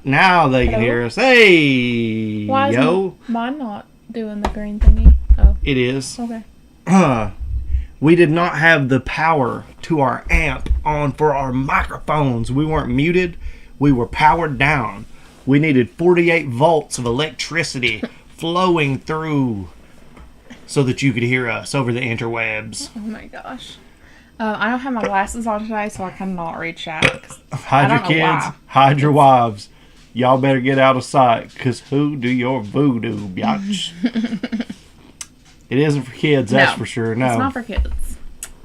Now they can hear us. Hey, Why yo. is mine not doing the green thingy? Oh, It is. okay. We did not have the power to our amp on for our microphones. We weren't muted. We were powered down. We needed 48 volts of electricity flowing through so that you could hear us over the interwebs. Oh my gosh. I don't have my glasses on today, so I cannot read chat. Hide your kids, hide your wives. Y'all better get out of sight, because who do your voodoo, biatch? It isn't for kids, that's for sure. No, it's not for kids.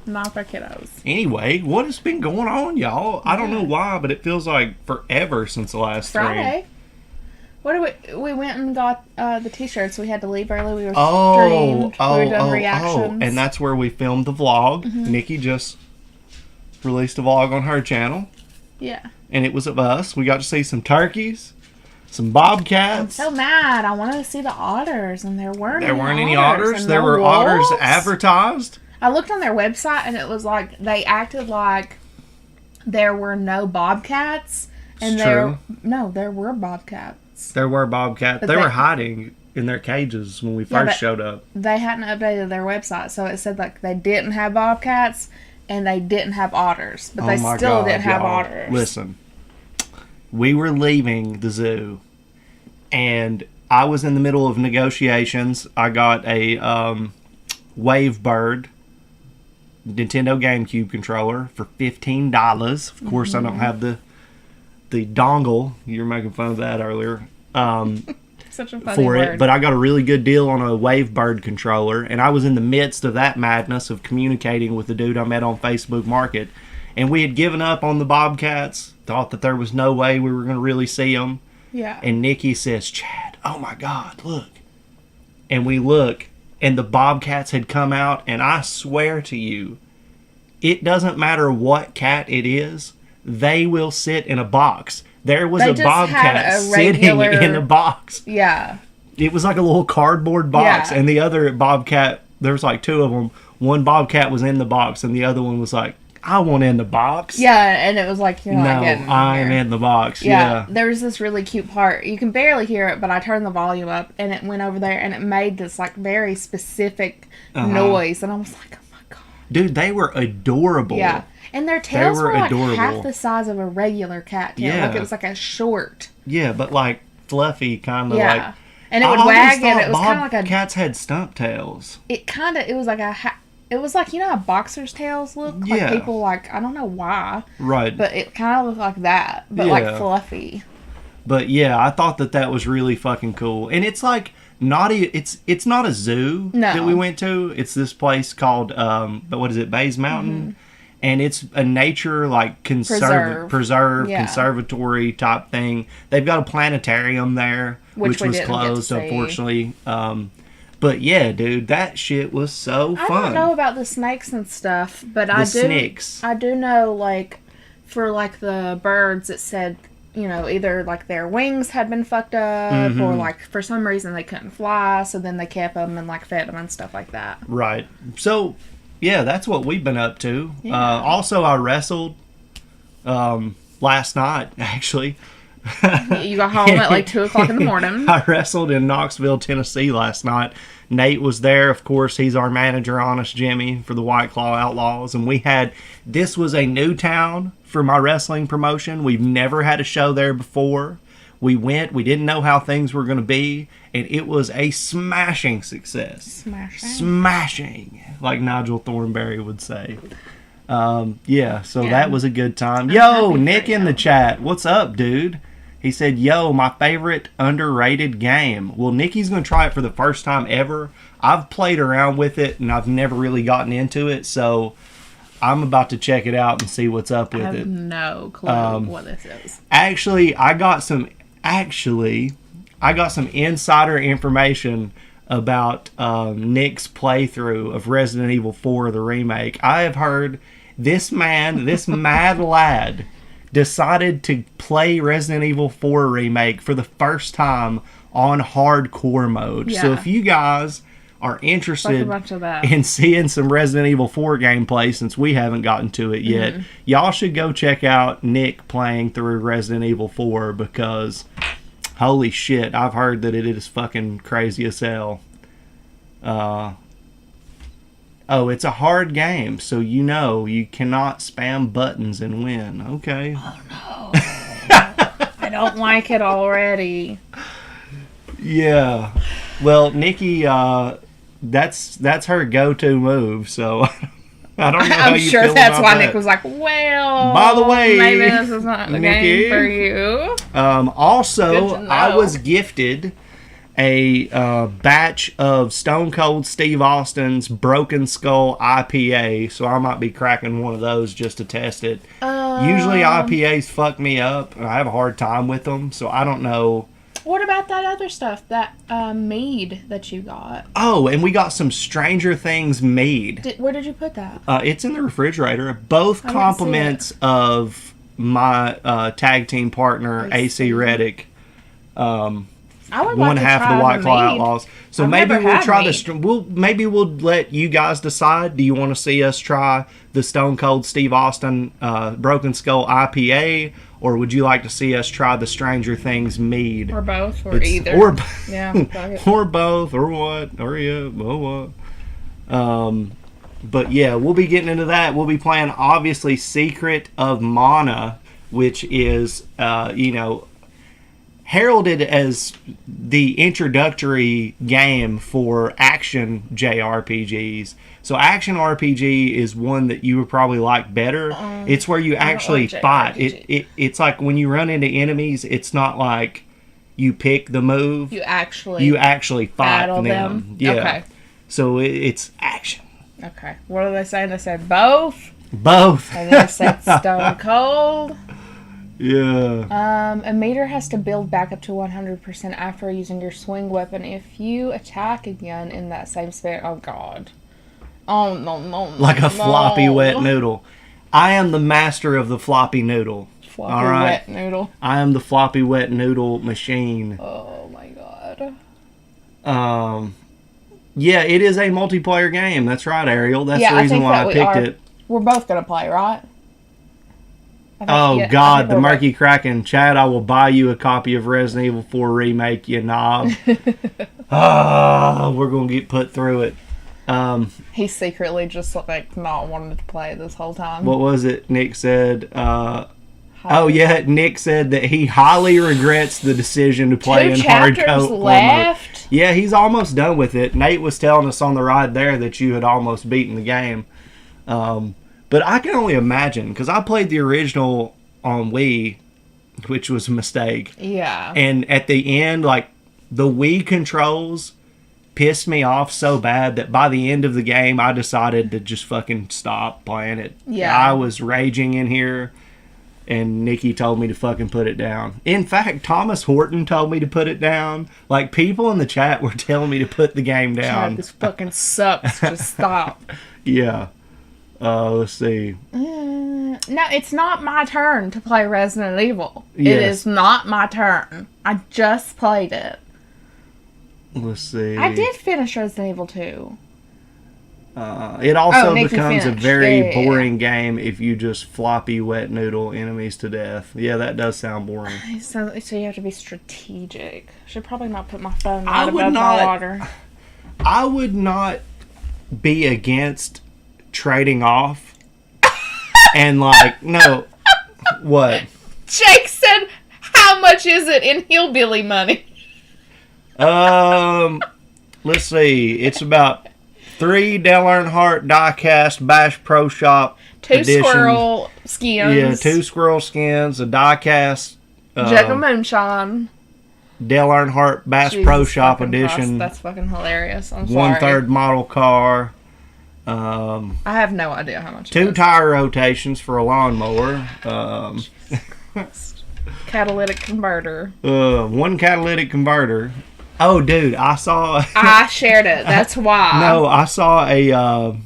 Not for kiddos. Anyway, what has been going on, y'all? I don't know why, but it feels like forever since the last Friday. What did we went and got the t-shirts. We had to leave early. We were streamed. We were doing reactions. And that's where we filmed the vlog. Mm-hmm. Nikki just released a vlog on her channel. Yeah. And it was of us. We got to see some turkeys, some bobcats. I'm so mad. I wanted to see the otters, and there weren't any otters. There were otters advertised. I looked on their website, and it was like they acted like there were no bobcats. And there were bobcats. There were bobcats. But they were hiding in their cages when we first showed up. They hadn't updated their website, so it said like they didn't have bobcats and they didn't have otters, but they still didn't have otters. Listen, we were leaving the zoo, and I was in the middle of negotiations. I got a Wavebird Nintendo GameCube controller for $15. Of course, I don't have the dongle. You were making fun of that earlier. Such a funny for word. it, but I got a really good deal on a Wavebird controller, and I was in the midst of that madness of communicating with the dude I met on Facebook Market, and we had given up on the bobcats, thought that there was no way we were going to really see them. Yeah. And Nikki says, "Chad, oh my God, look." And we look, and the bobcats had come out, and I swear to you, it doesn't matter what cat it is, they will sit in a box. There was a bobcat sitting in a box. Yeah. It was like a little cardboard box, and the other bobcat, there was like two of them. One bobcat was in the box, and the other one was like, "I want in the box." Yeah, and it was like, "You're not getting in I'm in the box." Yeah. There was this really cute part. You can barely hear it, but I turned the volume up, and it went over there, and it made this like very specific noise, and I was like, "Oh my God." Dude, they were adorable. Yeah. And their tails were like half the size of a regular cat tail. Yeah. Like it was like a short. Yeah, but like fluffy, kind of like. And it would wag, and it was kind of like a. Cats had stump tails. It was like it It was like, you know how boxer's tails look? Like Yeah. people like, I don't know why, Right. but it kind of looked like that, but like fluffy. But yeah, I thought that was really fucking cool. And it's like it's not a zoo that we went to. It's this place called what is it, Bays Mountain? And it's a nature like preserve conservatory type thing. They've got a planetarium there, which was closed unfortunately. But yeah, dude, that shit was so fun. I don't know about the snakes and stuff, but snakes. I do know, like, for like the birds, it said, you know, either like their wings had been fucked up, or like for some reason they couldn't fly, so then they kept them and like fed them and stuff like that. Right. So yeah, that's what we've been up to. Yeah. Also, I wrestled last night, actually. You got home at like 2 o'clock in the morning. I wrestled in Knoxville, Tennessee last night. Nate was there, of course. He's our manager, Honest Jimmy, for the White Claw Outlaws. And this was a new town for my wrestling promotion. We've never had a show there before. We didn't know how things were going to be, and it was a smashing success. Smashing, like Nigel Thornberry would say. That was a good time. Yo, Nick in the chat. What's up, dude? He said, yo, my favorite underrated game. Well, Nikki's going to try it for the first time ever. I've played around with it, and I've never really gotten into it, so I'm about to check it out and see what's up with it. I have no clue what this is. Actually, I got some insider information about Nick's playthrough of Resident Evil 4, the remake. I have heard this mad lad, decided to play Resident Evil 4 remake for the first time on hardcore mode. Yeah. So if you guys are interested in seeing some Resident Evil 4 gameplay, since we haven't gotten to it yet, y'all should go check out Nick playing through Resident Evil 4, because holy shit, I've heard that it is fucking crazy as hell. It's a hard game, so you cannot spam buttons and win. Okay. Oh no. I don't like it already. Yeah. Well, Nikki, that's her go-to move, so I don't know how you feel about that. I'm sure that's why Nick was like, well, by the way, maybe this is not the game for you. Also, I was gifted a batch of Stone Cold Steve Austin's Broken Skull IPA, so I might be cracking one of those just to test it. Usually IPAs fuck me up, and I have a hard time with them, so I don't know. What about that other stuff, that mead that you got? Oh, and we got some Stranger Things mead. Where did you put that? It's in the refrigerator. Both compliments of my tag team partner, AC Reddick. One half of the White Claw Outlaws. So maybe we'll try maybe we'll let you guys decide. Do you want to see us try the Stone Cold Steve Austin Broken Skull IPA, or would you like to see us try the Stranger Things mead? Or both, or either. Or both, or what? Or what? But yeah, we'll be getting into that. We'll be playing, obviously, Secret of Mana, which is, heralded as the introductory game for action JRPGs. So action RPG is one that you would probably like better. It's where you actually fight. It's like when you run into enemies, it's not like you pick the move. You actually fight them. Yeah. Okay. So it's action. Okay. What are they saying? They said both? Both. And they said Stone Cold. Yeah. A meter has to build back up to 100% after using your swing weapon. If you attack again in that same span, oh god. Oh no. Like a floppy wet noodle. I am the master of the floppy noodle. Floppy wet noodle. I am the floppy wet noodle machine. Oh my god. Yeah, it is a multiplayer game. That's right, Ariel. That's the reason why I picked it. We're both gonna play, right? Oh, God, the Murky Kraken. Chad, I will buy you a copy of Resident Evil 4 Remake, you knob. We're going to get put through it. He's secretly just like not wanting to play this whole time. What was it Nick said? Oh yeah, Nick said that he highly regrets the decision to play in hardcore mode. Yeah, he's almost done with it. Nate was telling us on the ride there that you had almost beaten the game. But I can only imagine, because I played the original on Wii, which was a mistake. Yeah. And at the end, like, the Wii controls pissed me off so bad that by the end of the game, I decided to just fucking stop playing it. Yeah. I was raging in here, and Nikki told me to fucking put it down. In fact, Thomas Horton told me to put it down. Like, people in the chat were telling me to put the game down. God, this fucking sucks. Just stop. Yeah. Let's see. No, it's not my turn to play Resident Evil. Yes. It is not my turn. I just played it. Let's see. I did finish Resident Evil 2. It also Nikki becomes finished. a very Yeah. boring game if you just floppy wet noodle enemies to death. Yeah, that does sound boring. So you have to be strategic. Should probably not put my phone I right would above not- my water. I would not be against trading off and like, no, what? Jake said, how much is it in hillbilly money? Let's see. It's about 3 Dale Earnhardt die-cast Bash Pro Shop 2 edition. squirrel skins. Yeah, 2 squirrel skins, a die-cast Jug of moonshine. Dale Earnhardt Bass Jesus Pro Shop fucking edition. Christ, that's fucking hilarious. I'm sorry. 1/3 model car. I have no idea how much. 2 it is. tire rotations for a lawnmower. Catalytic converter. 1 catalytic converter. Oh, dude, I saw. I shared it. That's why. No, I saw a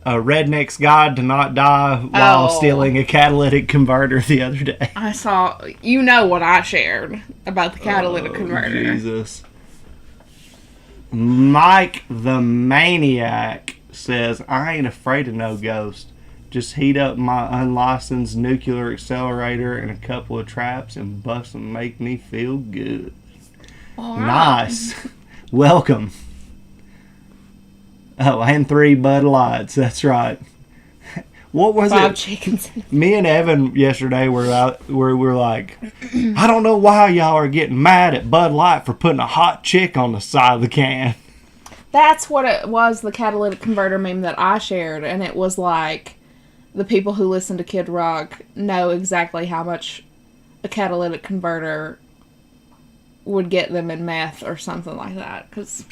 Redneck's Guide to Not Die while stealing a catalytic converter the other day. I saw. You know what I shared about the catalytic converter. Jesus. Mike the Maniac says, I ain't afraid of no ghost. Just heat up my unlicensed nuclear accelerator and a couple of traps and bust them, make me feel good. All right. Nice. Welcome. Oh, and 3 Bud Lights. That's right. What was 5 it? chickens. Me and Evan yesterday were out where we were like, I don't know why y'all are getting mad at Bud Light for putting a hot chick on the side of the can. That's what it was, the catalytic converter meme that I shared, and it was like, the people who listen to Kid Rock know exactly how much a catalytic converter would get them in meth or something like that. Because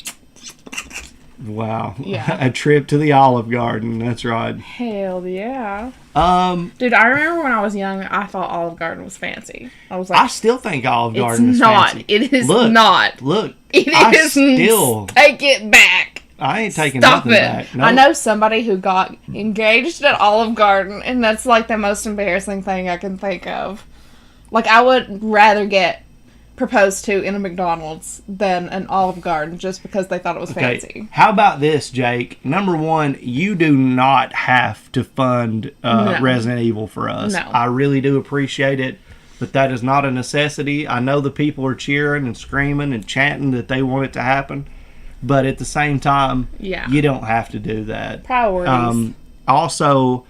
Wow. Yeah. A trip to the Olive Garden. That's right. hell yeah. Dude, I remember when I was young, I thought Olive Garden was fancy. I was I like, still think Olive Garden it's is not. fancy. It is Look, not. Look. It I is still. Take it back. I ain't taking Stop nothing it. back. I Nope. know somebody who got engaged at Olive Garden, and that's like the most embarrassing thing I can think of. Like, I would rather get proposed to in a McDonald's than an Olive Garden just because they thought it was fancy. How about this, Jake? Number one, you do not have to fund No. Resident Evil for us. No. I really do appreciate it, but that is not a necessity. I know the people are cheering and screaming and chanting that they want it to happen, but at the same time, Yeah. you don't have to do that. Priorities. Also,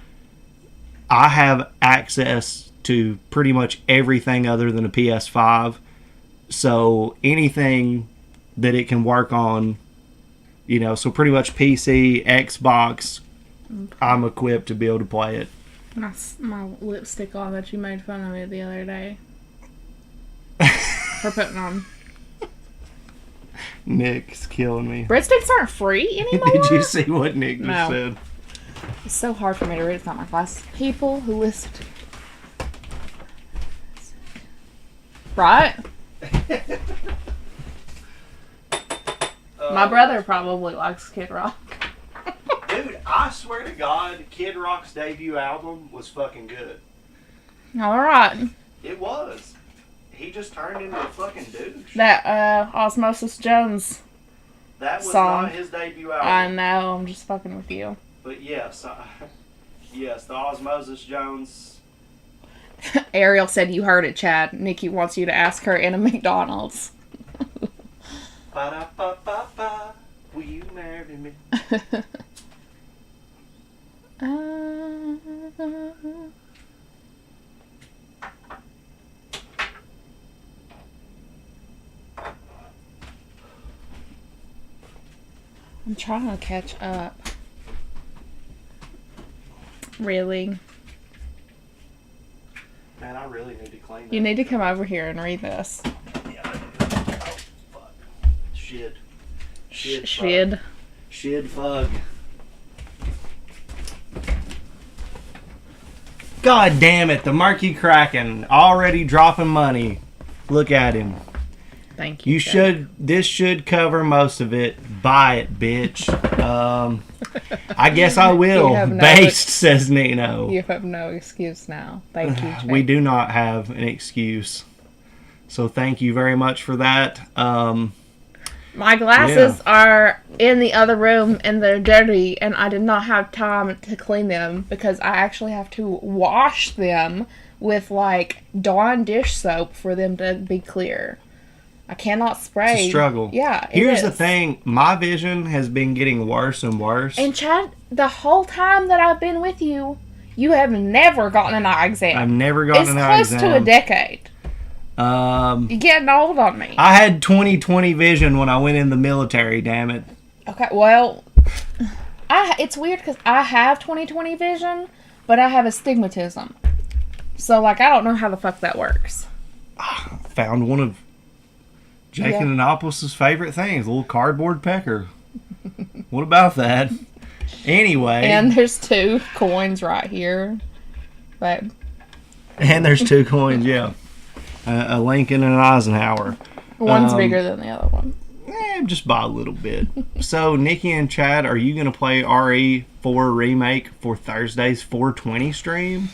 I have access to pretty much everything other than a PS5. So anything that it can work on, you know, so pretty much PC, Xbox, I'm equipped to be able to play it. My lipstick on that you made fun of me the other day for putting on. Nick's killing me. Breadsticks aren't free anymore? Did you see what Nick just No. said? It's so hard for me to read. It's not my class. People who listen to... Right? My brother probably likes Kid Rock. Dude, I swear to God, Kid Rock's debut album was fucking good. Alright. It was. He just turned into a fucking douche. That Osmosis Jones. That was song. not his debut I album. know, I'm just fucking with you. But yes, yes, the Osmosis Jones. Ariel said you heard it, Chad. Nikki wants you to ask her in a McDonald's. Ba-da-ba-ba-ba, will you marry me? I'm trying to catch up. Really? Man, I really need to clean that. You need to come over here and read this. Yeah, I do. Oh, fuck. Shit. Shid. Shid fug. God damn it, the Murky Kraken already dropping money. Look at him. Thank you. This should cover most of it. Buy it, bitch. I guess I will. Based, says Nino. You have no excuse now. Thank you, Jake. We do not have an excuse. So thank you very much for that. My glasses are in the other room and they're dirty, and I did not have time to clean them because I actually have to wash them with like Dawn dish soap for them to be clear. I cannot spray. It's a struggle. Yeah. Here's the thing. My vision has been getting worse and worse. And Chad, the whole time that I've been with you, you have never gotten an eye exam. I've never gotten an eye exam. It's close to a decade. You're getting old on me. I had 20/20 vision when I went in the military, damn it. Okay, well, it's weird because I have 20/20 vision, but I have astigmatism. So, like, I don't know how the fuck that works. Found one of Jake and Annapolis' favorite things, a little cardboard pecker. What about that? Anyway. And there's 2 coins right here. But. And there's 2 coins, yeah. A Lincoln and an Eisenhower. One's bigger than the other one. Just by a little bit. So, Nikki and Chad, are you going to play RE4 Remake for Thursday's 420 stream?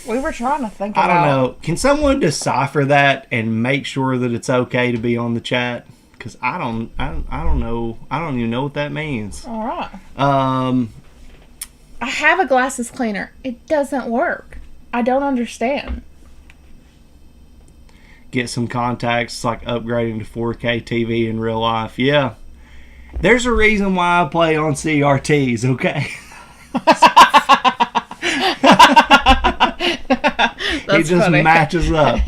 We were trying to think about... I don't know. Can someone decipher that and make sure that it's okay to be on the chat? Because I don't know. I don't even know what that means. All right. I have a glasses cleaner. It doesn't work. I don't understand. Get some contacts, like upgrading to 4K TV in real life. Yeah. There's a reason why I play on CRTs, okay? It just funny. Matches up.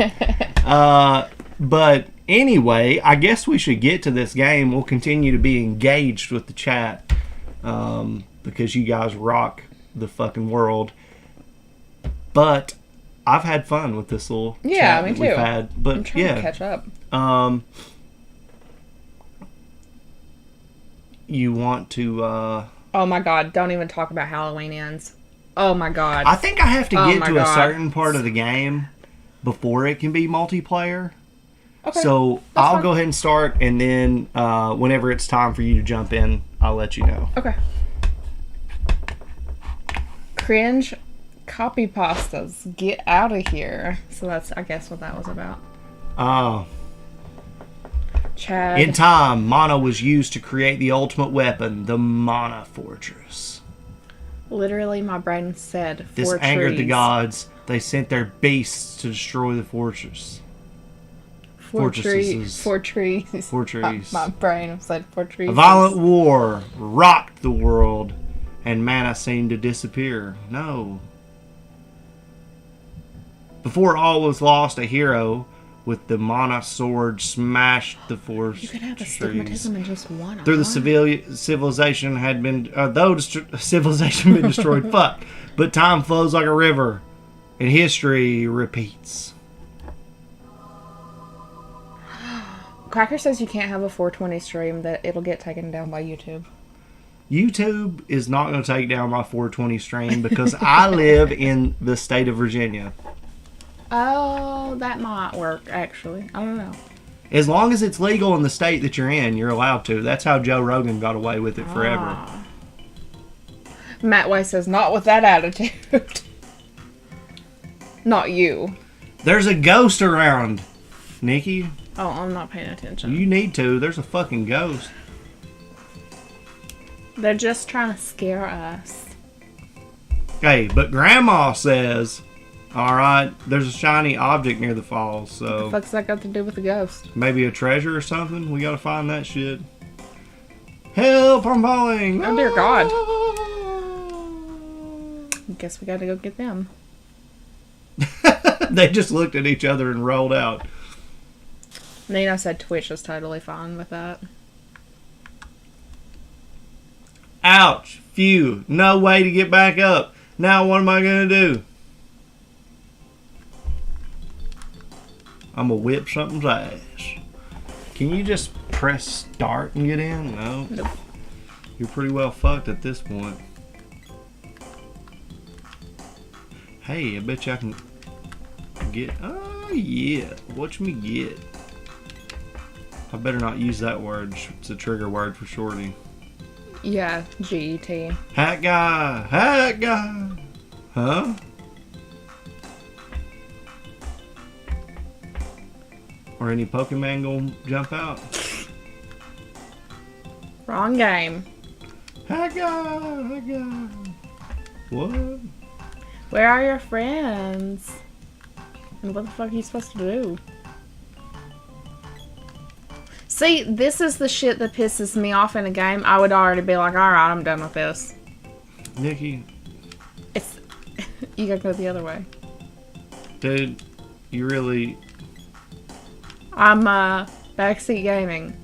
But anyway, I guess we should get to this game. We'll continue to be engaged with the chat because you guys rock the fucking world. But I've had fun with this little chat me too. We've had. But I'm trying to catch up. You want to... oh my god, don't even talk about Halloween ends. Oh my god. I think I have to get to a certain part of the game before it can be multiplayer. Okay. So I'll go ahead and start, and then whenever it's time for you to jump in, I'll let you know. Okay. Cringe copy pastas. Get out of here. So that's, I guess, what that was about. Oh. Chad. In time, mana was used to create the ultimate weapon, the Mana Fortress. Literally, my brain said this angered the gods. They sent their beasts to destroy the fortress. Four trees. My brain said 4 trees. A violent war rocked the world, and mana seemed to disappear. No. Before all was lost, a hero with the mana sword smashed the fortress. You could have astigmatism in just one. Through the civilization had been, civilization been destroyed. Fuck. But time flows like a river, and history repeats. Cracker says you can't have a 420 stream, that it'll get taken down by YouTube. YouTube is not going to take down my 420 stream because I live in the state of Virginia. Oh, that might work, actually. I don't know. As long as it's legal in the state that you're in, you're allowed to. That's how Joe Rogan got away with it forever. Matt Way says, not with that attitude. Not you. There's a ghost around, Nikki. Oh, I'm not paying attention. You need to. There's a fucking ghost. They're just trying to scare us. Hey, but Grandma says... Alright, there's a shiny object near the falls, so... What the fuck's that got to do with the ghost? Maybe a treasure or something? We gotta find that shit. Help, I'm falling! Oh, dear God. Guess we gotta go get them. They just looked at each other and rolled out. Nina said Twitch is totally fine with that. Ouch. Phew. No way to get back up. Now what am I going to do? I'm going to whip something's ass. Can you just press start and get in? No. Nope. You're pretty well fucked at this point. Hey, I bet you I can get... Oh, yeah. Watch me get. I better not use that word. It's a trigger word for shorty. Yeah, GET. HatGuy! HatGuy! Huh? Or any Pokemon gonna jump out? Wrong game. HatGuy! HatGuy! What? Where are your friends? And what the fuck are you supposed to do? See, this is the shit that pisses me off in a game. I would already be like, alright, I'm done with this. Nikki. It's... You gotta go the other way. Dude, you really... I'm, backseat gaming.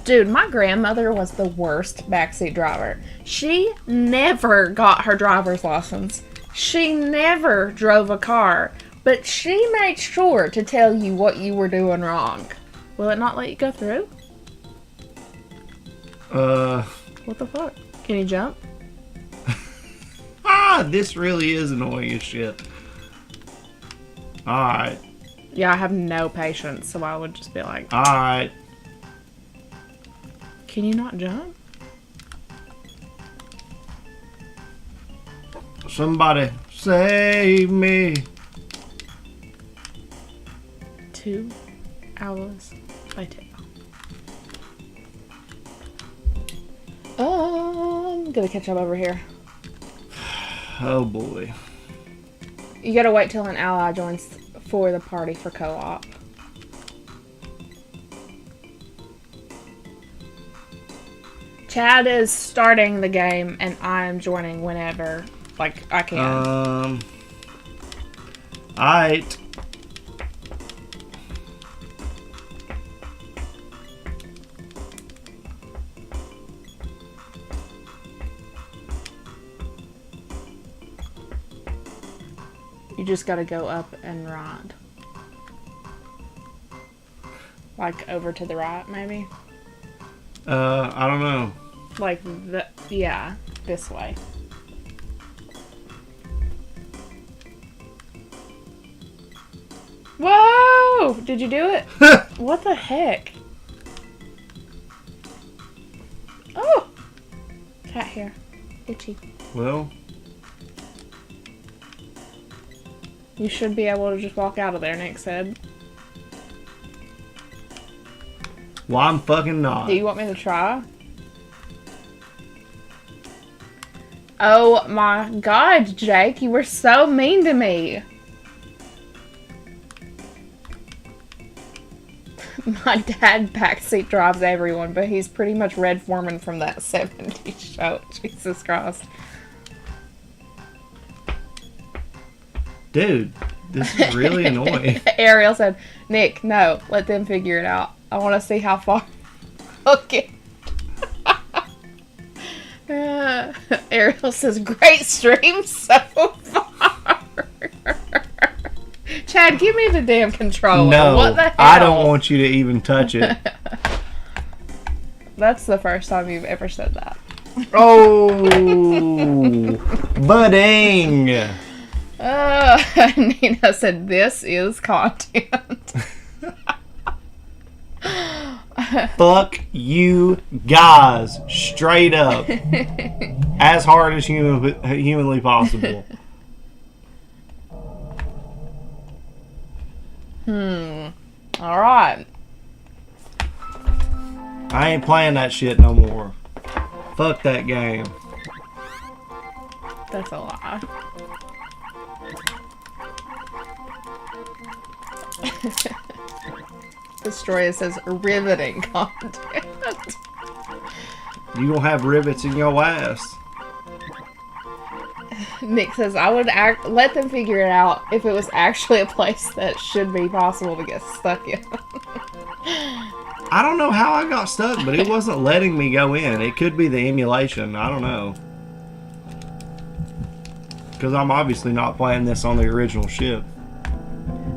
Dude, my grandmother was the worst backseat driver. She never got her driver's license. She never drove a car. But she made sure to tell you what you were doing wrong. Will it not let you go through? What the fuck? Can you jump? This really is annoying as shit. Alright. Yeah, I have no patience, so I would just be like... Alright. Can you not jump? Somebody save me. 2 hours later. I'm gonna catch up over here. Oh boy. You gotta wait till an ally joins for the party for co-op. Chad is starting the game and I am joining whenever, like, I can. Alright. You just gotta go up and right. Like, over to the right, maybe? I don't know. Like, yeah, this way. Whoa! Did you do it? What the heck? Oh! Cat hair. Itchy. Well... You should be able to just walk out of there, Nick said. Well, I'm fucking not. Do you want me to try? Oh my god, Jake, you were so mean to me. My dad backseat drives everyone, but he's pretty much Red Foreman from that 70s show. Jesus Christ. Dude, this is really annoying. Ariel said, Nick, no, let them figure it out. I want to see how far. Okay. Ariel says, great stream so far. Chad, give me the damn controller. No, what the hell? I don't want you to even touch it. That's the first time you've ever said that. Oh, budding. Nina said, this is content. Fuck you guys, straight up. As hard as humanly possible. Alright. I ain't playing that shit no more. Fuck that game. That's a lie. Destroyer says riveting content. You gonna have rivets in your ass. Nick says, I would let them figure it out if it was actually a place that should be possible to get stuck in. I don't know how I got stuck, but it wasn't letting me go in. It could be the emulation. I don't know. Because I'm obviously not playing this on the original ship.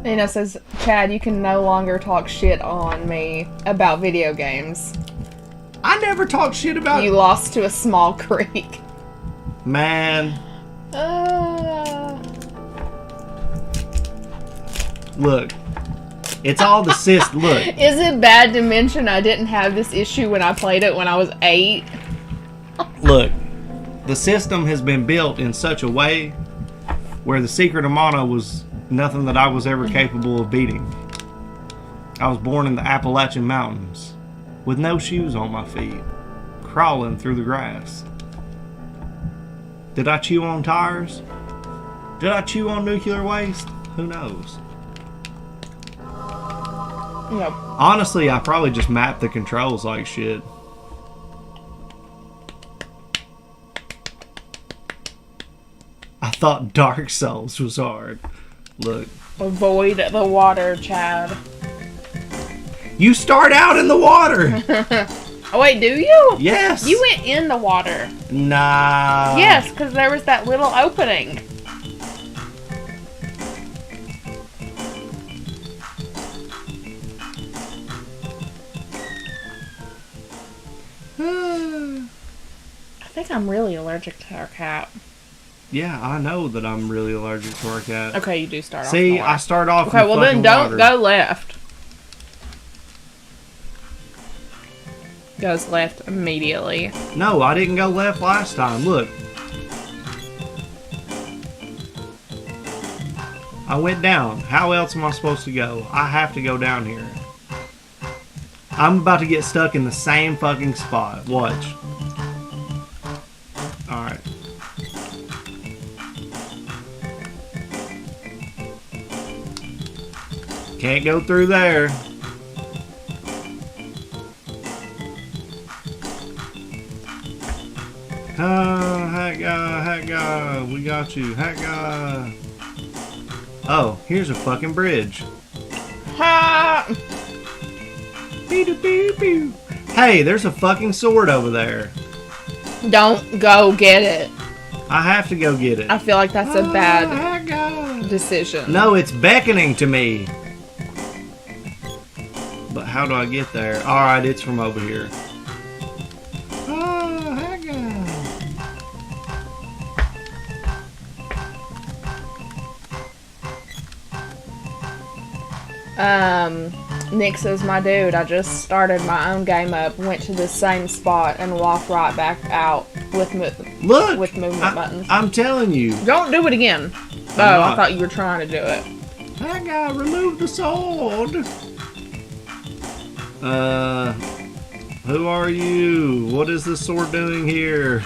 Nina says, Chad, you can no longer talk shit on me about video games. I never talk shit about You lost to a small creek. Man. Look. It's all the system. Look. Is it bad to mention I didn't have this issue when I played it when I was 8? Look. The system has been built in such a way where the secret of mana was nothing that I was ever capable of beating. I was born in the Appalachian Mountains with no shoes on my feet, crawling through the grass. Did I chew on tires? Did I chew on nuclear waste? Who knows? Nope. Honestly, I probably just mapped the controls like shit. I thought Dark Souls was hard. Look. Avoid the water, Chad. You start out in the water! Oh, wait, do you? Yes! You went in the water. Nah. Yes, because there was that little opening. I think I'm really allergic to our cat. Yeah, I know that I'm really allergic to our cat. Okay, you do start off. See, I start off Okay, in well then don't water. go left. Goes left immediately. No, I didn't go left last time. Look. I went down. How else am I supposed to go? I have to go down here. I'm about to get stuck in the same fucking spot. Watch. Alright. Can't go through there. HatGuy, we got you, HatGuy. Oh, here's a fucking bridge. Ha! Hey, there's a fucking sword over there. Don't go get it. I have to go get it. I feel like that's a bad HatGuy. decision. No, it's beckoning to me. But how do I get there? Alright, it's from over here. Nick says, my dude, I just started my own game up, went to the same spot, and walked right back out with movement buttons. I'm telling you. Don't do it again. Oh, I thought you were trying to do it. HatGuy, remove the sword. Who are you? What is this sword doing here?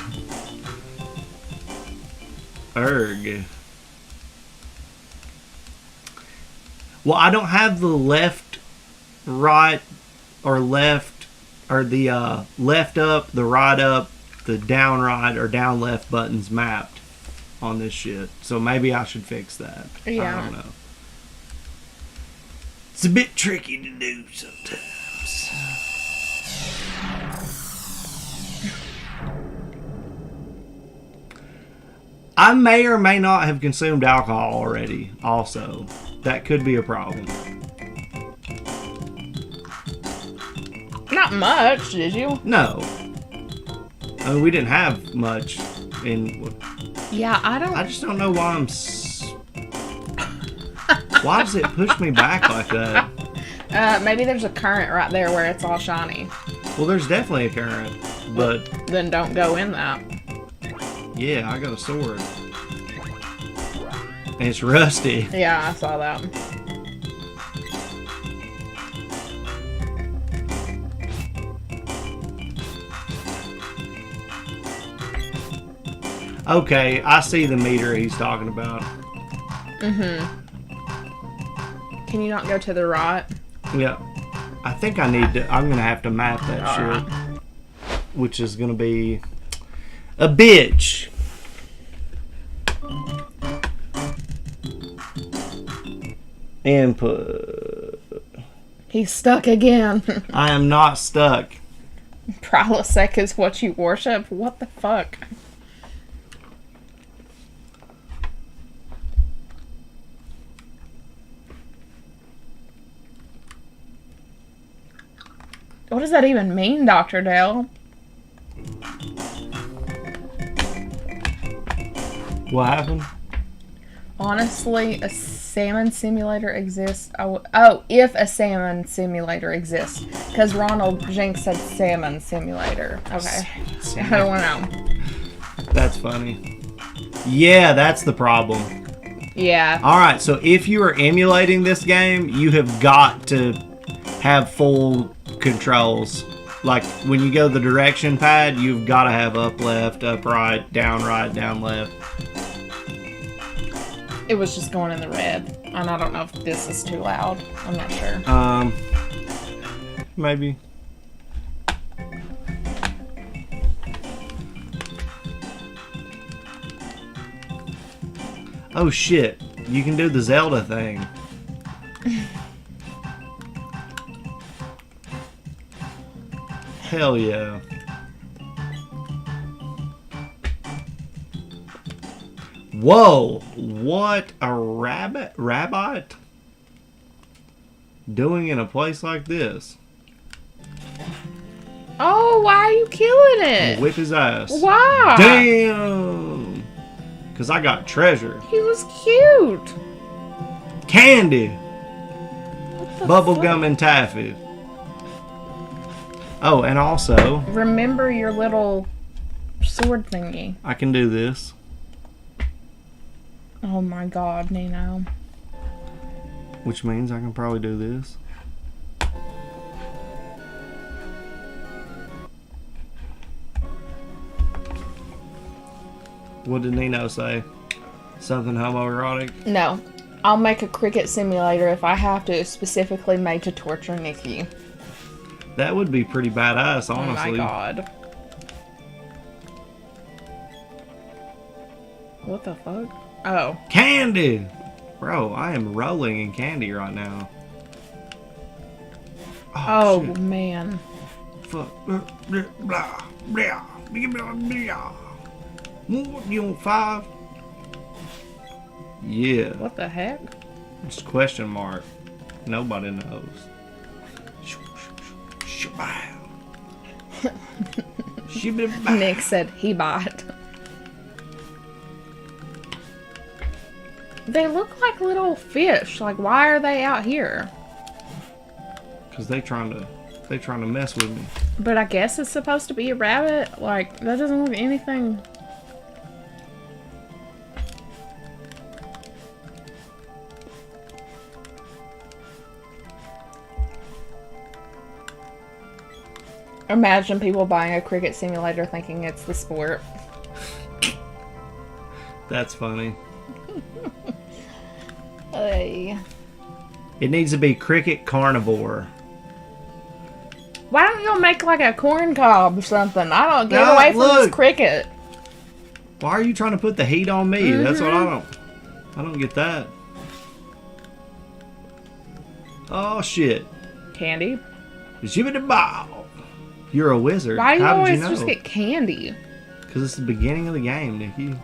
Erg. Well, I don't have the left, right, or left, or the left up, the right up, the down right, or down left buttons mapped on this shit. So maybe I should fix that. Yeah. I don't know. It's a bit tricky to do sometimes. I may or may not have consumed alcohol already, also. That could be a problem. Not much, did you? No. I mean, we didn't have much in... Yeah, I just don't know why I'm... Why does it push me back like that? Maybe there's a current right there where it's all shiny. Well, there's definitely a current, but... Then don't go in that. Yeah, I got a sword. And it's rusty. Yeah, I saw that. Okay, I see the meter he's talking about. Mm-hmm. Can you not go to the right? Yeah. I think I need to... I'm going to have to map that all shit. Right. Which is going to be... a bitch. Input. He's stuck again. I am not stuck. Prilosec is what you worship? What the fuck? What does that even mean, Dr. Dale? What happened? Honestly, a salmon simulator exists. If a salmon simulator exists. Because Ronald Jinx said salmon simulator. Okay. I don't know. That's funny. Yeah, that's the problem. Yeah. Alright, so if you are emulating this game, you have got to have full controls. Like, when you go the direction pad, you've got to have up left, right, down left. It was just going in the red. And I don't know if this is too loud. I'm not sure. Maybe. Oh shit, you can do the Zelda thing. Hell yeah. Whoa, what a rabbit doing in a place like this? Oh, why are you killing it? Whip his ass. Why? Damn. Because I got treasure. He was cute. Candy. What the Bubblegum and taffy. Oh, and also, remember your little sword thingy. I can do this. Oh my god, Nino. Which means I can probably do this. What did Nino say? Something homoerotic? No. I'll make a cricket simulator if I have to, specifically made to torture Nikki. That would be pretty badass, honestly. Oh my god. What the fuck? Oh. Candy! Bro, I am rolling in candy right now. Oh shit. man. Fuck. You want 5? Yeah. What the heck? It's a question mark. Nobody knows. Nick said he bought. They look like little fish. Like, why are they out here? Because they trying to mess with me. But I guess it's supposed to be a rabbit. Like, that doesn't look anything. Imagine people buying a cricket simulator thinking it's the sport. That's funny. Hey. It needs to be cricket carnivore. Why don't you make like a corn cob or something? I don't get No, away from look. this cricket. Why are you trying to put the heat on me? That's what I don't get that. Oh shit. Candy? Jibbity-bow. You're a wizard. Why do you How always did you know? just get candy? Because it's the beginning of the game, Nikki.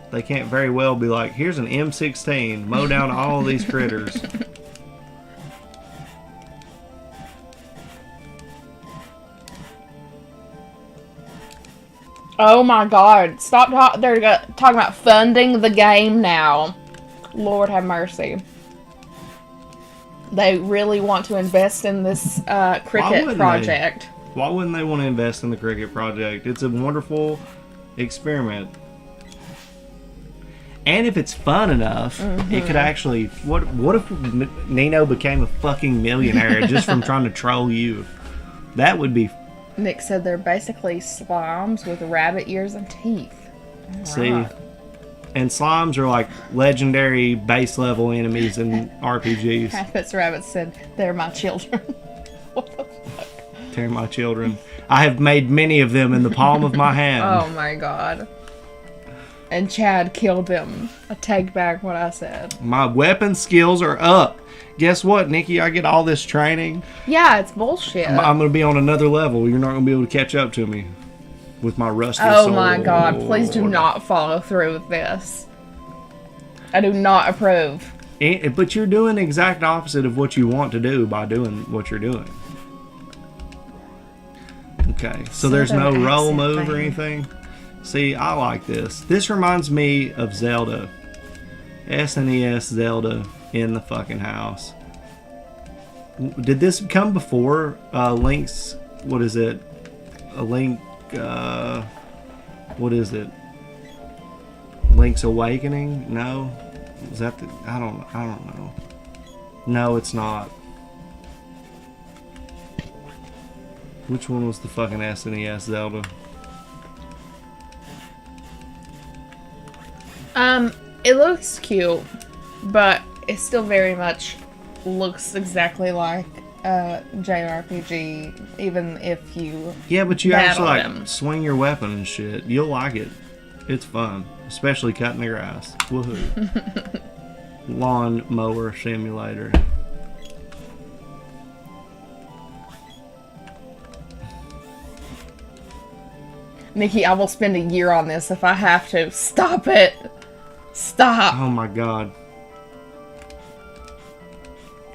They can't very well be like, here's an M16, mow down all of these critters. Oh my god. Stop they're talking about funding the game now. Lord have mercy. They really want to invest in this cricket project. Why wouldn't they want to invest in the cricket project? It's a wonderful experiment. And if it's fun enough, it could actually... What if Nino became a fucking millionaire just from trying to troll you? That would be... Nick said they're basically slimes with rabbit ears and teeth. See? Right. And slimes are like legendary base level enemies in RPGs. Rabbit said, they're my children. What the fuck? They're my children. I have made many of them in the palm of my hand. Oh my god. And Chad killed him. I take back what I said. My weapon skills are up. Guess what, Nikki? I get all this training. Yeah, it's bullshit. I'm going to be on another level. You're not going to be able to catch up to me with my rusty Oh sword. my god, please do not follow through with this. I do not approve. But you're doing the exact opposite of what you want to do by doing what you're doing. Okay, so there's no roll move or anything? See, I like this. This reminds me of Zelda. SNES Zelda in the fucking house. Did this come before Link's... What is it? A Link... what is it? Link's Awakening? No? Is that the... I don't know. No, it's not. Which one was the fucking SNES Zelda? It looks cute, but it still very much looks exactly like a JRPG, even if you but you actually like them. swing your weapon and shit. You'll like it. It's fun, especially cutting the grass. Woohoo! Lawn mower simulator. Nikki, I will spend a year on this if I have to. Stop it. Stop. Oh my god.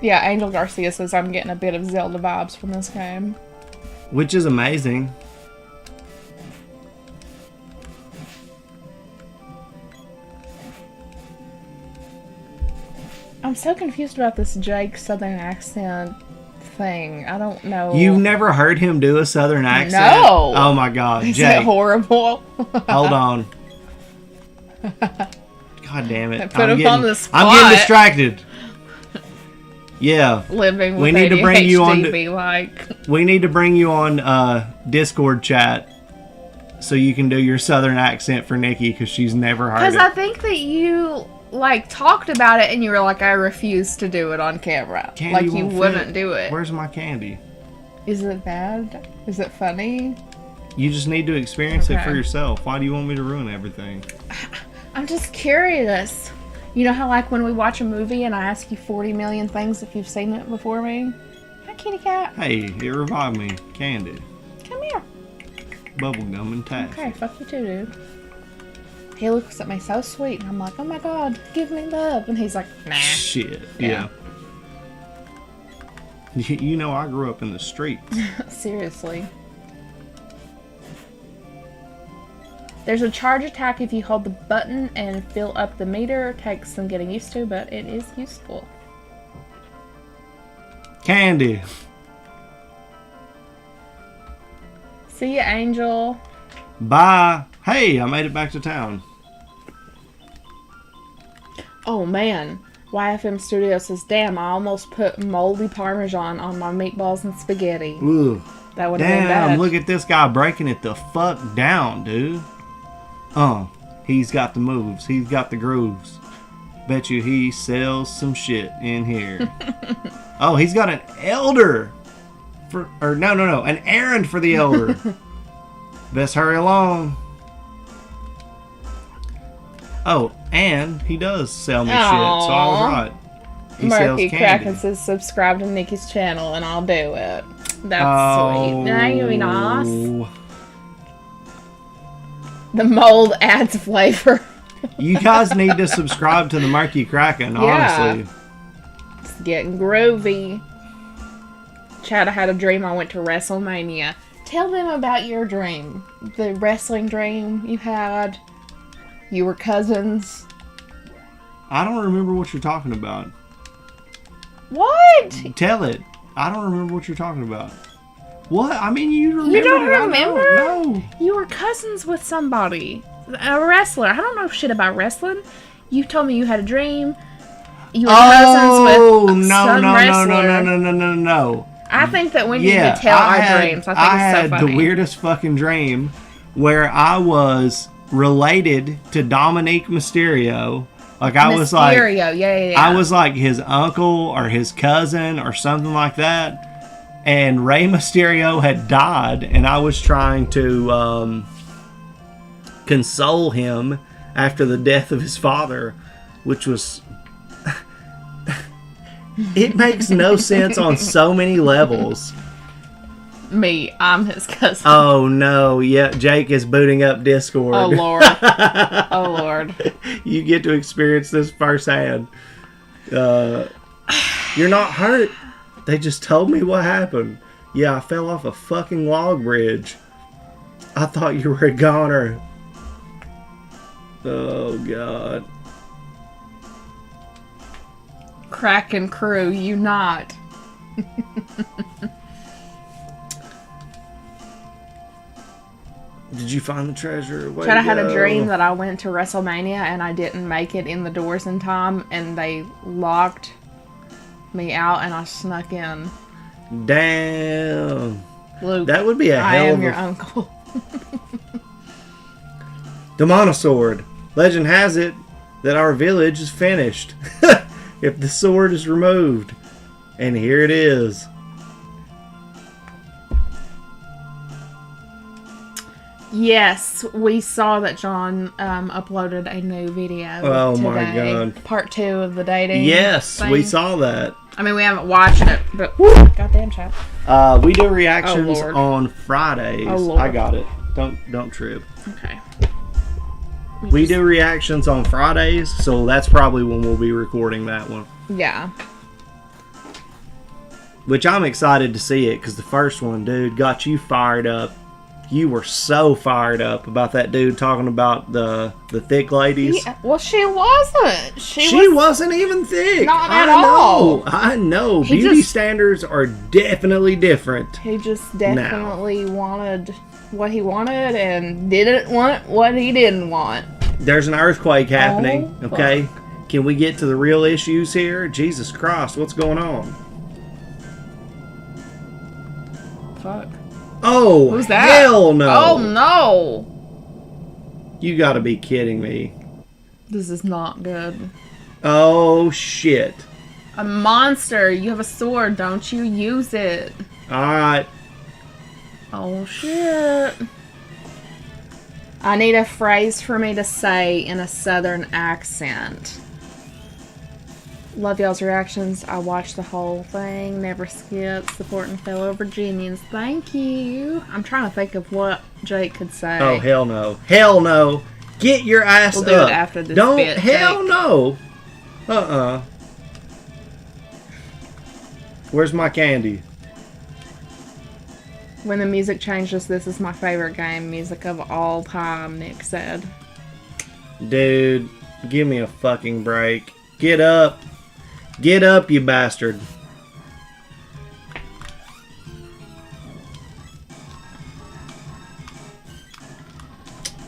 Yeah, Angel Garcia says I'm getting a bit of Zelda vibes from this game. Which is amazing. I'm so confused about this Jake Southern accent thing. I don't know. You've never heard him do a Southern accent? No. Oh my god, Is Jake. it horrible? Hold on. God damn it. Put him on the spot. I'm getting distracted. Yeah. Living with We need to bring you on. be like. We need to bring you on Discord chat so you can do your Southern accent for Nikki because she's never heard it. Because I think that you like talked about it and you were like, I refuse to do it on camera. Candy like you won't wouldn't fit. do it. Where's my candy? Is it bad? Is it funny? You just need to experience it Okay. for yourself. Why do you want me to ruin everything? I'm just curious. You know how like when we watch a movie and I ask you 40 million things if you've seen it before me? Hi, kitty cat. Hey, it revived me. Candy. Come here. Bubblegum and taffy. Okay, fuck you too, dude. He looks at me so sweet, and I'm like, oh my god, give me love. And he's like, nah. Shit. Yeah. You know, I grew up in the streets. Seriously. There's a charge attack if you hold the button and fill up the meter. Takes some getting used to, but it is useful. Candy. See ya, Angel. Bye. Hey, I made it back to town. Oh man. YFM Studio says, damn, I almost put moldy Parmesan on my meatballs and spaghetti. Ugh. That would have been Damn, bad. look at this guy breaking it the fuck down, dude. He's got the moves. He's got the grooves. Bet you he sells some shit in here. Oh, he's got an elder. An errand for the elder. Best hurry along. Oh, and he does sell me shit, so I was right. He sells Murky candy. Kraken says, subscribe to Nikki's channel and I'll do it. That's sweet. Nice. The mold adds flavor. You guys need to subscribe to the Murky Kraken, honestly. It's getting groovy. Chad, I had a dream I went to WrestleMania. Tell them about your dream. The wrestling dream you had. You were cousins. I don't remember what you're talking about. What? Tell it. I don't remember what you're talking about. What? I mean, you remember You don't it. I remember? No. You were cousins with somebody. A wrestler. I don't know shit about wrestling. You told me you had a dream. You were cousins with some wrestler. No. I think that we need to tell our dreams. I think it's so had funny. the weirdest fucking dream where I was related to Dominique Mysterio. Like I was like, yeah. I was like his uncle or his cousin or something like that. And Rey Mysterio had died, and I was trying to console him after the death of his father, which was... It makes no sense on so many levels. Me, I'm his cousin. Oh no, yeah, Jake is booting up Discord. Oh Lord. Oh Lord. You get to experience this firsthand. You're not hurt. They just told me what happened. Yeah, I fell off a fucking log bridge. I thought you were a goner. Oh God. Kraken crew, unite. Did you find the treasure? Chad, I had a dream that I went to WrestleMania and I didn't make it in the doors in time, and they locked me out and I snuck in. Damn. Luke, That would be a I hell am of your a... uncle. The monosword. Legend has it that our village is finished if the sword is removed. And here it is. Yes, we saw that John uploaded a new video Oh today. my God. Part 2 of the dating Yes, thing. we saw that. I mean, we haven't watched it, but goddamn chat. We do reactions Lord. on Fridays. Oh, Lord. I got it. Don't trip. Okay. We do reactions on Fridays, so that's probably when we'll be recording that one. Yeah. Which I'm excited to see it, because the first one, dude, got you fired up. You were so fired up about that dude talking about the thick ladies. Well, she wasn't. She wasn't even thick. Not at all. all. I know. He Beauty just- standards are definitely different. He just definitely wanted what he wanted and didn't want what he didn't want. There's an earthquake happening, Oh, okay? fuck. Can we get to the real issues here? Jesus Christ, what's going on? Fuck. Oh, What was that? hell no. Oh, no. You gotta be kidding me. This is not good. Oh, shit. A monster. You have a sword, don't you? Use it. Alright. Oh, shit. I need a phrase for me to say in a southern accent. Love y'all's reactions. I watched the whole thing. Never skipped. Supporting fellow Virginians. Thank you. I'm trying to think of what Jake could say. Oh, hell no. Hell no. Get your ass We'll up. do it after this Don't. bit, Hell Jake. no. Where's my candy? When the music changes, this is my favorite game music of all time, Nick said. Dude, give me a fucking break. Get up. Get up, you bastard.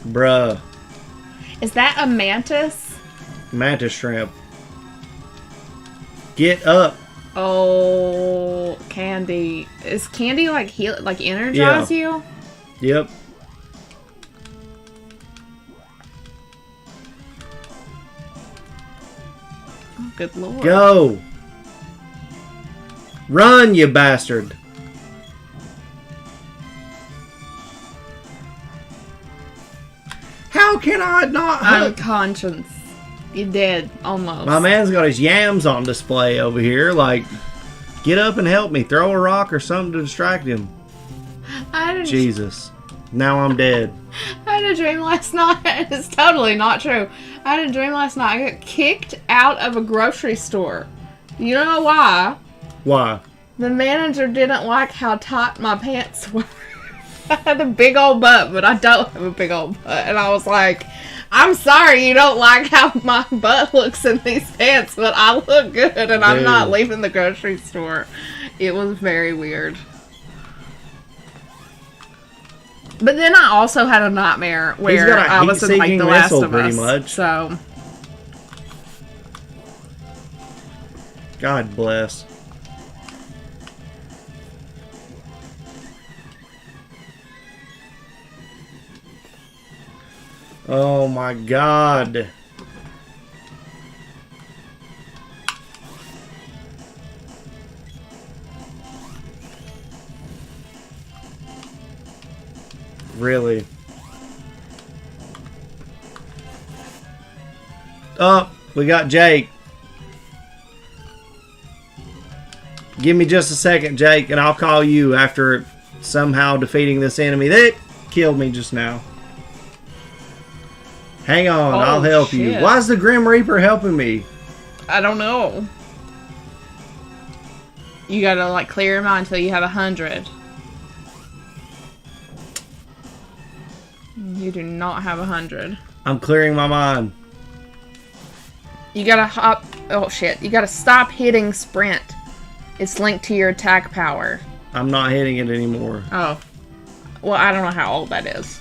Bruh. Is that a mantis? Mantis shrimp. Get up. Oh, candy. Is candy like energize you? Yep. Oh, good lord. Go. Run, you bastard. How can I not hook? Unconscious. You did, almost. My man's got his yams on display over here. Like, get up and help me. Throw a rock or something to distract him. I had, Jesus. Now I'm dead. I had a dream last night. It's totally not true. I had a dream last night. I got kicked out of a grocery store. You know why? Why? The manager didn't like how tight my pants were. I had a big old butt, but I don't have a big old butt. And I was like, I'm sorry you don't like how my butt looks in these pants, but I look good and I'm not leaving the grocery store. It was very weird. But then I also had a nightmare where I was in like The Last of Us. Much. So, God bless. Oh my God. Really? Oh, we got Jake. Give me just a second, Jake, and I'll call you after somehow defeating this enemy that killed me just now. Hang on, I'll help you. Why is the Grim Reaper helping me? I don't know. You gotta like clear your mind until you have 100. You do not have 100. I'm clearing my mind. You gotta hop. Oh shit! You gotta stop hitting sprint. It's linked to your attack power. I'm not hitting it anymore. Oh. Well, I don't know how old that is.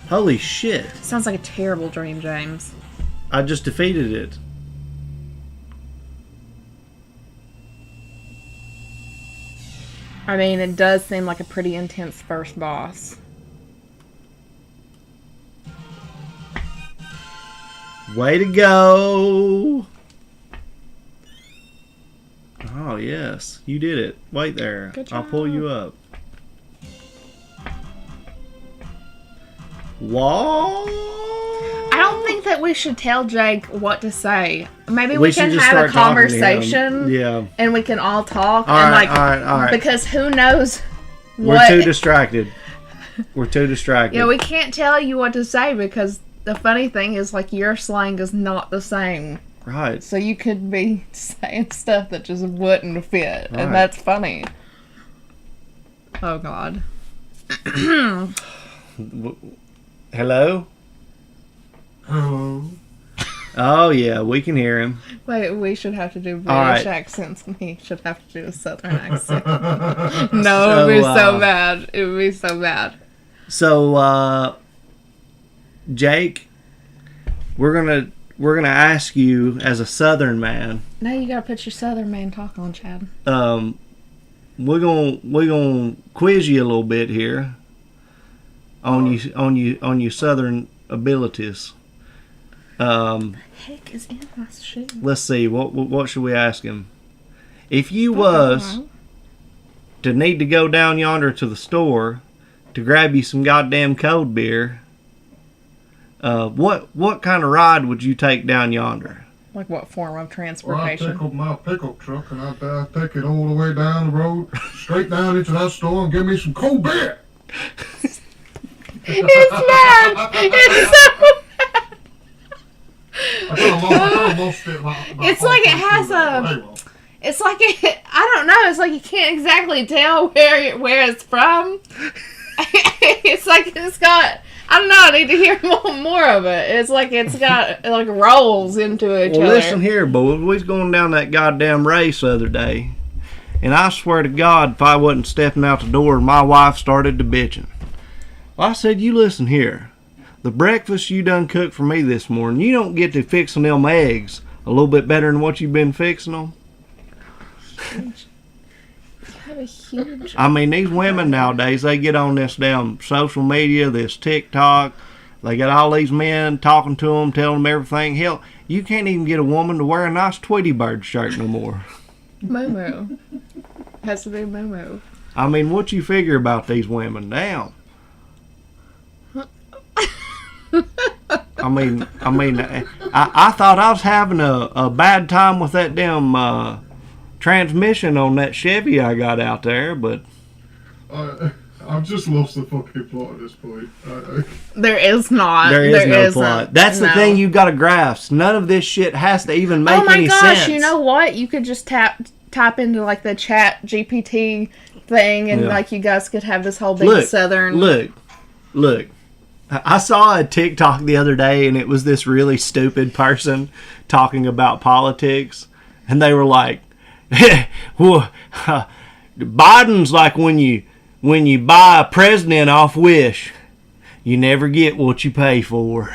Holy shit. Sounds like a terrible dream, James. I just defeated it. I mean, it does seem like a pretty intense first boss. Way to go. Oh, yes. You did it. Wait there. Good job. I'll pull you up. Whoa. I don't think that we should tell Jake what to say. Maybe We we should can just have a start talking to him. conversation. Yeah. And we can all talk. All and right, like, all right. Because who knows We're what. too distracted. We're too distracted. Yeah, we can't tell you what to say because the funny thing is, like, your slang is not the same. Right. So you could be saying stuff that just wouldn't fit. Right. And that's funny. Oh, God. Hello? Hello. Oh, yeah. We can hear him. Wait, we should have to do British right. accents, and he should have to do a Southern accent. No, it would be so bad. It would be so bad. So, Jake, we're gonna ask you as a Southern man. Now you gotta put your Southern man talk on, Chad. We're gonna quiz you a little bit here on your Southern abilities. The heck is in my shoe? Let's see. What should we ask him? If you was to need to go down yonder to the store to grab you some goddamn cold beer, what kind of ride would you take down yonder? Like what form of Well, I'd transportation? pick up my pickup truck and I'd take it all the way down the road, straight down into that store and give me some cold beer. It's mad! It's so I kinda lost it. It's like it has a... It's like it... I don't know. It's like you can't exactly tell where it's from. It's like it's got... I don't know. I need to hear more of it. It's like it's got like rolls into each other. Well, listen here, boys. We was going down that goddamn race the other day, and I swear to God, if I wasn't stepping out the door, my wife started to bitching. Well, I said, "You listen here. The breakfast you done cooked for me this morning, you don't get to fixing them eggs a little bit better than what you've been fixing them." Have a huge... I mean, these women nowadays, they get on this damn social media, this TikTok. They got all these men talking to them, telling them everything. Hell, you can't even get a woman to wear a nice Tweety Bird shirt no more. Momo. Has to be Momo. I mean, what you figure about these women? Damn. I thought I was having a bad time with that damn transmission on that Chevy I got out there, but I've just lost the fucking plot at this point. There is not. there is no isn't. plot. That's the thing you got to grasp. None of this shit has to even make oh my any gosh, sense. you know what? You could just type into like the chat GPT thing and like you guys could have this whole big Southern... Look. I saw a TikTok the other day, and it was this really stupid person talking about politics, and they were like, well, Biden's like when you buy a president off Wish, you never get what you pay for.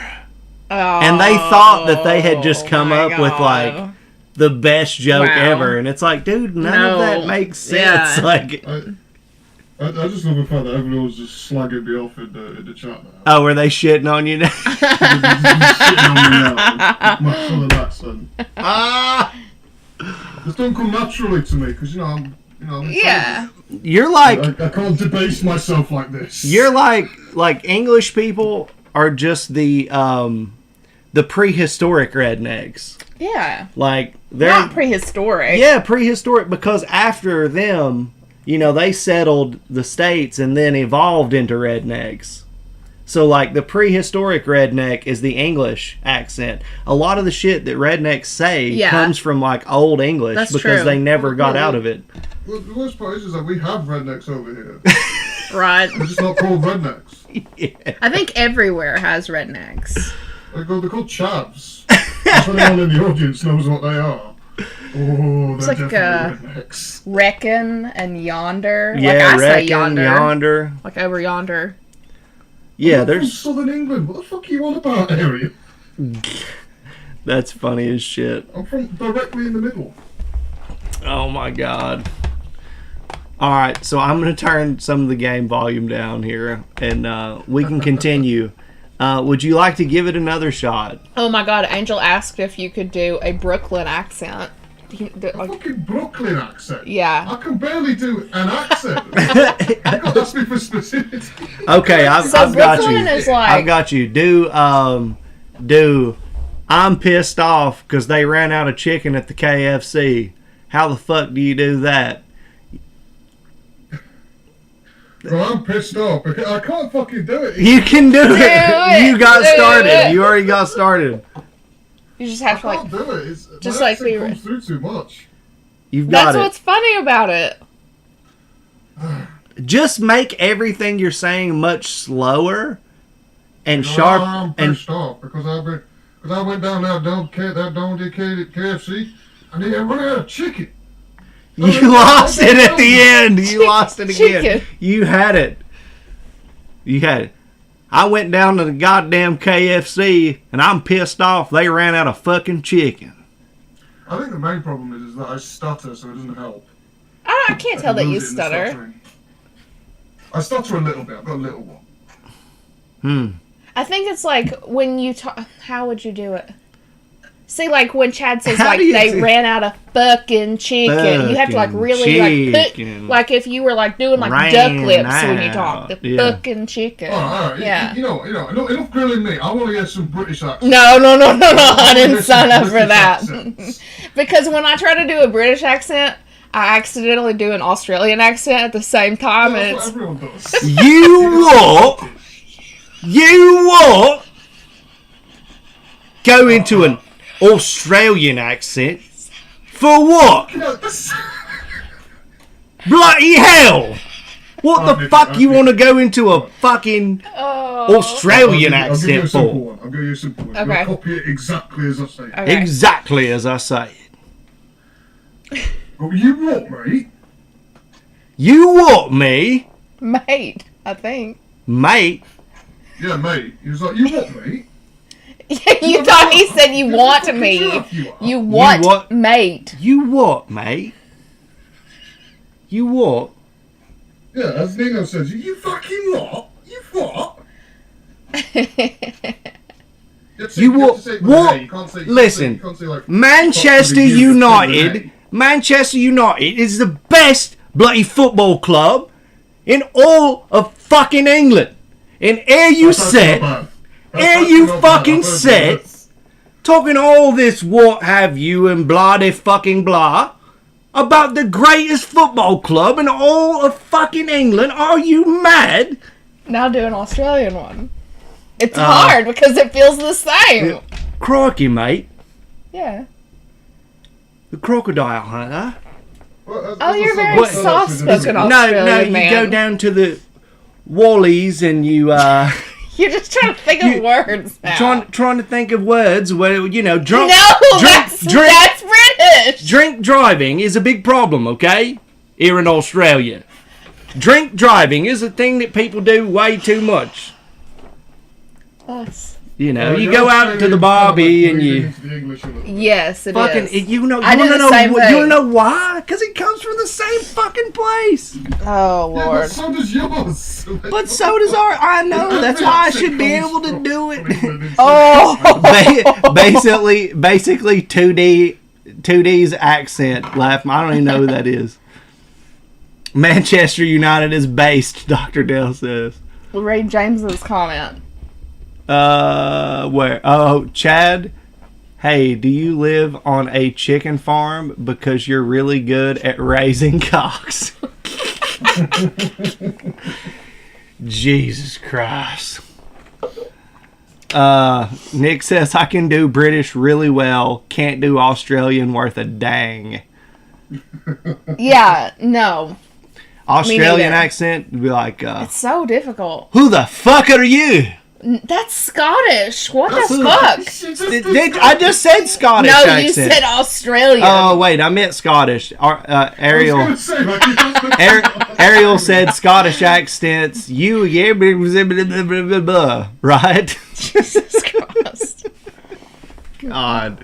Oh, and they thought that they had just come up God. with like the best joke ever, and it's like, dude, none of that makes sense. Yeah. Like, I just love the fact that everyone's just slagging me off in the chat now. oh, were they shitting on you now? Shitting on me now. My southern accent. This don't come naturally to me because I'm Yeah. You're like I can't debase myself like this. You're like English people are just the prehistoric rednecks. Yeah. Like they're Not prehistoric. Yeah, prehistoric, because after them, they settled the states and then evolved into rednecks. So, like, the prehistoric redneck is the English accent. A lot of the shit that rednecks say comes from, like, Old English. That's because true. they never got out of it. Well, the worst part is that we have rednecks over here. Right. They're just not called rednecks. Yeah. I think everywhere has rednecks. They're called chavs. If anyone in the audience knows what they are. Oh, they're like definitely rednecks. Reckon and yonder. Yeah, like I say reckon, yonder. Like over yonder. Yeah, I'm from there's... Southern England. What the fuck are you on about, area? That's funny as shit. I'm from directly in the middle. Oh, my God. All right, so I'm going to turn some of the game volume down here, and we can continue. Would you like to give it another shot? Oh my God, Angel asked if you could do a Brooklyn accent. A fucking Brooklyn accent? Yeah. I can barely do an accent. You got to ask me for specifics. Okay, I've got you. Is like... I've got you. Do I'm pissed off because they ran out of chicken at the KFC. How the fuck do you do that? Well, I'm pissed off because I can't fucking do it. You can do it. You got started. it. You already got started. You just have to I can't do it. It's, just my like accent be. comes through too much. You've got That's what's funny about it. Just make everything you're saying much slower and You know, sharp. I'm pissed off because I went down that dedicated KFC and they run out of chicken. You lost it at the end. You lost it again. Chicken. You had it. You had it. I went down to the goddamn KFC and I'm pissed off they ran out of fucking chicken. I think the main problem is that I stutter, so it doesn't help. I can't tell that you lose it in the stutter. stuttering. I stutter a little bit. I've got a little one. I think it's like when you talk. How would you do it? See, like when Chad says, How like, do you they say- ran out of fucking chicken. You have to, like, Fucking really, like, put, chicken. like, if you were, like, doing, like, Ran duck lips when you out. talk. The Yeah. fucking chicken. Oh, all right. Yeah. You know, enough grilling me. I want to get some British accent. No. I didn't sign up for British that. accents. Because when I try to do a British accent, I accidentally do an Australian accent at the same time. That's And what it's, everyone does. You what? You what? Go into an Australian accent? For what? You know, that's- Bloody hell! What the Okay, fuck you okay. want to go into a fucking Australian I'll give you a accent simple for? one. I'll give you a simple one. Okay. You'll copy it exactly as I say it. Okay. Exactly as I say it. Oh, you what, mate? You what, me? mate, I think. Mate? Yeah, mate. He was like, you what, mate? You thought he said you want me. You want what? mate. You what, mate? You what? Yeah, as Nino says, you fucking what? You what? You what? Listen, Manchester United is the best bloody football club in all of fucking England. And here you sit, talking all this what have you and blah de fucking blah about the greatest football club in all of fucking England. Are you mad? Now do an Australian one. It's hard because it feels the same. Crikey, mate. Yeah. The crocodile hunter. Oh, you're very soft-spoken No, Australian you man. go down to the Wallies and you You're just trying to think of words now. trying to think of words where drunk. No, that's British. Drink driving is a big problem, okay? Here in Australia, drink driving is a thing that people do way too much. Us. You go out to the barbie and you Yes, it fucking is. you I do the same you thing. wanna know why? Because it comes from the same fucking place. Oh, Yeah, Lord. but so does yours. But so does our. I know. That's why I should be able to do it. Oh. Basically, 2D's accent. Laugh. I don't even know who that is. Manchester United is based. Dr. Dale says. Read James's comment. Where? Oh, Chad. Hey, do you live on a chicken farm because you're really good at raising cocks? Jesus Christ. Nick says, I can do British really well. Can't do Australian worth a dang. Yeah, no. Australian accent would be like, It's so difficult. who the fuck are you? That's Scottish. What the fuck? I just said Scottish No, accent. you said Australian. Oh, wait, I meant Scottish. Ariel. I was gonna say, like, you just Ariel said Scottish accents. You, yeah, blah, blah, blah, blah, blah, right? Jesus Christ. God.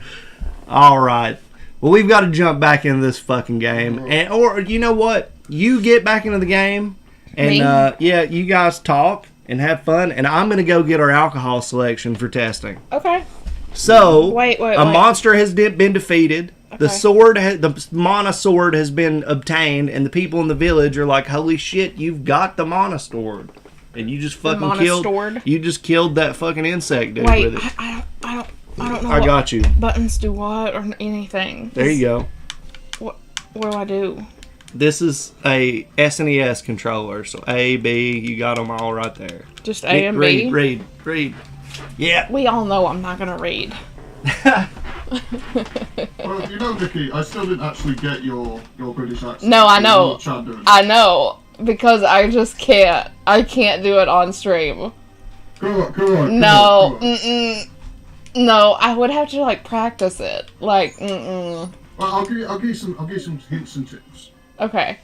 All right. Well, we've got to jump back into this fucking game, or you know what? You get back into the game, and Me? yeah, you guys talk and have fun, and I'm gonna go get our alcohol selection for testing. Okay. So, Wait. a monster has been defeated. The Okay. sword, the mana sword has been obtained, and the people in the village are like, "Holy shit, you've got the mana sword!" And you just fucking mana killed. sword? You just killed that fucking insect dude Wait, with it. I don't know. I what got you. buttons do what or anything. There you go. What do I do? This is a SNES controller, so A, B, you got them all right there. Just A and B? Read. Yeah. We all know I'm not gonna read. Well, you know, Nikki, I still didn't actually get your British accent. No, I know. Chad doing it. I know. Because I just can't. I can't do it on stream. Go on. No. Go on. No, I would have to, like, practice it. Like, Well, I'll give you some hints and tips. Okay.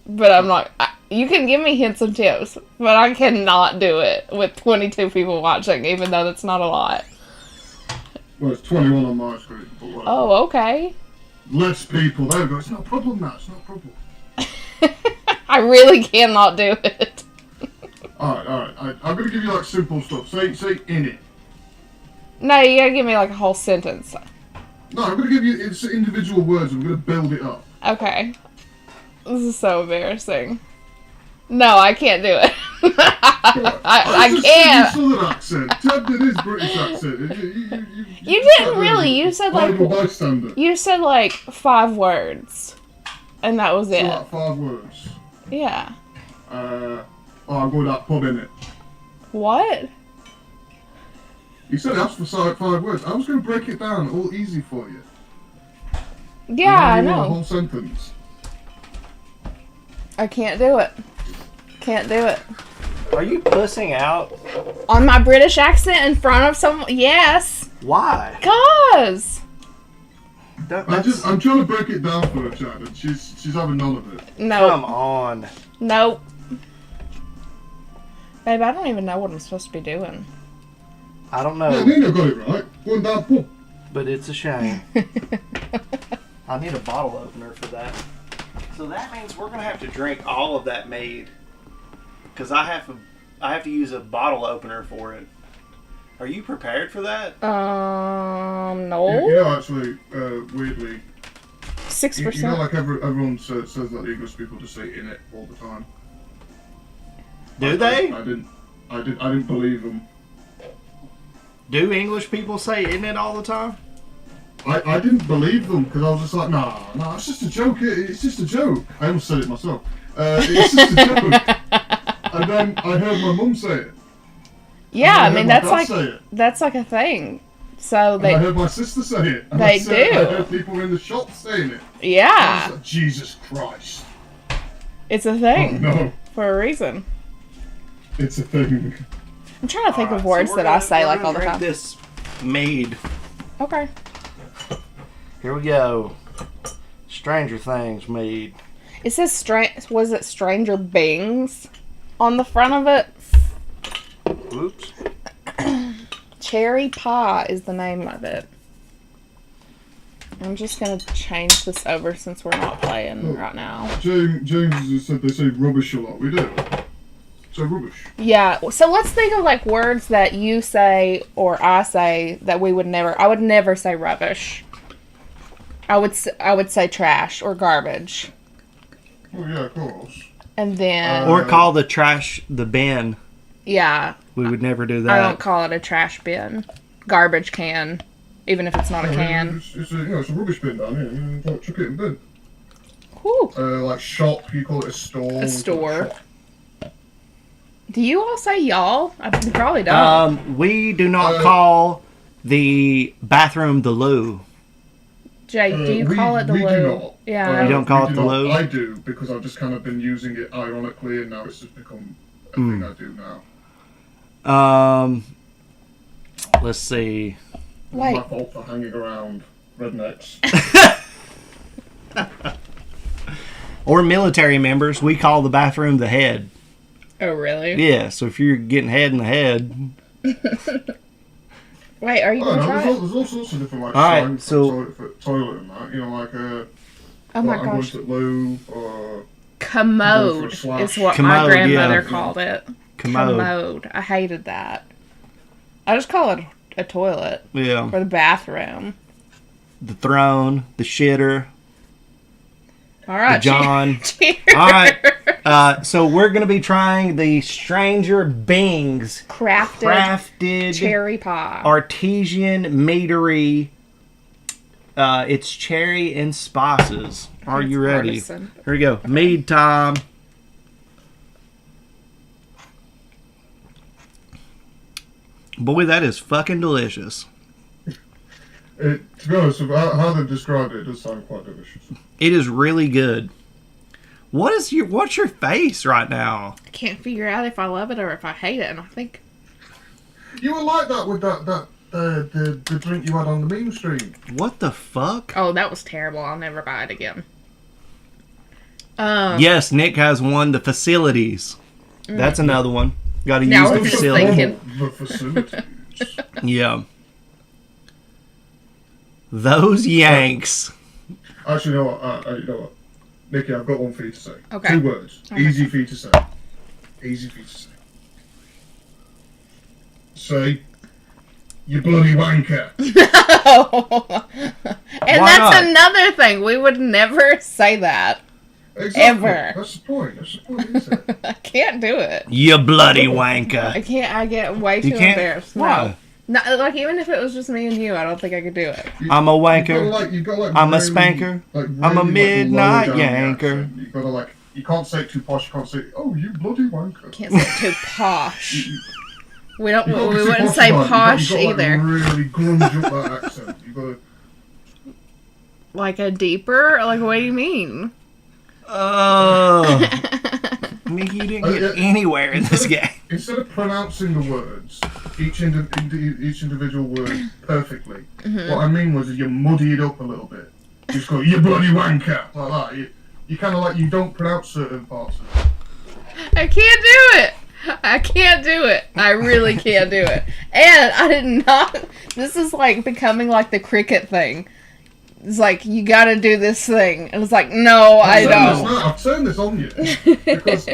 But I'm not... you can give me hints and tips, but I cannot do it with 22 people watching, even though that's not a lot. Well, it's 21 on my screen, but whatever. Oh, okay. Less people. There we go. It's not a problem now. It's not a problem. I really cannot do it. Alright. I'm gonna give you, like, simple stuff. Say in it. No, you gotta give me, like, a whole sentence. No, I'm gonna give you it's individual words. I'm gonna build it up. Okay. This is so embarrassing. No, I can't do it. I can't. Southern accent. Ted did his British accent. You didn't really. You said like bystander. you said like 5 words, and that was So it. like 5 words. Yeah. I'm going to that pub, innit? What? You said it asked for 5 words. I was going to break it down all easy for you. Yeah, I A know. whole sentence. I can't do it. Can't do it. Are you pussing out? On my British accent in front of someone? Yes. Why? Cause. I'm trying to break it down for her, Chad, and she's having none of it. No. Come on. Nope. Babe, I don't even know what I'm supposed to be doing. I don't Yeah, know, Nina got it right. Going down pub. but it's a shame. I need a bottle opener for that. So that means we're gonna have to drink all of that mead, because I have to use a bottle opener for it. Are you prepared for that? No. You know, actually, weirdly, you 6%. know, like everyone says that the English people just say in it all the time. Do they? I didn't believe them. Do English people say "in it" all the time? I didn't believe them because I was just like, nah, it's just a joke. It's just a joke. I almost said it myself. It's just a joke. And then I heard my mum say it. Yeah, I mean my dad say it. that's like a thing. So And they I heard my sister say it. And They I do. heard people in the shop saying it. I yeah, was like, Jesus Christ. it's a Oh thing no, for a reason. it's a thing. I'm trying to think Alright, of so words we're that gonna- I say we're like gonna all the drink time. This mead. Okay. Here we go. Stranger Things mead. It says was it Stranger Bings on the front of it? Oops. Cherry Pie is the name of it. I'm just gonna change this over since we're not playing right now. James has said they say rubbish a lot. We do. So rubbish. Yeah, so let's think of like words that you say or I say that we would never. I would never say rubbish. I would say trash or garbage, Oh yeah, of course. and then Or call the trash the bin. yeah, We would never do I that. don't call it a trash bin. Garbage can. Even if it's not a can. It's a rubbish bin down here. You know, chuck it in the bin. Whew. Like shop, you call it a store. A store. Do you all say y'all? You probably don't. We do not call the bathroom the loo. Jay, do you call it the we loo? do not. Yeah. You don't call it the loo? I do, because I've just kind of been using it ironically, and now it's just become a thing I do now. Let's see. It's Wait. my fault for hanging around rednecks. Or military members, we call the bathroom the head. Oh, really? Yeah, so if you're getting head in the head. Wait, are you going to try it? There's all sorts of different, like, Alright, signs so- for toilet and that. You know, like, Oh my I'm going gosh. to the loo, or... Commode is what my Commode, grandmother yeah. called it. Commode. I hated that. I just call it a toilet. Yeah. Or the bathroom. The throne, the shitter, All right. the John. Cheers. All right. So we're going to be trying the Stranger Bings Crafted cherry pie. artesian meadery. It's cherry and spices. Are you ready? Artisan. Here we go. Mead time. Boy, that is fucking delicious. To be honest, how they've described it, it does sound quite delicious. It is really good. What's your face right now? I can't figure out if I love it or if I hate it, and I think You were like that with the drink you had on the meme stream. What the fuck? oh, that was terrible. I'll never buy it again. Yes, Nick has won the facilities. That's another one. Got to Now use the I'm just facility. thinking. The facilities. Yeah. Those Yanks. Actually, you know what? Nikki, I've got one for you to say. Okay. 2 words. Okay. Easy for you to say. Easy for you to say. Say, you bloody wanker. And Why that's not? another thing. We would never say that. Exactly. Ever. That's the point. That's the point, isn't it? I can't do it. You bloody I wanker. can't. I get way too You can't? embarrassed. Why? No. No, like even if it was just me and you, I don't think I could do it. I'm a wanker. You've got, like, I'm a really, spanker. like, I'm a really, midnight lower down the yanker. accent. You've got to, like, you can't say it too posh. You can't say, oh, you bloody wanker. Can't say it too posh. We don't. You've got to We be too wouldn't say about it. posh You've got to, either. like, really grunge up that accent. You've got to... Like a deeper. Like what do you mean? Oh. Nikki, you didn't get anywhere in this game. Instead of pronouncing the words, each individual word perfectly, what I mean was you muddy it up a little bit. You just go, you bloody wanker, like that. You kind of like, you don't pronounce certain parts of it. I can't do it. I can't do it. I really can't do it. And I did not. This is like becoming like the cricket thing. It's like, you gotta do this thing. And it's like, no, I don't. I've turned this on you. Because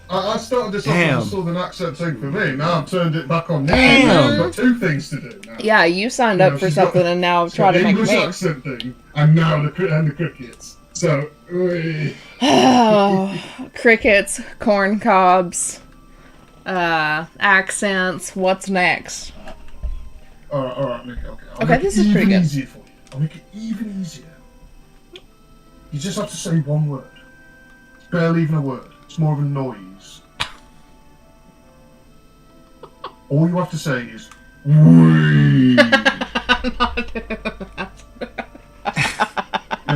I started this off as a southern accent thing for me. Now I've turned it back on you. Damn. I've got 2 things to do now. Yeah, you signed up for she's got- something and now She's try got to the make English me. accent thing, and now the crickets. So, Oh, crickets, corn cobs, accents. What's next? alright, Nick, okay. I'll Okay, make this it is pretty even good. easier for you. I'll make it even easier. You just have to say one word. It's barely even a word. It's more of a noise. All you have to say is, "Wee."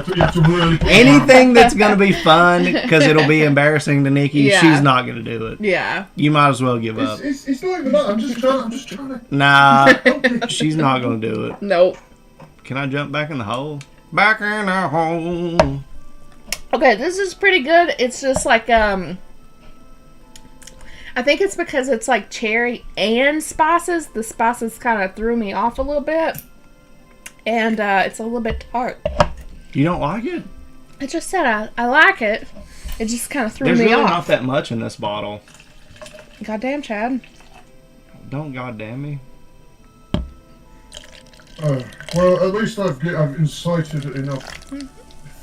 You have to really put Anything that's going to be fun, because it'll be embarrassing to Nikki, Yeah. she's not going to do it. Yeah. You might as well give up. It's not even that. I'm just trying to. Nah, she's not going to do it. Nope. Can I jump back in the hole? Back in the hole. Okay, this is pretty good. It's just like, I think it's because it's like cherry and spices. The spices kind of threw me off a little bit. And it's a little bit tart. You don't like it? I just said I like it. It just kind of threw There's me really off. not that much in this bottle. Goddamn, Chad. Don't goddamn me. Well, at least I've incited enough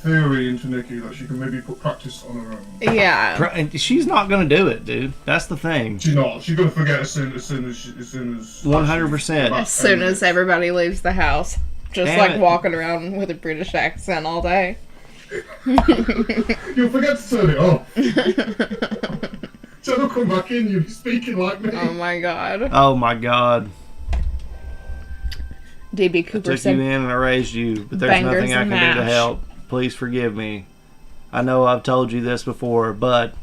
theory into Nikki that she can maybe put practice on her own. Yeah. And she's not gonna do it, dude. That's the thing. She's not. She's gonna forget as soon as 100%. As soon as everybody leaves the house. Just Damn like it. walking around with a British accent all day. You'll forget to turn it off. So they'll come back in, you'll be speaking like me. Oh my god. Oh my god. DB I Cooper took said, you in and I raised you, but there's bangers nothing I and can do to mash. help. Please forgive me. I know I've told you this before, but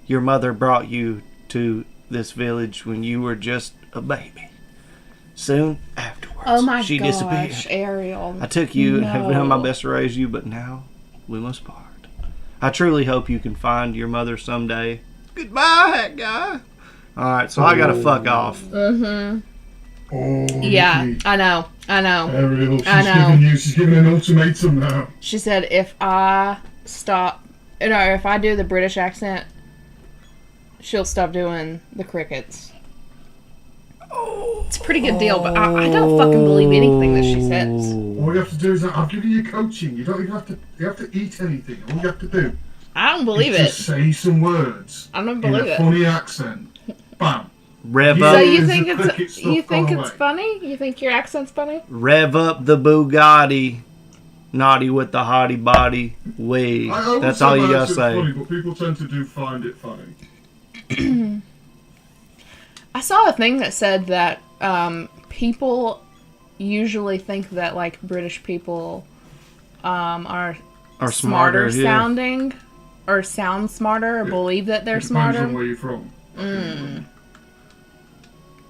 your mother brought you to this village when you were just a baby. Soon afterwards, oh my she gosh, disappeared. Ariel. I took you and have done my No. best to raise you, but now we must part. I truly hope you can find your mother someday. Goodbye, HatGuy. Alright, so I gotta fuck off. Mm-hmm. Oh, Yeah, Nikki. I know. Ariel, I know. she's giving an ultimatum now. She said if I if I do the British accent, she'll stop doing the crickets. It's a pretty good deal, but I don't fucking believe anything that she says. All you have to do is I'll give you coaching. You don't even have to eat anything. All you have to do I don't believe is it. just say some words I don't in believe a it. funny accent. Bam. Rev So up, So you Is think the cricket it's stuff gone away? funny? You think your accent's funny? rev up the Bugatti. Naughty with the hottie body. Way. I would That's say all you my gotta accent's say. Funny, but people tend to find it funny. I saw a thing that said that people usually think that like British people are Or smarter yeah. sounding or sound smarter or Yeah. believe that they're It depends on smarter. where you're from.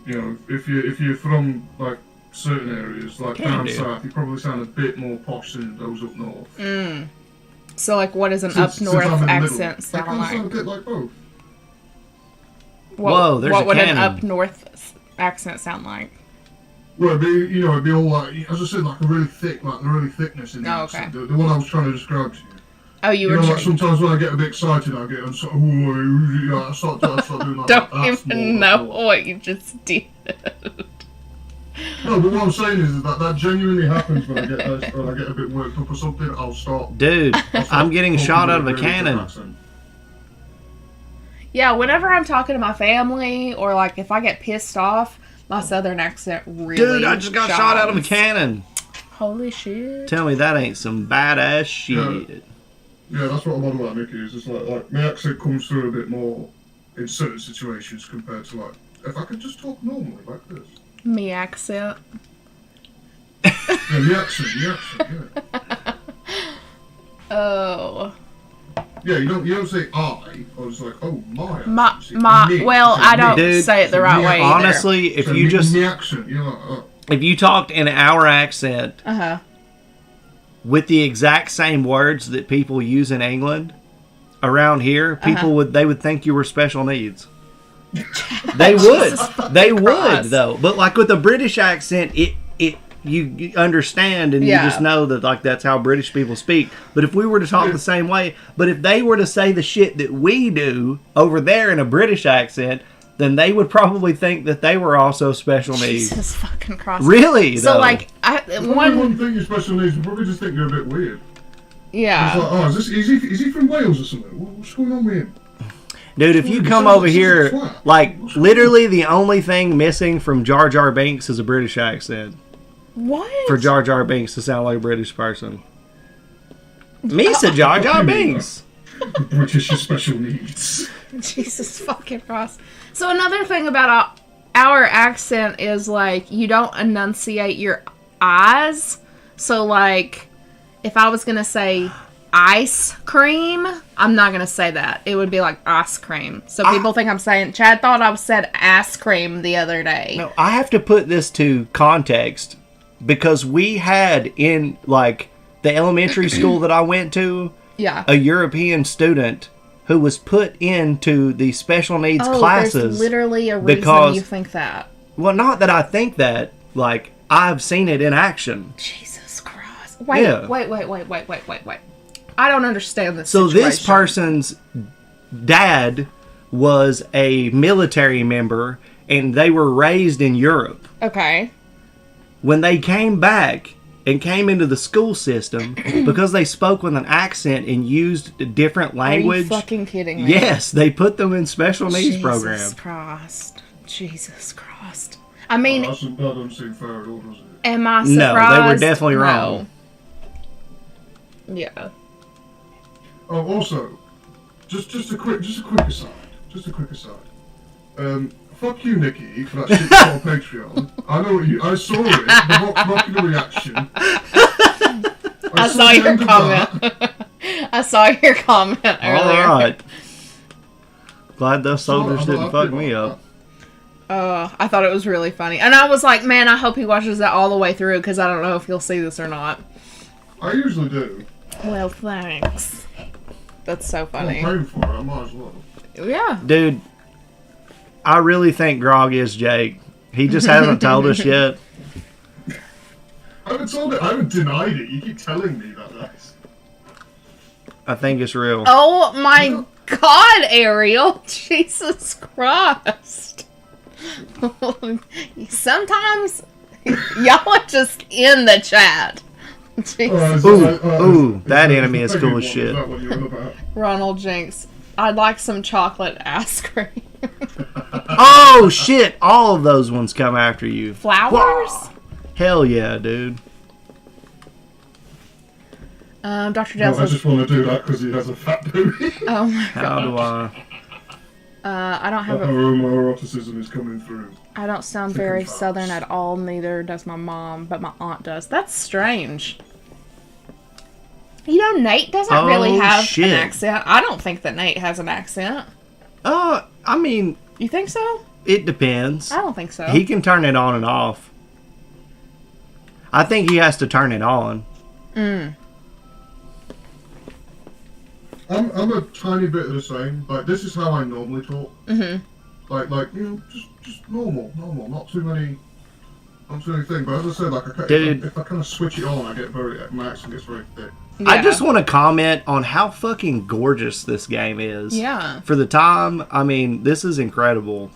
You know, if you're from like certain areas, like Can down do. south, you probably sound a bit more posh than those up north. So like what does an Since up north I'm in the middle, accent I sound kind of sound a like? bit like both. Whoa, there's what a would cannon. an up north accent sound like? Well, it'd be all like, as I said, like a really thickness in the Oh, accent. okay. The one I was trying to describe to you. Oh, you You were know, like trying. sometimes when I get a bit excited, I get, I start doing like Don't that. That's even more- know what you just did. No, but what I'm saying is that genuinely happens when I get a bit worked up or something. I'll start. Dude, I'm getting talking shot with out of a really thick cannon. accent. Yeah, whenever I'm talking to my family or like if I get pissed off, my southern accent really Dude, I just got shot out of a shines. cannon. Holy shit. Tell me that ain't some badass shit. Yeah, that's what I love about Nikki is. It's like my accent comes through a bit more in certain situations compared to like if I could just talk normally like this. Me accent. Yeah, the accent, yeah. Oh. Yeah, you don't say I, or it's like, oh, my My, accent. You say my, me. well, You say I don't me. Dude, say it the right me, way either. Honestly, if So you me- just me accent, you're like, oh. if you talked in our accent Uh-huh. with the exact same words that people use in England, around here, people would think you were special needs. They would. They would Christ. though. But like with the British accent, you understand and Yeah. you just know that like that's how British people speak. But if we were to talk the same way, but if they were to say the shit that we do over there in a British accent, then they would probably think that they were also special needs. Jesus fucking Christ. Really? So, though. like, One thing you're special needs, you probably just think you're a bit weird. It's yeah. like, oh, is he from Wales or something? What's going on with him? Dude, if you Dude, come sounds over like here, such a twat. like, literally the only thing missing from Jar Jar Binks is a British accent. What? For Jar Jar Binks to sound like a British person. Misa Jar Jar Binks. British special needs. Jesus fucking Christ. So another thing about our accent is like you don't enunciate your eyes. So like if I was gonna say ice cream, I'm not gonna say that. It would be like ice cream. So people think I'm saying. Chad thought I said ass cream the other day. No, I have to put this to context because we had in like the elementary school that I went to Yeah. a European student who was put into the special needs There's classes. literally a reason because- you think that. Well, not that I think that. Like I've seen it in action. Jesus Christ. Wait, Yeah. wait. I don't understand this So situation. this person's dad was a military member and they were raised in Europe. Okay. When they came back and came into the school system because they spoke with an accent and used a different language. Are you fucking kidding me? Yes, they put them in special needs programs. Jesus Christ. I mean, that doesn't seem fair at all, does it? am I surprised? No, they were definitely wrong. Yeah. Oh, also, just a quick aside. Fuck you, Nikki, for that shit on Patreon. I saw it. The mocking reaction. I saw your comment. I saw your comment earlier. All right. Glad those soldiers didn't fuck me up. I thought it was really funny. And I was like, man, I hope he watches that all the way through because I don't know if he'll see this or not. I usually do. Well, thanks. That's so funny. I'm paying for it, I might as well. Yeah. Dude, I really think Grog is Jake. He just hasn't told us yet. I haven't told it. I haven't denied it. You keep telling me that. I think it's real. Oh my God, Ariel. Jesus Christ. Sometimes y'all are just in the chat. Ooh, that enemy is cool as shit. Ronald Jinx. I'd like some chocolate ice cream. Oh shit! All of those ones come after you. Flowers? Wow. Hell yeah, dude. Dr. Dell I just want to do that because he has a fat booty. Oh my How do I? I don't have Homoeroticism is coming through. I don't sound very southern at all, neither does my mom, but my aunt does. That's strange. You know, Nate doesn't really have an accent. I don't think that Nate has an accent. I mean... You think so? It depends. I don't think so. He can turn it on and off. I think he has to turn it on. I'm a tiny bit of the same. Like, this is how I normally talk. Mm-hmm. Like you know, just normal, not too many things. But as I said, like, if I kind of switch it on, my accent gets very thick. Yeah. I just want to comment on how fucking gorgeous this game is. Yeah. For the time, I mean, this is incredible.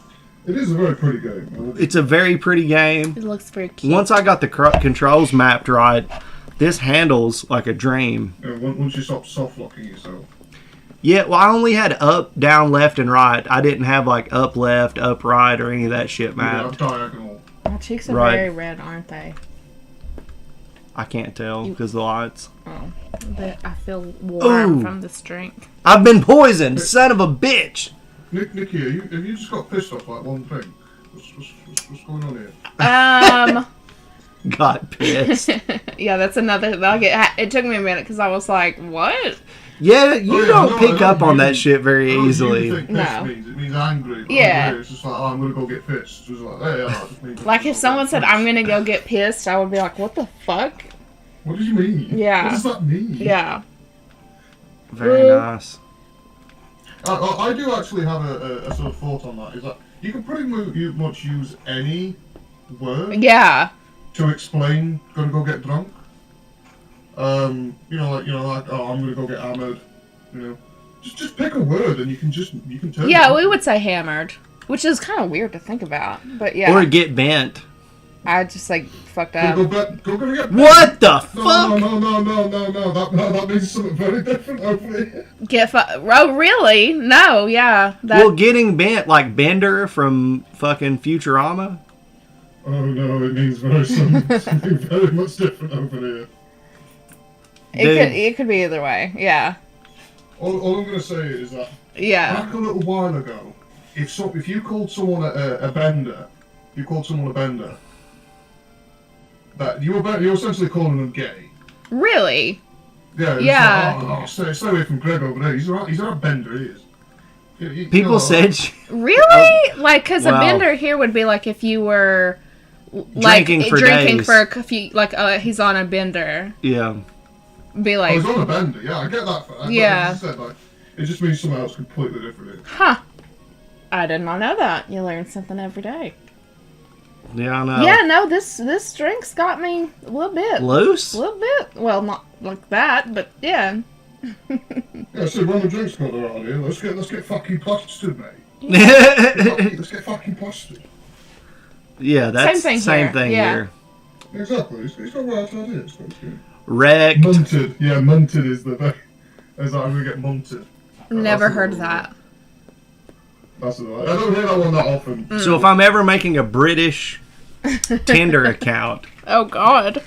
It is a very pretty game. It's a very pretty game. It looks very cute. Once I got the controls mapped right, this handles like a dream. Yeah, once you stop soft locking yourself. Yeah, well, I only had up, down, left, and right. I didn't have like up, left, up, right, or any of that shit mapped. Yeah, diagonal. My cheeks are very red, aren't they? I can't tell because the lights. Oh, but I feel warm from this drink. I've been poisoned, son of a bitch. Nikki, have you just got pissed off like one thing? What's going on here? Got pissed. Yeah, that's another. It took me a minute because I was like, "What?" Yeah, you don't pick up on that shit very easily. Think no, it means angry. Yeah, it's just like, I'm gonna go get pissed. It's like, hey, just means like if someone said, "I'm gonna go get pissed," I would be like, "What the fuck?" What do you mean? Yeah. What does that mean? Yeah. Very nice. I do actually have a sort of thought on that. Is that you can pretty much use any word. Yeah. To explain, gonna go get drunk. Like, oh, I'm gonna go get hammered. You know, just pick a word and you can tell. Yeah, we would say hammered, which is kind of weird to think about, but yeah. Or get bent. I just like fucked up. Go get bent. What the fuck? No. That means something very different over here. Oh, really? No, yeah. Well, getting bent like Bender from fucking Futurama. Oh no, it means something very much different over here. It could be either way, yeah. All I'm gonna say is that back a little while ago, if you called someone a bender, that you were essentially calling them gay. Really? Yeah. Yeah. Stay away from Greg over there. He's a bender. He is. People said. Really? Because a bender here would be like if you were. Like, drinking for a few, he's on a bender. Yeah. Be like. He's on a bender, yeah, I get that. Yeah. As I said, it just means something else completely different. Huh. I did not know that. You learn something every day. Yeah, I know. Yeah, no, this drink's got me a little bit. Loose? A little bit. Well, not like that, but yeah. Yeah, so when the drinks got around here, let's get fucking plastered, mate. Let's get fucking plastered. Yeah, that's same thing here. Exactly. It's got right idea. It's quite good. Wrecked. Munted. Yeah, munted is the best. As I'm gonna get munted. Never heard of that. That's the I don't hear that one that often. So if I'm ever making a British Tinder account, Oh God.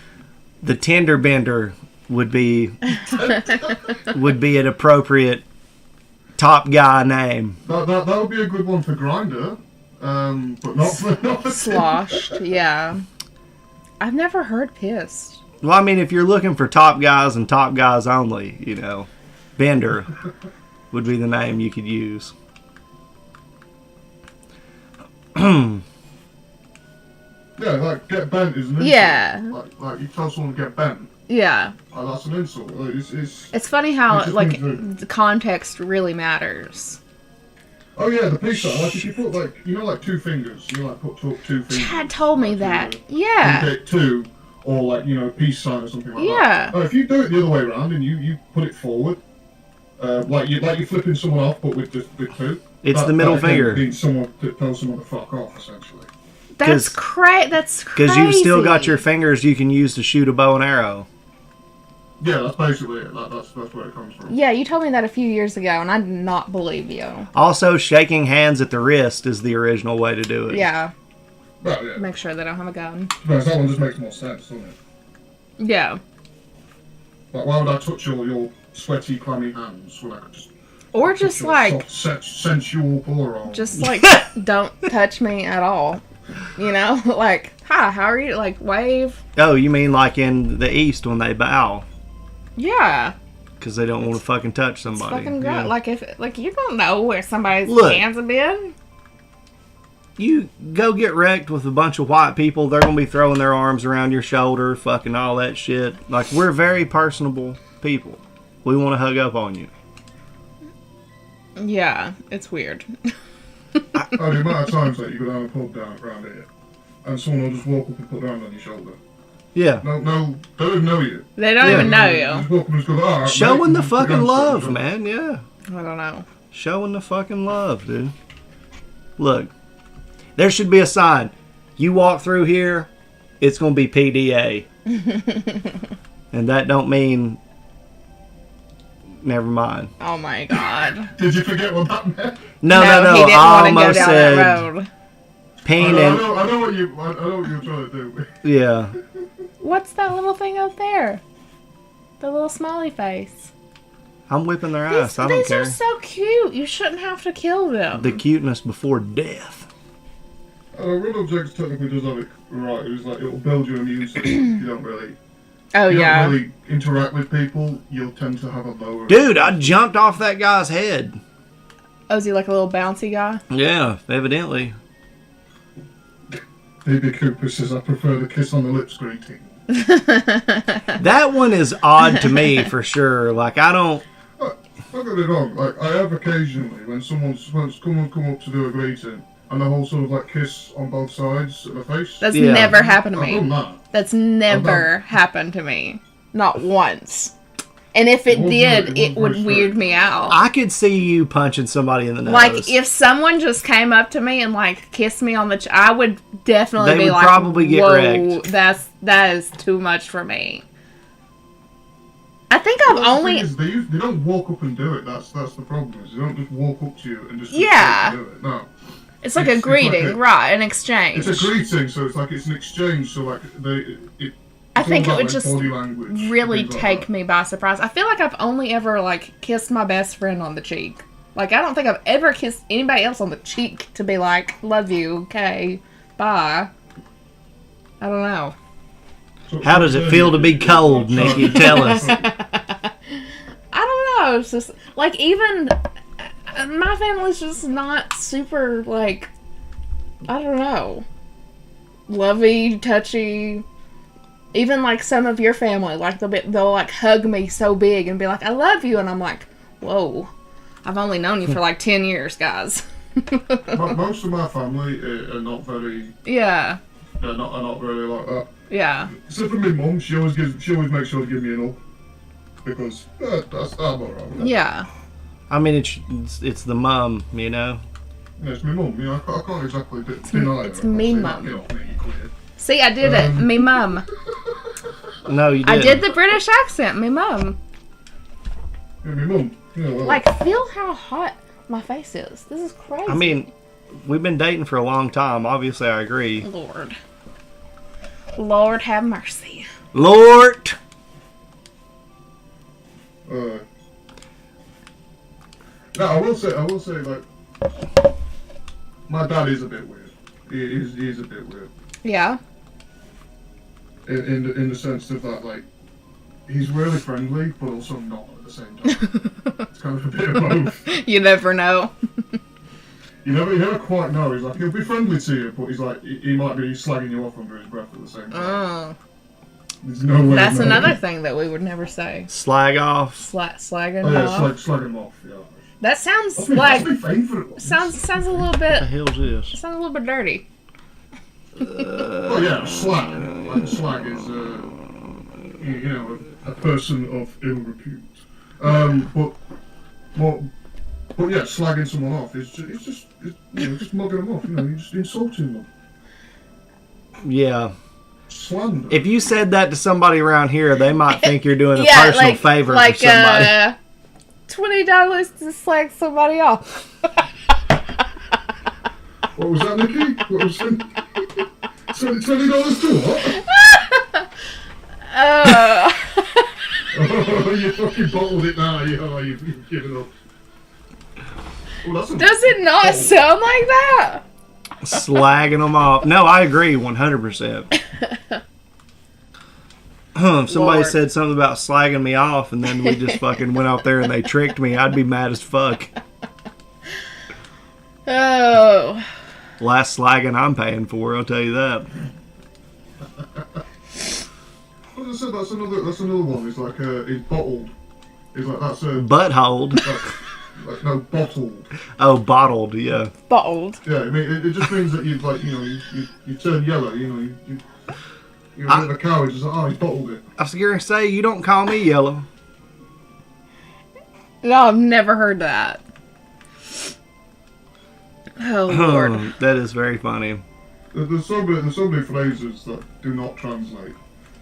the Tinder bender would be an appropriate top guy name. That would be a good one for Grindr, but not for Sloshed. Yeah. I've never heard pissed. Well, I mean, if you're looking for top guys and top guys only, you know, Bender would be the name you could use. Yeah, like get bent is an insult. Yeah. Like you tell someone to get bent. Yeah. Oh, that's an insult. Like, It's funny how, it just like, means the context really matters. Oh yeah, the peace sign. Like if you put like two fingers, put two fingers. Chad told me like, that. You Yeah. indicate two, or like peace sign or something like Yeah. that. Oh, if you do it the other way around and you put it forward, like you're flipping someone off, but with two. It's the middle that finger. means someone to tell someone to fuck off, essentially. That's crazy. Because you've still got your fingers you can use to shoot a bow and arrow. Yeah, that's basically it. That's where it comes from. Yeah, you told me that a few years ago, and I did not believe you. Also, shaking hands at the wrist is the original way to do it. Yeah. Well, yeah. Make sure they don't have a gun. No, that one just makes more sense, doesn't it? Yeah. Like, why would I touch your sweaty, clammy hands when I could just... Or just, like... Soft, sensual forearm. Just, like, don't touch me at all. You know? Like, hi, how are you? Like, wave. Oh, you mean like in the East when they bow? Yeah. Because they don't want to fucking touch somebody. It's fucking great. Yeah. Like, you don't know where somebody's Look. hands have been. You go get wrecked with a bunch of white people, they're going to be throwing their arms around your shoulder, fucking all that shit. Like, we're very personable people. We want to hug up on you. Yeah, it's weird. The amount of times that you go down a pub down around here, and someone will just walk up and put their hand on your shoulder. Yeah. No, don't even know you. They don't even know you. Just walk up and just go, all right, Showing mate, the put your fucking hands on love, your man, yeah. I don't know. Showing the fucking love, dude. Look, there should be a sign. You walk through here, it's going to be PDA. And that don't mean... Never mind. Oh my god. Did you forget what that meant? No. He didn't I want to go almost down said that road. pain I and... know what you're trying to do. Yeah. What's that little thing up there? The little smiley face. I'm whipping their ass. I don't These care. are so cute. You shouldn't have to kill them. The cuteness before death. Red Objects technically does have it right. It was like, it'll build your immune system. You don't really Oh yeah. don't really interact with people, you'll tend to have a lower... Dude, I jumped off that guy's head. Oh, is he like a little bouncy guy? Yeah, evidently. Baby Cooper says, I prefer the kiss on the lips greeting. That one is odd to me, for sure. Like, I don't... Don't get me wrong, like, I have occasionally, when someone's come up to do a greeting, and the whole sort of, like, kiss on both sides of the face. That's Yeah. never happened to I've done me. that. That's never happened to me. Not once. And if it did, it would weird me out. I could see you punching somebody in the nose. Like, if someone just came up to me and, like, kissed me on the I would definitely They be would like, probably get whoa, wrecked. that is too much for me. I think I've Well, the only... thing is, they don't walk up and do it, that's the problem, is they don't just walk up to you and just Yeah. do it, no. It's like a greeting, right, an exchange. It's a greeting, so it's like it's an exchange. So like I think it would like just body language, really things like take that. me by surprise. I feel like I've only ever, like, kissed my best friend on the cheek. Like, I don't think I've ever kissed anybody else on the cheek to be like, love you, okay, bye. I don't know. How does it feel to be cold, Nikki? Tell us. I don't know. It's just, like, even... My family's just not super, like... I don't know. Lovey, touchy... Even, like, some of your family, like, they'll like, hug me so big and be like, I love you, and I'm like, whoa. I've only known you for, like, 10 years, guys. Most of my family are not very... Yeah. Are not really like that. Yeah. Except for my mum, she always makes sure to give me an hug. Because, I'm alright. Yeah. I mean, it's the mum, you know? Yeah, it's my mum, you know, I can't exactly deny her. It's me, Say, mum. Get off me, you queer. See, I did it. Me mum. No, you didn't. I did the British accent. Me mum. Yeah, my mum. Yeah, well. Like, feel how hot my face is. This is crazy. I mean, we've been dating for a long time. Obviously, I agree. Lord have mercy. Lord! No, I will say, like, my dad is a bit weird. He is a bit weird. Yeah. In the sense of that, like, he's really friendly, but also not at the same time. It's kind of a bit of both. You never know. You never quite know. He's like, he'll be friendly to you, but he's like, he might be slagging you off under his breath at the same time. There's no way. That's another thing that we would never say. Slag off. Slagging Oh yeah, off. slag him off. Yeah. That sounds That's like my favourite one. sounds a little What the bit hell's this? sounds a little bit dirty. Oh yeah, slag. Like slag is, you know, a person of ill repute. But yeah, slagging someone off is just mugging them off. You know, you're just insulting them. Yeah. Slander. If you said that to somebody around here, they might think you're doing a personal favor for somebody. $20 to slag somebody off. What was that, Nikki? What was that? $20 to what? Oh, you fucking bottled it now. You've given up. Oh, Does it not sound like that? Slagging them off. No, I agree 100%. Somebody Lord. said something about slagging me off, and then we just fucking went out there and they tricked me. I'd be mad as fuck. Oh. Last slagging I'm paying for, I'll tell you that. As I said, that's another one. It's like it's bottled. It's like that's a Buttholed. like no bottled. Oh, bottled, yeah. Bottled. Yeah, I mean it just means that you like you turn yellow. You're a bit of a coward. Just like, oh, he's bottled it. I was going to say, you don't call me yellow. No, I've never heard that. Oh, Lord. That is very funny. There's so many phrases that do not translate.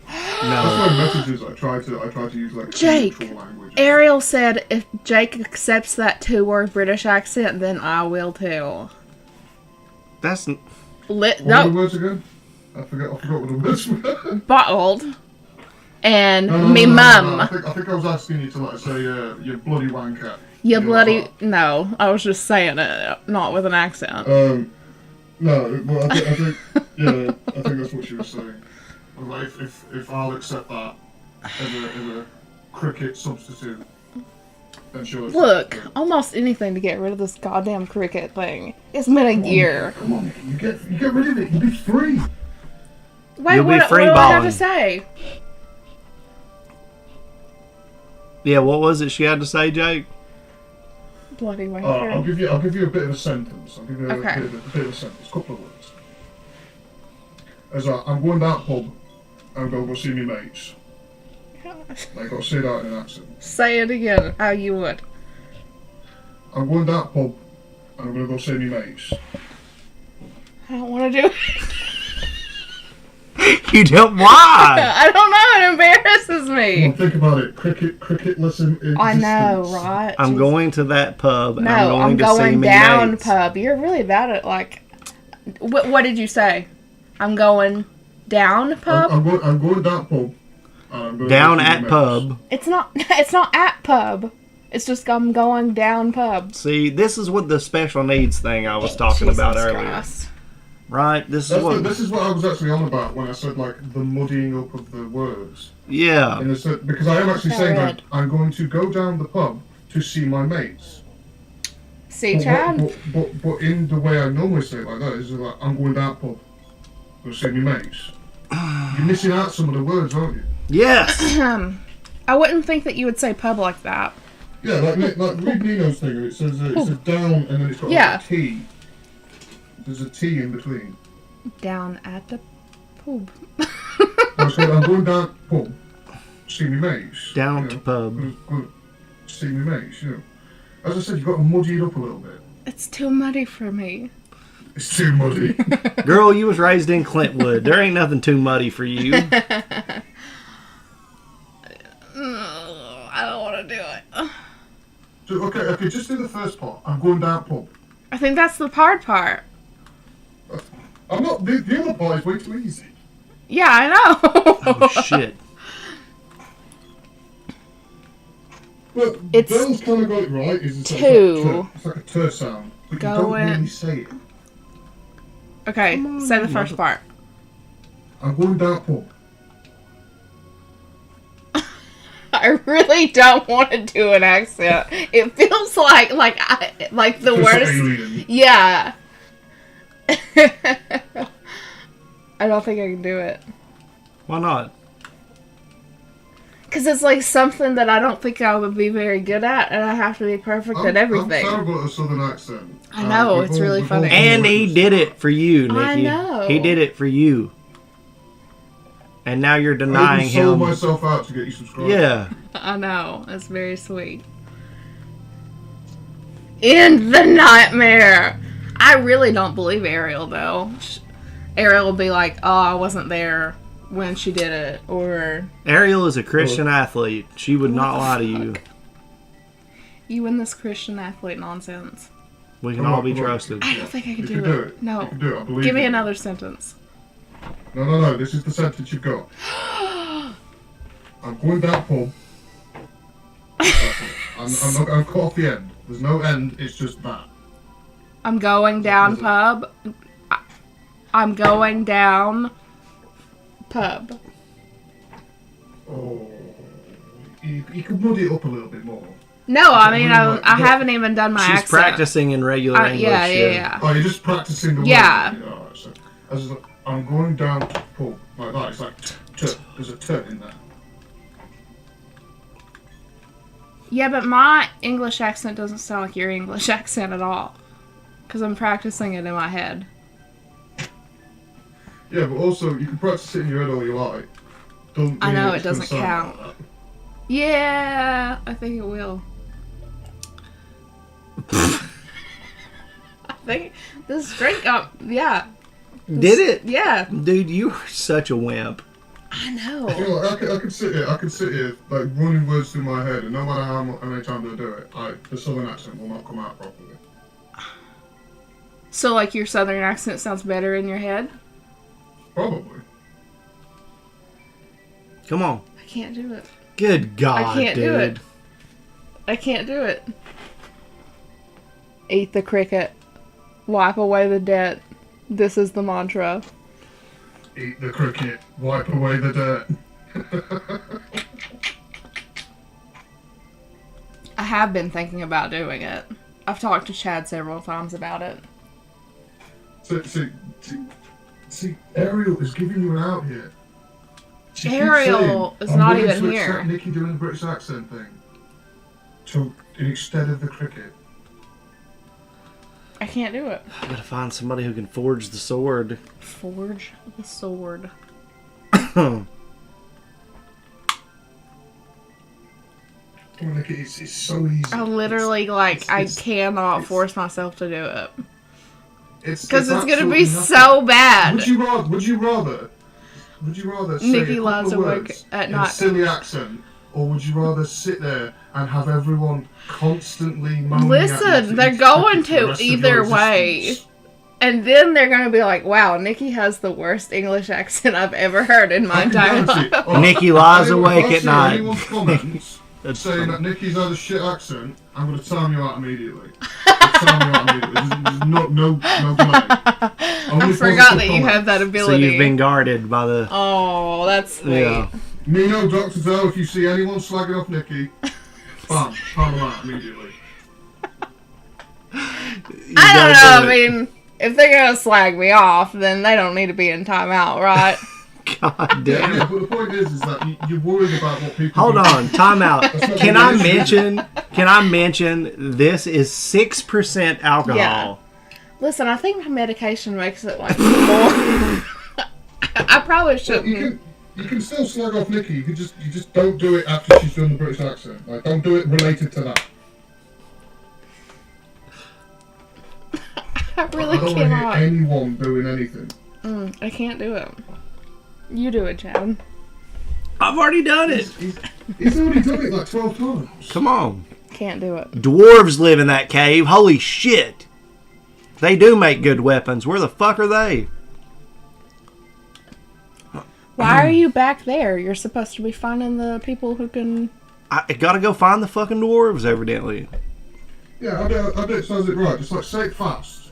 No. That's why messages I try to use like Jake, neutral language. Ariel said if Jake accepts that 2-word British accent, then I will too. That's... What were the words again? I forgot what the words were. Bottled. And No, me mum. I think I was asking you to like say you bloody wanker. You know, bloody... like No, I was just saying it, not with an accent. No, well, I think that's what she was saying. Like, if I'll accept that as a cricket substitute, then she'll accept Look, it. almost anything to get rid of this goddamn cricket thing. It's been a year. Come on, you get rid of it. You'll be free. Wait, You'll be what do free I have balling. to say? Yeah, what was it she had to say, Jake? Bloody wanker. I'll give you a bit of a sentence. I'll give you Okay. a bit of a sentence. A couple of words. As I'm going down the pub, I'm going to go see my mates. Like, I'll say that in an accent. Say it again, how you would. I'm going down the pub, and I'm going to go see my mates. I don't want to do it. You don't... Why? I don't know, it embarrasses me. Well, think about it. Cricket-less existence. I know, right? I'm going to that pub, and No, I'm going to see me down mates. pub. You're really bad at, like... What did you say? I'm going down pub? I'm going down pub. And I'm going Down to go see at my pub. It's not at pub. It's just I'm going down pub. See, this is what the special needs thing I was talking about Jesus earlier. Christ. Right? This is what... This is what I was actually on about when I said like the muddying up of the words. Yeah. And because I am actually They're saying red. that I'm going to go down the pub to see my mates. See, Chad? But in the way I normally say it like that is like I'm going down the pub to see my mates. You're missing out some of the words, aren't you? Yes! I wouldn't think that you would say pub like that. Yeah, like read Nino's thing. It says down and then it's got Yeah. a T. There's a T in between. Down at the pub. I said I'm going down the pub to see my mates. Down to pub. Go see my mates, you know. As I said, you've got to muddy it up a little bit. It's too muddy for me. It's too muddy. Girl, you was raised in Clintwood. There ain't nothing too muddy for you. I don't want to do it. So, okay, just do the first part. I'm going down pub. I think that's the hard part. I'm not. The other part is way too easy. Yeah, I know. Oh, shit. Well, It's Bill's kind of got it right. It's like a tur sound. But you don't really say it. Okay, say the first part. I'm going down pub. I really don't want to do an accent. It feels like the Just worst. alien. Yeah. I don't think I can do it. Why not? Because it's like something that I don't think I would be very good at, and I have to be perfect at everything. I'm terrible at a southern accent. I know, it's really funny. And he did it for you, Nikki. I know. He did it for you. And now you're denying I even sold him. myself out to get you subscribed. Yeah. I know. It's very sweet. In the nightmare. I really don't believe Ariel, though. Ariel will be like, oh, I wasn't there when she did it, or... Ariel is a Christian athlete. She would not lie to you. You and this Christian athlete nonsense. We can all be trusted. I don't think I can You do can do it. it. No. You can do it. I believe Give me you. another sentence. No. This is the sentence you've got. I'm going down pub. I'm not going to cut off the end. There's no end. It's just that. I'm going down pub. I'm going down pub. Oh, you could muddy it up a little bit more. No, I mean, I haven't even done my accent. She's practicing in regular English. Yeah. Oh, you're just practicing the words. Yeah. Alright, so, I'm going down to pub like that. It's like there's a t in there. Yeah, but my English accent doesn't sound like your English accent at all. Because I'm practicing it in my head. Yeah, but also you can practice it in your head all you like. I know, it doesn't count. Like Yeah, I think it will. I think this drink yeah. Did it? Yeah. Dude, you are such a wimp. I know. You know, I could sit here, like running words through my head, and no matter how many times I do it, like the southern accent will not come out properly. So, like, your southern accent sounds better in your head? Probably. Come on. I can't do it. Good God, I can't do it. I can't do it. Eat the cricket. Wipe away the debt. This is the mantra. Eat the cricket. Wipe away the dirt. I have been thinking about doing it. I've talked to Chad several times about it. See, Ariel is giving you an out here. She keeps Ariel saying, is not willing even to here. accept Nikki doing the British accent thing. Instead of the cricket. I can't do it. I gotta find somebody who can forge the sword. Forge the sword. Oh, Nikki, it's so easy. I literally, I cannot force myself to do it. Because it's gonna be so bad. Would you rather say Nikki a lies couple of awake words at in night. a silly accent, or would you rather sit there and have everyone constantly moaning at you Listen, for they're each going cricket for the to rest of either your way. existence? And then they're gonna be like, wow, Nikki has the worst English accent I've ever heard in my I can entire guarantee- life. oh, Nikki lies anyone- awake if I at see night. Anyone's comments That's saying funny. that Nikki's had a shit accent, I'm going to time you out immediately. Time you out immediately. There's no play. I forgot that you have that So ability. you've been guarded by the... Oh, that's sweet. Yeah. Me no, Dr. Zoe, if you see anyone slagging off Nikki, bam, time them out immediately. I don't know, I mean, if they're gonna slag me off, then they don't need to be in timeout, right? God damn. Yeah, but the point is that you're worried about what people Hold do. on, time out. not Can the I issue. mention this is 6% alcohol? Yeah. Listen, I think my medication makes it like more. I probably Well, shouldn't. you can still slag off Nikki. You just don't do it after she's done the British accent. Like, don't do it related to that. I really I don't cannot. want to hear anyone doing anything. I can't do it. You do it, Chad. I've already done it. He's already done it like 12 times. Come on. Can't do it. Dwarves live in that cave. Holy shit. They do make good weapons. Where the fuck are they? Why are you back there? You're supposed to be finding the people who can... I gotta go find the fucking dwarves, evidently. Yeah, I bet it says it right. Just like say it fast.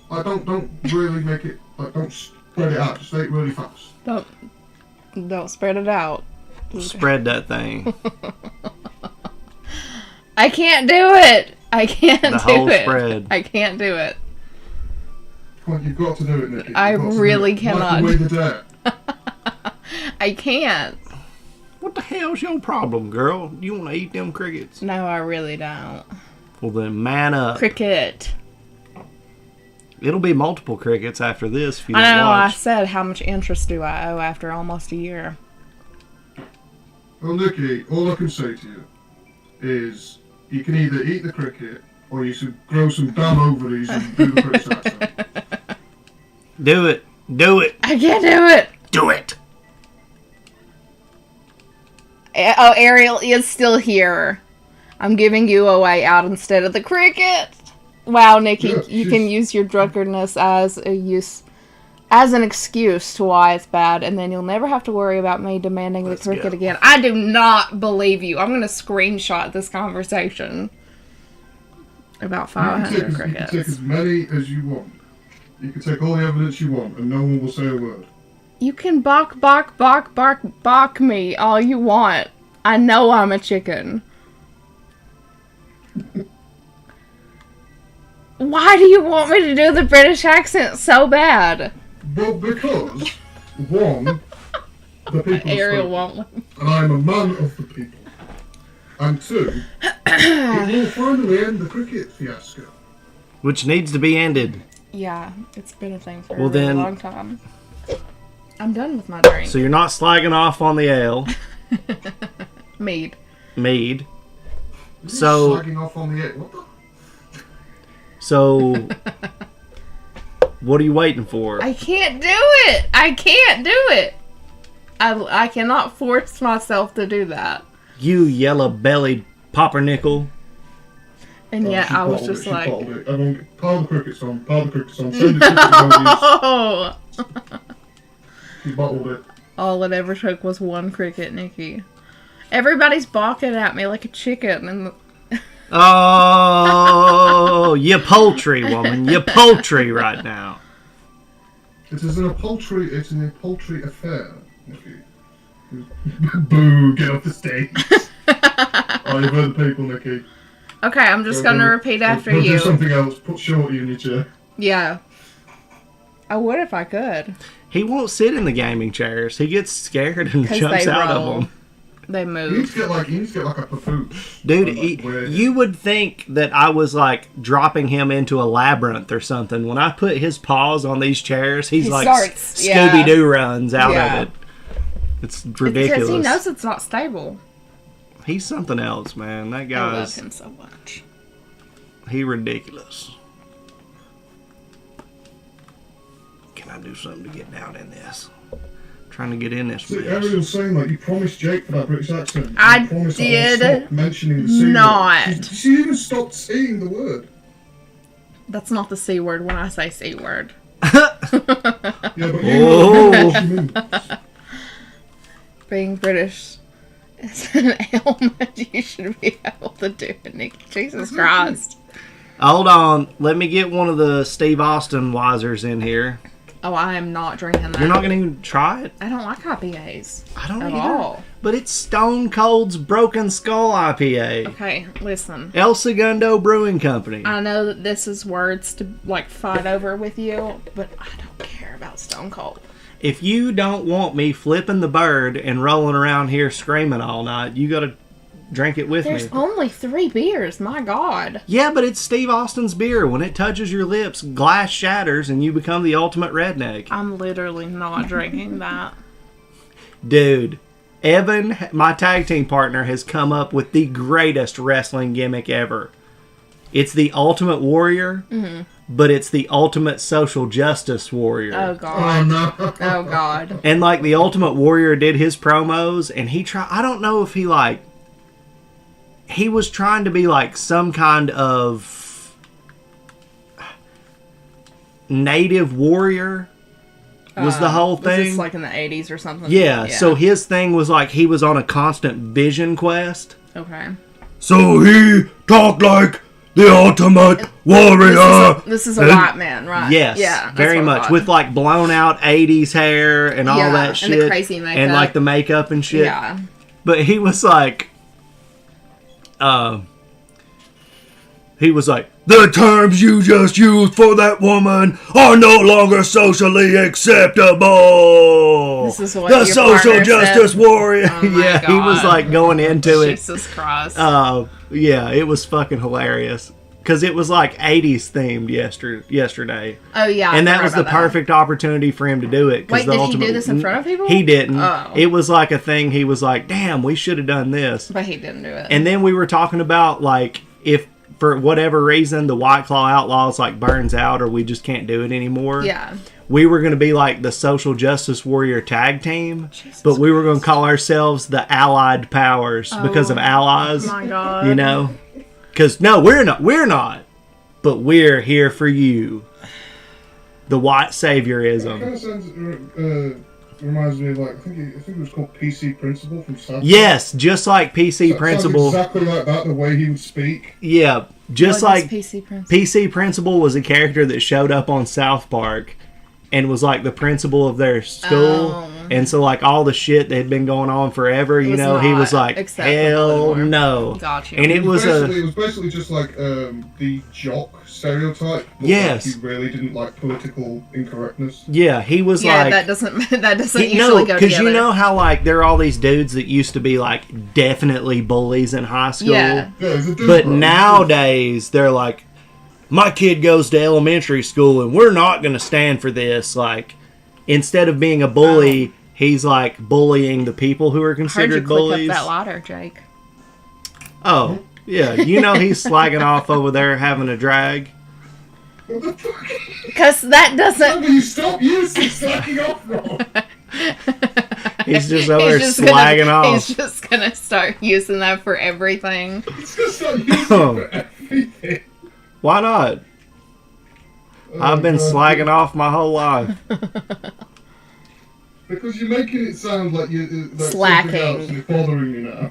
Like don't really make it like don't spread it out. Just say it really fast. Don't spread it out. Spread that thing. I can't do it. I can't The do whole it. spread. I can't do it. Come on, you've got to do it, Nikki. I You've got to really do it. cannot. Like the way the dare. I can't. What the hell's your problem, girl? You want to eat them crickets? No, I really don't. Well, then man up. Cricket. It'll be multiple crickets after this if you I don't know, I watch. said how much interest do I owe after almost a year. Well, Nikki, all I can say to you is you can either eat the cricket or you should grow some damn ovaries and do the British accent. Do it. Do it. I can't do it. Do it. Oh, Ariel is still here. I'm giving you a way out instead of the cricket. Wow, Nikki, Yeah, you can use your drunkenness as an excuse to why it's bad, and then you'll never have to worry about me demanding the cricket go. again. I do not believe you. I'm going to screenshot this conversation. About You 500 can take crickets. as many as you want. You can take all the evidence you want, and no one will say a word. You can bark me all you want. I know I'm a chicken. Why do you want me to do the British accent so bad? Well, because, one, the people Ariel are won't. and I'm a man of the people. And two, it will finally end the cricket fiasco. Which needs to be ended. Yeah, it's been a thing for Well, a really then- long time. I'm done with my drink. So you're not slagging off on the ale. Mead. Mead. You're So- slagging off on the egg. What the? So... what are you waiting for? I can't do it! I can't do it! I cannot force myself to do that. You yellow-bellied poppernickel. And yet She I was bottled just it, like, she bottled it. Everyone, pile the crickets on, send the cricket emojis. oh! She bottled it. All it ever took was one cricket, Nikki. Everybody's balking at me like a chicken, and Oh, you poultry woman. You poultry right now. It's in a poultry affair, Nikki. Boo, get off the stage. Oh, you've heard the people, Nikki. okay, I'm just gonna repeat after Go you. do something else, put Shorty in your chair. Yeah. I would if I could. He won't sit in the gaming chairs. He gets scared and 'Cause jumps they out roll. of them. They You need move. to get like a papoose. Dude, Like, where- you would think that I was like dropping him into a labyrinth or something. When I put his paws on these chairs, he's He like starts, yeah. Scooby-Doo runs out Yeah. of it. It's ridiculous. Because he knows it's not stable. He's something else, man. That I love guy's him so much. he ridiculous. Can I do something to get down in this? Trying to get in this See, mess. Ariel's saying like you promised Jake for that British accent. I You promised did that I'd stop mentioning the C word. not. She even stopped saying the word. That's not the C word when I say C word. Yeah, but you Oh. know what she means. Being British is an ailment you should be able to do it, Nikki. Jesus Christ. Hold on. Let me get one of the Steve Austin Wisers in here. Oh, I am not drinking that. You're not going to even try it? I don't like IPAs. I don't At either. all. But it's Stone Cold's Broken Skull IPA. Okay, listen. El Segundo Brewing Company. I know that this is words to like fight over with you, but I don't care about Stone Cold. If you don't want me flipping the bird and rolling around here screaming all night, you got to drink it with There's me. only 3 beers, my God. Yeah, but it's Steve Austin's beer. When it touches your lips, glass shatters and you become the ultimate redneck. I'm literally not drinking that. Dude, Evan, my tag team partner, has come up with the greatest wrestling gimmick ever. It's the Ultimate Warrior, but it's the ultimate social justice warrior. Oh Oh god. no. Oh god. And like the Ultimate Warrior did his promos, and I don't know if he was trying to be like some kind of native warrior. Was the whole Was thing? this like in the 80s or something? Yeah, so his thing was like he was on a constant vision quest. Okay. So he talked like the Ultimate Warrior. This is a white man, right? Yes, Yeah. that's very what I much. thought. With like blown out 80s hair and all Yeah, that and shit. the crazy makeup. And like the makeup and shit. Yeah. But he was like, the terms you just used for that woman are no longer socially acceptable. This is what the your social partner justice said? warrior. Oh my Yeah, he was God. like going into it. Jesus Christ. Yeah, it was fucking hilarious. Because it was like 80s themed yesterday. Oh, yeah. And I that was the forgot about perfect opportunity for him to do it. Wait, did he do this in front of people? He didn't. Oh. It was like a thing. He was like, damn, we should have done this. But he didn't do it. And then we were talking about, like, if for whatever reason the White Claw Outlaws, like, burns out or we just can't do it anymore. yeah. We were going to be, like, the Social Justice Warrior tag team. But we were going to call ourselves the Allied Powers because of allies. Oh, my God. You know? Because, no, we're not. But we're here for you. The white saviorism. Kind of sounds, reminds me of like I think it was called PC Principle from South Park. Yes, just like PC Sounds Principle. exactly like that, the way he would speak. Yeah, just What is like PC Principle? PC Principle was a character that showed up on South Park and was like the principal of their school. Oh. And so like all the shit that had been going on forever, you was know, he not was like, acceptable hell anymore. no. Got you. And it was It was basically just like the jock stereotype. But Yes. Like, he really didn't like political incorrectness. yeah, he was Yeah, like, that doesn't usually no, go because together. you know how like there are all these dudes that used to be like definitely bullies in high school. Yeah. Yeah, he's a dude, But bro. nowadays, they're like, my kid goes to elementary school and we're not going to stand for this. Like, instead of being a bully, he's like bullying the people who are Heard you considered click bullies. up that ladder, Jake. Oh, yeah. You know he's slagging off over there having a drag. What the fuck? Because that doesn't... Will you stop using slacking off, bro? He's just over there just slagging gonna, off. He's just going to start using that for everything. He's gonna start using it for everything. Why not? I've been God. slagging off my whole life. Because you're making it sound like you're like Slacking. something else and it's bothering you now.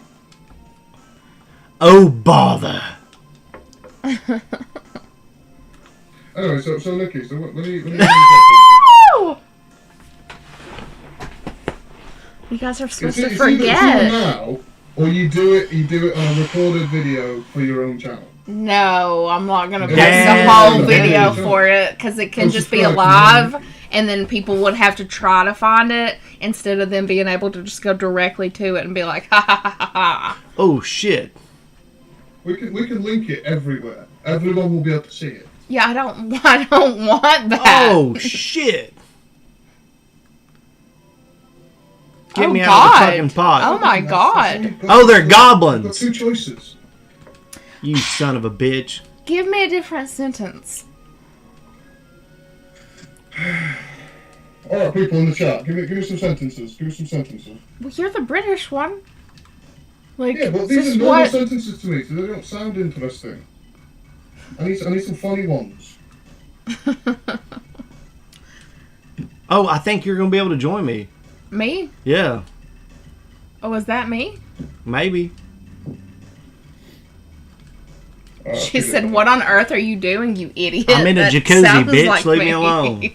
Oh, bother. Anyway, so Nikki, so let me No! You guys are supposed to it's either forget. now, or you do it on a recorded video for your own channel. No, I'm not going to post Damn. a whole Damn. video for it because it can just be a live and then people would have to try to find it instead of them being able to just go directly to it and be like, ha ha ha ha ha. Oh, shit. We can link it everywhere. Everyone will be able to see it. Yeah, I don't want that. Oh, shit. Get Oh, me out God. of the fucking pot. Oh my God. Oh, they're You've got goblins. two choices. You son of a bitch. Give me a different sentence. Alright, people in the chat, give me some sentences. Give me some sentences. Well, you're the British one. Like, Yeah, but these just are normal what? sentences to me, so they don't sound interesting. I need some funny ones. Oh, I think you're going to be able to join me. Me? Yeah, Oh, is that me? maybe. She said, "What on earth are you doing, you idiot?" I'm in a That jacuzzi, sounds bitch. like Leave me alone.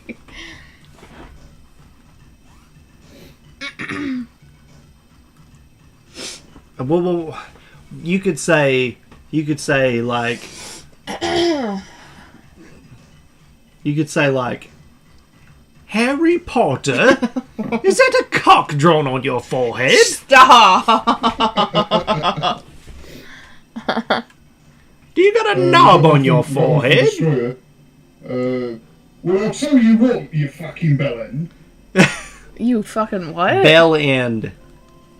Well, you could say like, Harry Potter, is that a cock drawn on your forehead? Stop. Do you got a knob on your forehead? Destroyer. Well, I'll tell you what, you fucking bellend. You fucking what? Bell end,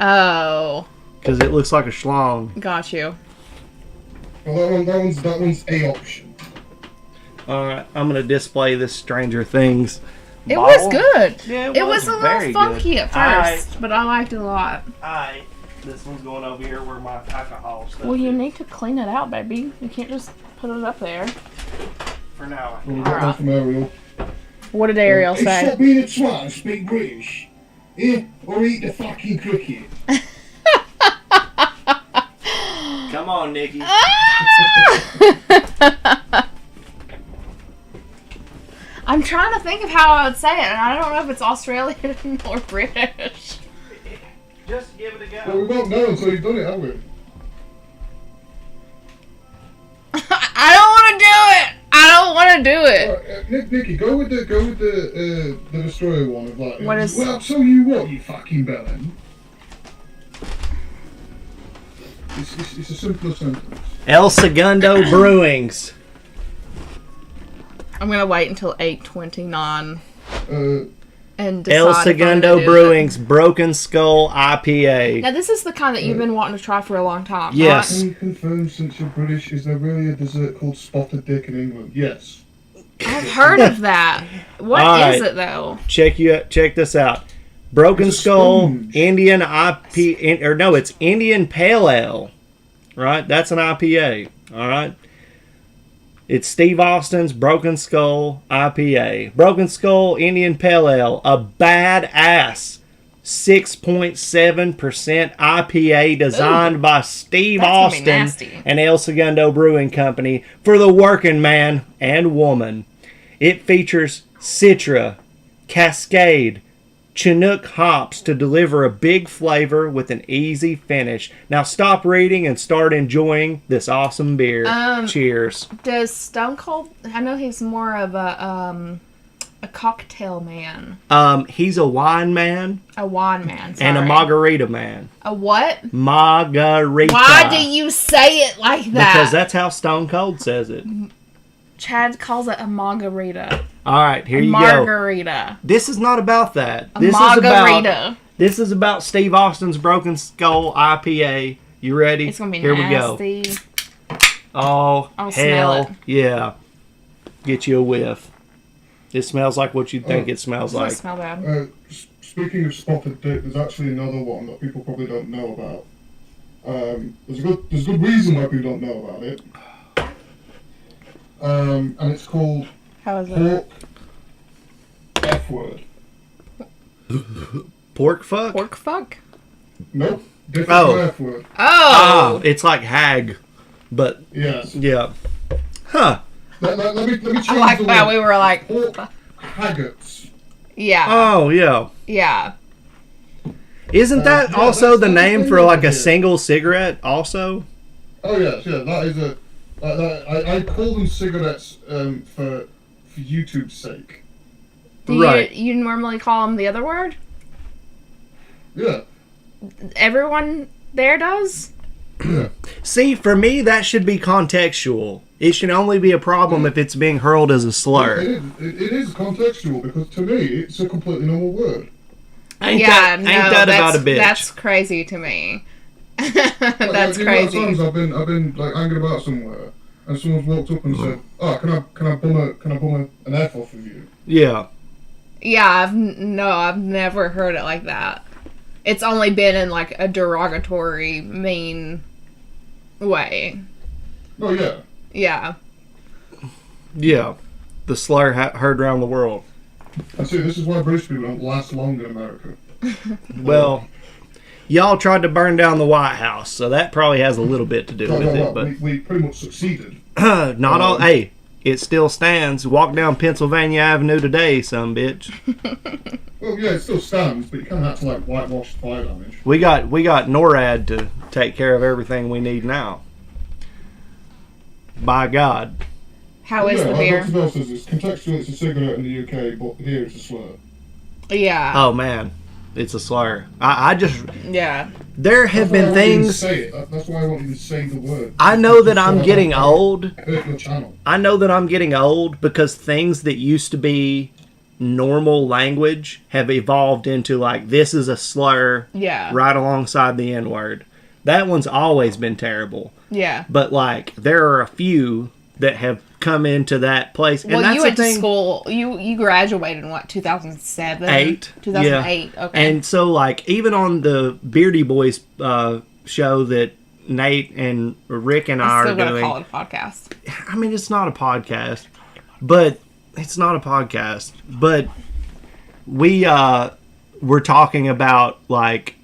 Oh, because it looks like a schlong. got you. Well, that one's A option. All right, I'm gonna display this Stranger Things. It bottle. was good. Yeah, It was a very little funky good. at first, but I liked it a lot. Alright, this one's going over here where my alcohol stuff Well, you is. need to clean it out, baby. You can't just put it up there. For now. Well, we got one from Ariel. What did Ariel Hey, say? stop being a twat and speak British. Yeah? Or eat the fucking cricket. Come on, Nikki. I'm trying to think of how I would say it, and I don't know if it's Australian or British. Just give it a Well, we go. won't know until you've done it, have we? I don't want to do it. I don't want to do it. Right, Nikki, go with the destroyer one of like. What is- Well, I'll tell you what, you fucking bellend. It's a simpler sentence. El Segundo Brewings. I'm gonna wait until 8:29 and decide El if I'm Segundo gonna do Brewings Broken Skull IPA. Now this is the kind that you've been wanting to try for a long time. Yes. Can you confirm, since you're British, is there really a dessert called spotted dick in England? Yes. Right? I've heard of that. What is Alright. it though? Check this out. Broken It's a Skull sponge. Indian it's Indian Pale Ale. Right? That's an IPA. All right. It's Steve Austin's Broken Skull IPA. Broken Skull Indian Pale Ale, a badass 6.7% IPA designed by Steve That's gonna be Austin nasty. and El Segundo Brewing Company for the working man and woman. It features Citra, Cascade, Chinook hops to deliver a big flavor with an easy finish. Now stop reading and start enjoying this awesome beer. Cheers. Does Stone Cold? I know he's more of a cocktail man, He's a wine man a wine man, and a sorry. margarita man. A what? Margarita. Why do you say it like that? Because that's how Stone Cold says it. Chad calls it a margarita. All right, here A you go. margarita. This is not about that. A This margarita. This is about Steve Austin's Broken Skull IPA. You ready? It's gonna be Here nasty. we go. Oh, I'll smell hell it. yeah. Get you a whiff. It smells like what you think it smells Doesn't like. smell bad. Speaking of spotted dick, there's actually another one that people probably don't know about. There's a good reason why people don't know about it. And it's called How is it? pork F word. Pork fuck? Pork fuck? Nope, different Oh. F word. Ah, Oh! it's like hag. But, Yes. yeah. Huh. Let me change I like the that word. we were like, Pork haggots. yeah, Oh, yeah. yeah. Isn't that yeah, also that's the the name thing for over like a here. single cigarette also? Oh yes, yeah, that is a. I call them cigarettes for YouTube's sake. Do Right. you normally call them the other word? Yeah. Everyone there does? See, for me, that should be contextual. It should only be a problem if it's being hurled as a It slur. is contextual because to me it's a completely normal word. Ain't that about a bitch? That's crazy to me. That's Like, the amount of crazy. times I've been like hanging about somewhere and someone's walked up and said, "Oh, can I bum an F off of you?" Yeah. Yeah, I've never heard it like that. It's only been in like a derogatory, mean way. Oh yeah. Yeah. Yeah. The slur heard around the world. And see, this is why British people don't last long in America. Well, y'all tried to burn down the White House, so that probably has a little bit to do with it. But we pretty much succeeded. not all. Hey, it still stands. Walk down Pennsylvania Avenue today, some bitch. Well, yeah, it still stands, but you can't have to like whitewash fire damage. We got NORAD to take care of everything we need now. By God. How is the like beer? Dr. Bell says, it's contextual, it's a cigarette in the UK, but here it's a slur. Yeah. Oh man, it's a slur. I just Yeah. there have That's why I been want you to things. say it. That's why I want you to say the word. I know that I'm getting old. Hurt your channel. I know that I'm getting old because things that used to be normal language have evolved into like this is a slur Yeah. right alongside the N word. That one's always been terrible. Yeah. But like there are a few that have come into that place. Well, and that's you the went to thing. school. You graduated in what, 2007? 8. 2008. Yeah. Okay. And so, like, even on the Beardy Boys show that Nate and Rick and I I'm are still gonna doing, call it a podcast. I mean, it's not a podcast, but we were talking about, like,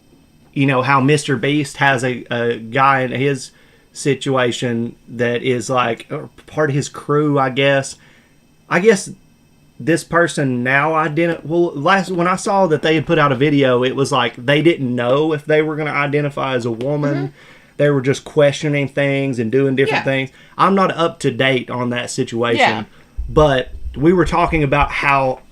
you know, how Mr. Beast has a guy in his situation that is like part of his crew, I guess. This person now when I saw that they had put out a video, it was like they didn't know if they were going to identify as a woman. They were just questioning things and doing different things. I'm not up to date on that situation, but we were talking about how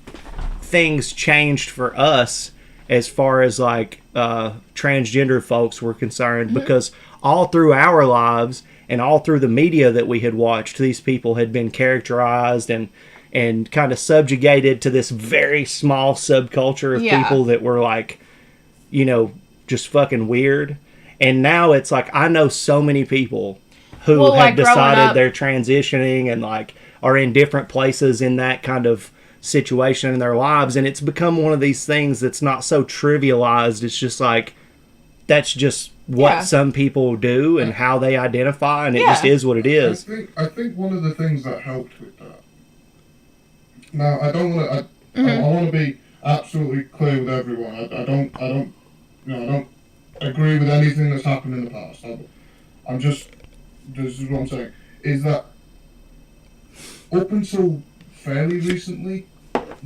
things changed for us as far as like transgender folks were concerned, because all through our lives and all through the media that we had watched, these people had been characterized and kind of subjugated to this very small subculture of people that were like, you know, just fucking weird. And now it's like, I know so many people who have like, decided they're transitioning and like are in different places in that kind of situation in their lives, and it's become one of these things that's not so trivialized. It's just like, that's just what some people do and how they identify, and it just is what it is. I think one of the things that helped with that. Now, I don't want to. I want to be absolutely clear with everyone. I don't agree with anything that's happened in the past. This is what I'm saying, is that up until fairly recently,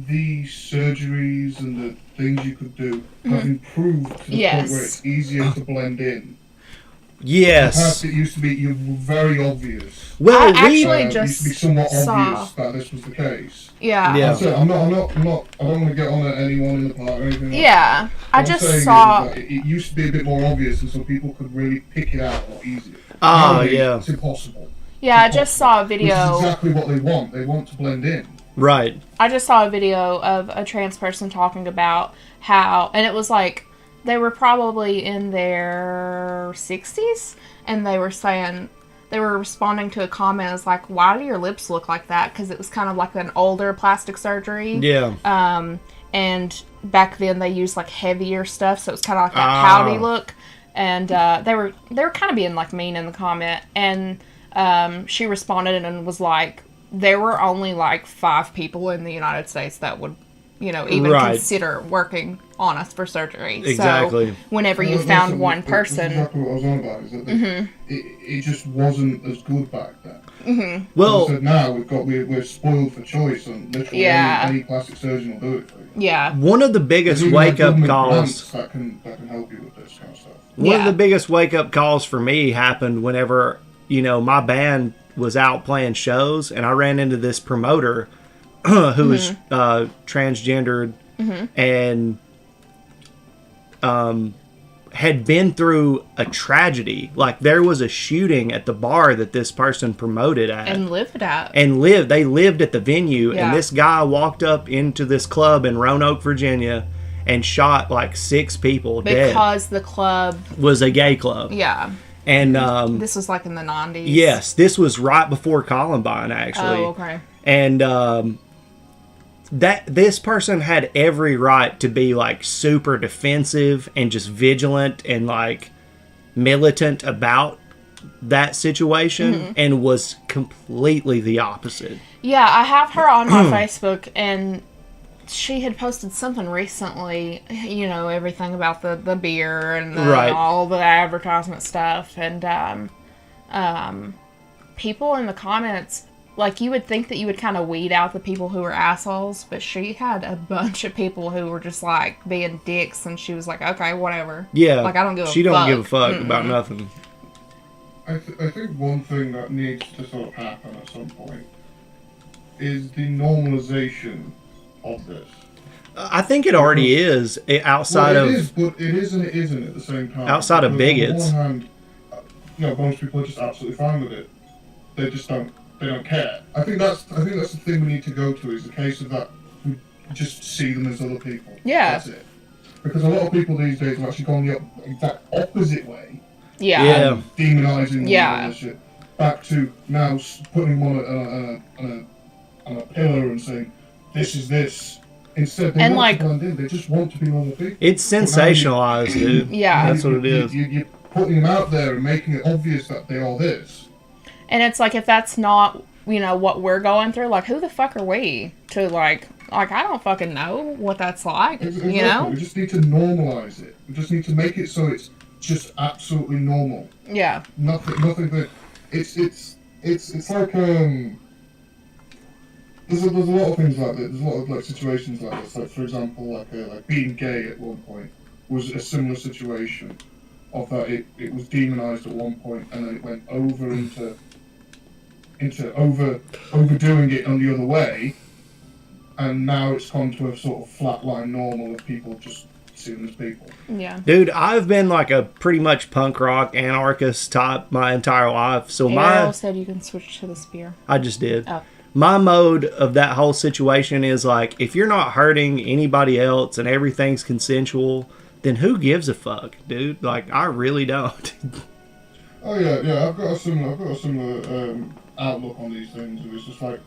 the surgeries and the things you could do have improved to the point where it's easier to blend in. Yes. In the past, it used to be you were very obvious. Well, I actually It used to be somewhat obvious that this was the case. Yeah. I'm not. I don't want to get on at anyone in the park or anything. Yeah. What I'm saying is that it used to be a bit more obvious, and so people could really pick it out a lot easier. Nowadays, it's impossible. Yeah, I just saw a video. Which is exactly what they want. They want to blend in. Right. I just saw a video of a trans person talking about how, and it was like, they were probably in their 60s, and they were saying, they were responding to a comment as like, why do your lips look like that? Because it was kind of like an older plastic surgery. Yeah. And back then they used like heavier stuff, so it was kind of like that pouty look. And they were kind of being like mean in the comment, and she responded and was like, there were only like 5 people in the United States that would, you know, even consider working on us for surgery. Exactly. So whenever you found one person, that's exactly what I was on about. Is that it just wasn't as good back then. Well, so now we're spoiled for choice, and literally any plastic surgeon will do it for you. Yeah. One of the biggest wake-up calls that can help you with this kind of stuff. One of the biggest wake-up calls for me happened whenever, you know, my band was out playing shows, and I ran into this promoter who was transgendered and had been through a tragedy. Like, there was a shooting at the bar that this person promoted at. And lived at. They lived at the venue, and this guy walked up into this club in Roanoke, Virginia, and shot like 6 people dead. Because the club was a gay club. Yeah. And this was like in the 90s. Yes, this was right before Columbine, actually. Oh, okay. And that this person had every right to be like super defensive and just vigilant and like militant about that situation, and was completely the opposite. Yeah, I have her on my Facebook, and she had posted something recently, you know, everything about the beer and all the advertisement stuff, and people in the comments, like, you would think that you would kind of weed out the people who were assholes, but she had a bunch of people who were just like being dicks, and she was like, okay, whatever. Yeah, like, I don't give a fuck. She don't give a fuck about nothing. I think one thing that needs to sort of happen at some point is the normalization of this. I think it already is, outside of... It is, but it is and it isn't at the same time. Outside of bigots. On one hand, you know, most people are just absolutely fine with it. They just don't care. I think that's the thing we need to go to, is the case of that we just see them as other people. Yeah. That's it. Because a lot of people these days have actually gone the exact opposite way. Yeah. Demonizing them and all this shit. back to now putting them on a pillar and saying, this is this. Instead, they And, want like- to blend in. They just want to be normal people. It's sensationalized, dude. Yeah. That's what it is. You're putting them out there and making it obvious that they are this. And it's like, if that's not, what we're going through, like, who the fuck are we to, like, I don't fucking know what that's like, Exactly. you know? We just need to normalize it. We just need to make it so it's just absolutely normal. Yeah. Nothing that it's like there's a lot of things like that. There's a lot of like situations like this. Like for example, like being gay at one point was a similar situation of that it was demonized at one point and then it went over into overdoing it on the other way, and now it's gone to a sort of flatline normal of people just seeing as people. Yeah. Dude, I've been like a pretty much punk rock anarchist type my entire life. So Ariel said you can switch to the spear. I just did. Oh. My mode of that whole situation is like, if you're not hurting anybody else and everything's consensual, then who gives a fuck, dude? Like, I really don't. Oh yeah. I've got a similar outlook on these things. It's just like,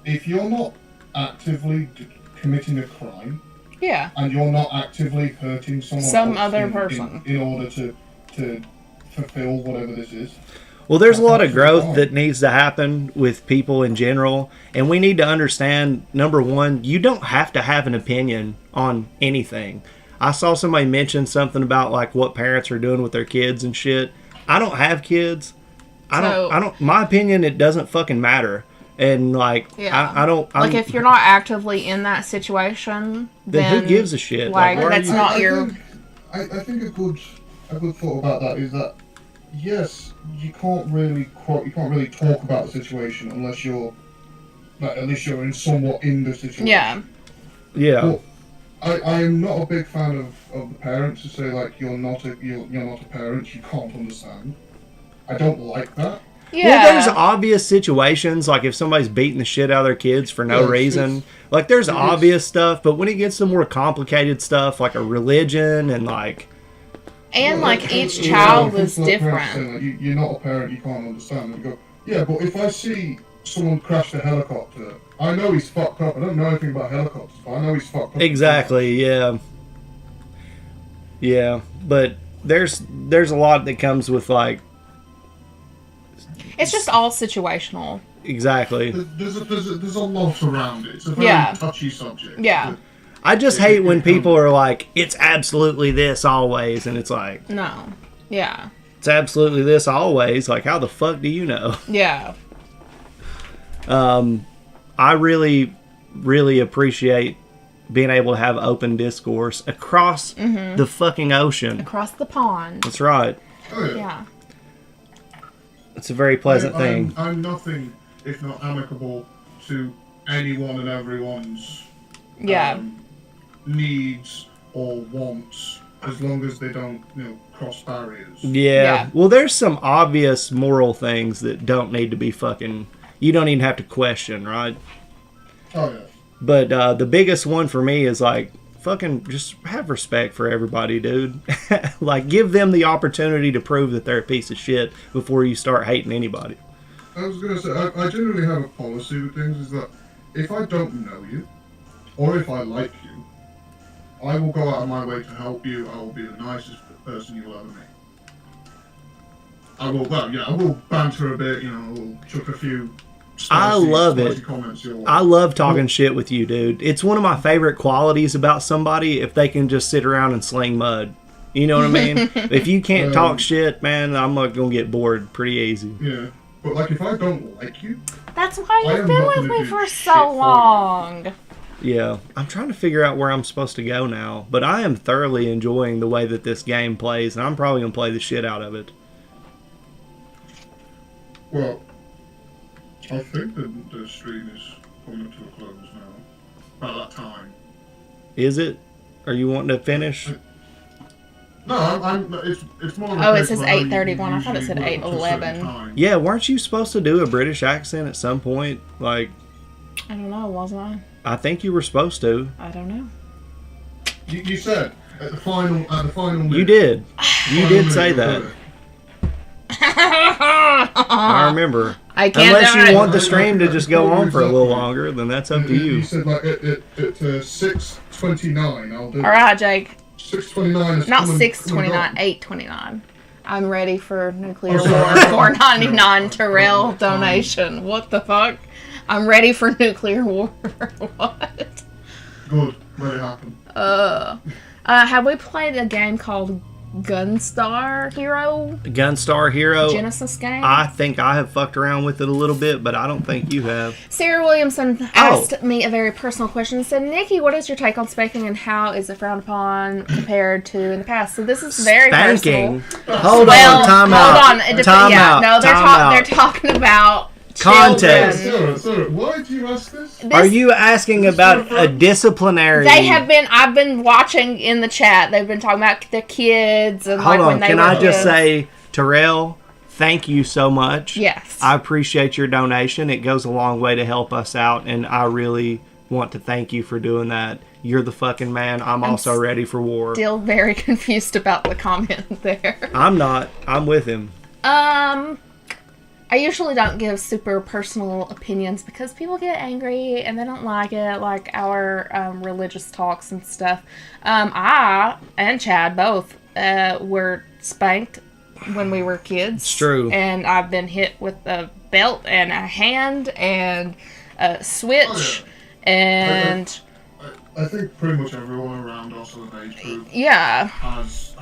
if you're not actively committing a crime, Yeah. and you're not actively hurting someone Some else other in person. in order to fulfill whatever this is. Well, there's a lot of That's growth fine. that needs to happen with people in general, and we need to understand, number one, you don't have to have an opinion on anything. I saw somebody mention something about like what parents are doing with their kids and shit. I don't have kids. I don't. My opinion, it doesn't fucking matter. And like, Yeah. I don't. Like, if you're not actively in that situation, then who gives a shit? Like, why are that's you- not your... I think a good thought about that is that yes, you can't really talk about the situation unless you're at least you're somewhat in the situation. Yeah. Yeah. Well, I am not a big fan of the parents who say like you're not a parent, you can't understand. I don't like that. Yeah. Well, there's obvious situations, like if somebody's beating the shit out of their kids for no Yeah, reason. Like, there's it is. obvious stuff, but when it gets to more complicated stuff, like a religion and like... And, Well, like, each you know, child when is people like parents different. saying, like, you're not a parent, you can't understand. And you go, yeah, but if I see someone crash a helicopter, I know he's fucked up. I don't know anything about helicopters, but I know he's fucked up. Exactly, yeah. Yeah, but there's a lot that comes with, like... It's just all situational. Exactly. There's a lot around it. It's a very Yeah. touchy subject. Yeah. I just hate when people are like, it's absolutely this always, and it's like, No. Yeah. it's absolutely this always. Like, how the fuck do you know? Yeah. I really, really appreciate being able to have open discourse across the fucking ocean. Across the pond. That's right. Oh, yeah. Yeah. It's a very pleasant thing. I'm nothing if not amicable to anyone and everyone's Yeah. needs or wants, as long as they don't, cross barriers. Yeah. Yeah. Well, there's some obvious moral things that don't need to be fucking... You don't even have to question, right? Oh yeah. But the biggest one for me is like, fucking just have respect for everybody, dude. Like, give them the opportunity to prove that they're a piece of shit before you start hating anybody. I was gonna say, I generally have a policy with things, is that if I don't know you, or if I like you, I will go out of my way to help you. I will be the nicest person you will ever meet. I will banter a bit, I will chuck a few I love it. comments your way. I love talking shit with you, dude. It's one of my favorite qualities about somebody if they can just sit around and sling mud. You know what I mean? If you can't talk shit, man, I'm like gonna get bored pretty easy. Yeah, but like if I don't like you, That's why I you've am been not with gonna me do for shit so for you. long. Yeah, I'm trying to figure out where I'm supposed to go now, but I am thoroughly enjoying the way that this game plays, and I'm probably gonna play the shit out of it. well, I think the stream is coming to a close now. About that time. Is it? Are you wanting to finish? No, it's more. Oh, it says 8:31. I thought it said 8:11. 8:11. Yeah, weren't you supposed to do a British accent at some point? Like, I don't know, wasn't I? I think you were supposed to. I don't know. You said at the final. You did. You did say that. I remember. I can't Unless do you it. want the stream to just go on for a little longer, then that's up to You you. said like at 6:29. I'll do. All right, Jake. 6:29. Not 6:29, 8:29. I'm ready for nuclear Oh, sorry. war. $4.99 Terrell donation. What the fuck? I'm ready for nuclear war. What? Good. Let it happen. Have we played a game called Gunstar Hero? Gunstar Hero. Genesis game? I think I have fucked around with it a little bit, but I don't think you have. Sarah Williamson asked me a very personal question and said, Nikki, what is your take on spanking and how is it frowned upon compared to in the past? So this is very Spanking? personal. Hold on, time out. Hold on. It Time out. No, they're Time out. they're talking about Context. children. Sarah, why do you ask this? Are you asking about a disciplinary... I've been watching in the chat. They've been talking about the kids and Hold like when on, they can were I just kids. say, Terrell, thank you so much. Yes. I appreciate your donation. It goes a long way to help us out, and I really want to thank you for doing that. You're the fucking man. I'm also ready for war. Still very confused about the comment there. I'm not. I'm with him. I usually don't give super personal opinions because people get angry and they don't like it, like our religious talks and stuff. I and Chad both were spanked when we were kids. It's true. And I've been hit with a belt and a hand and a switch and... I think pretty much everyone around us of age group Yeah. has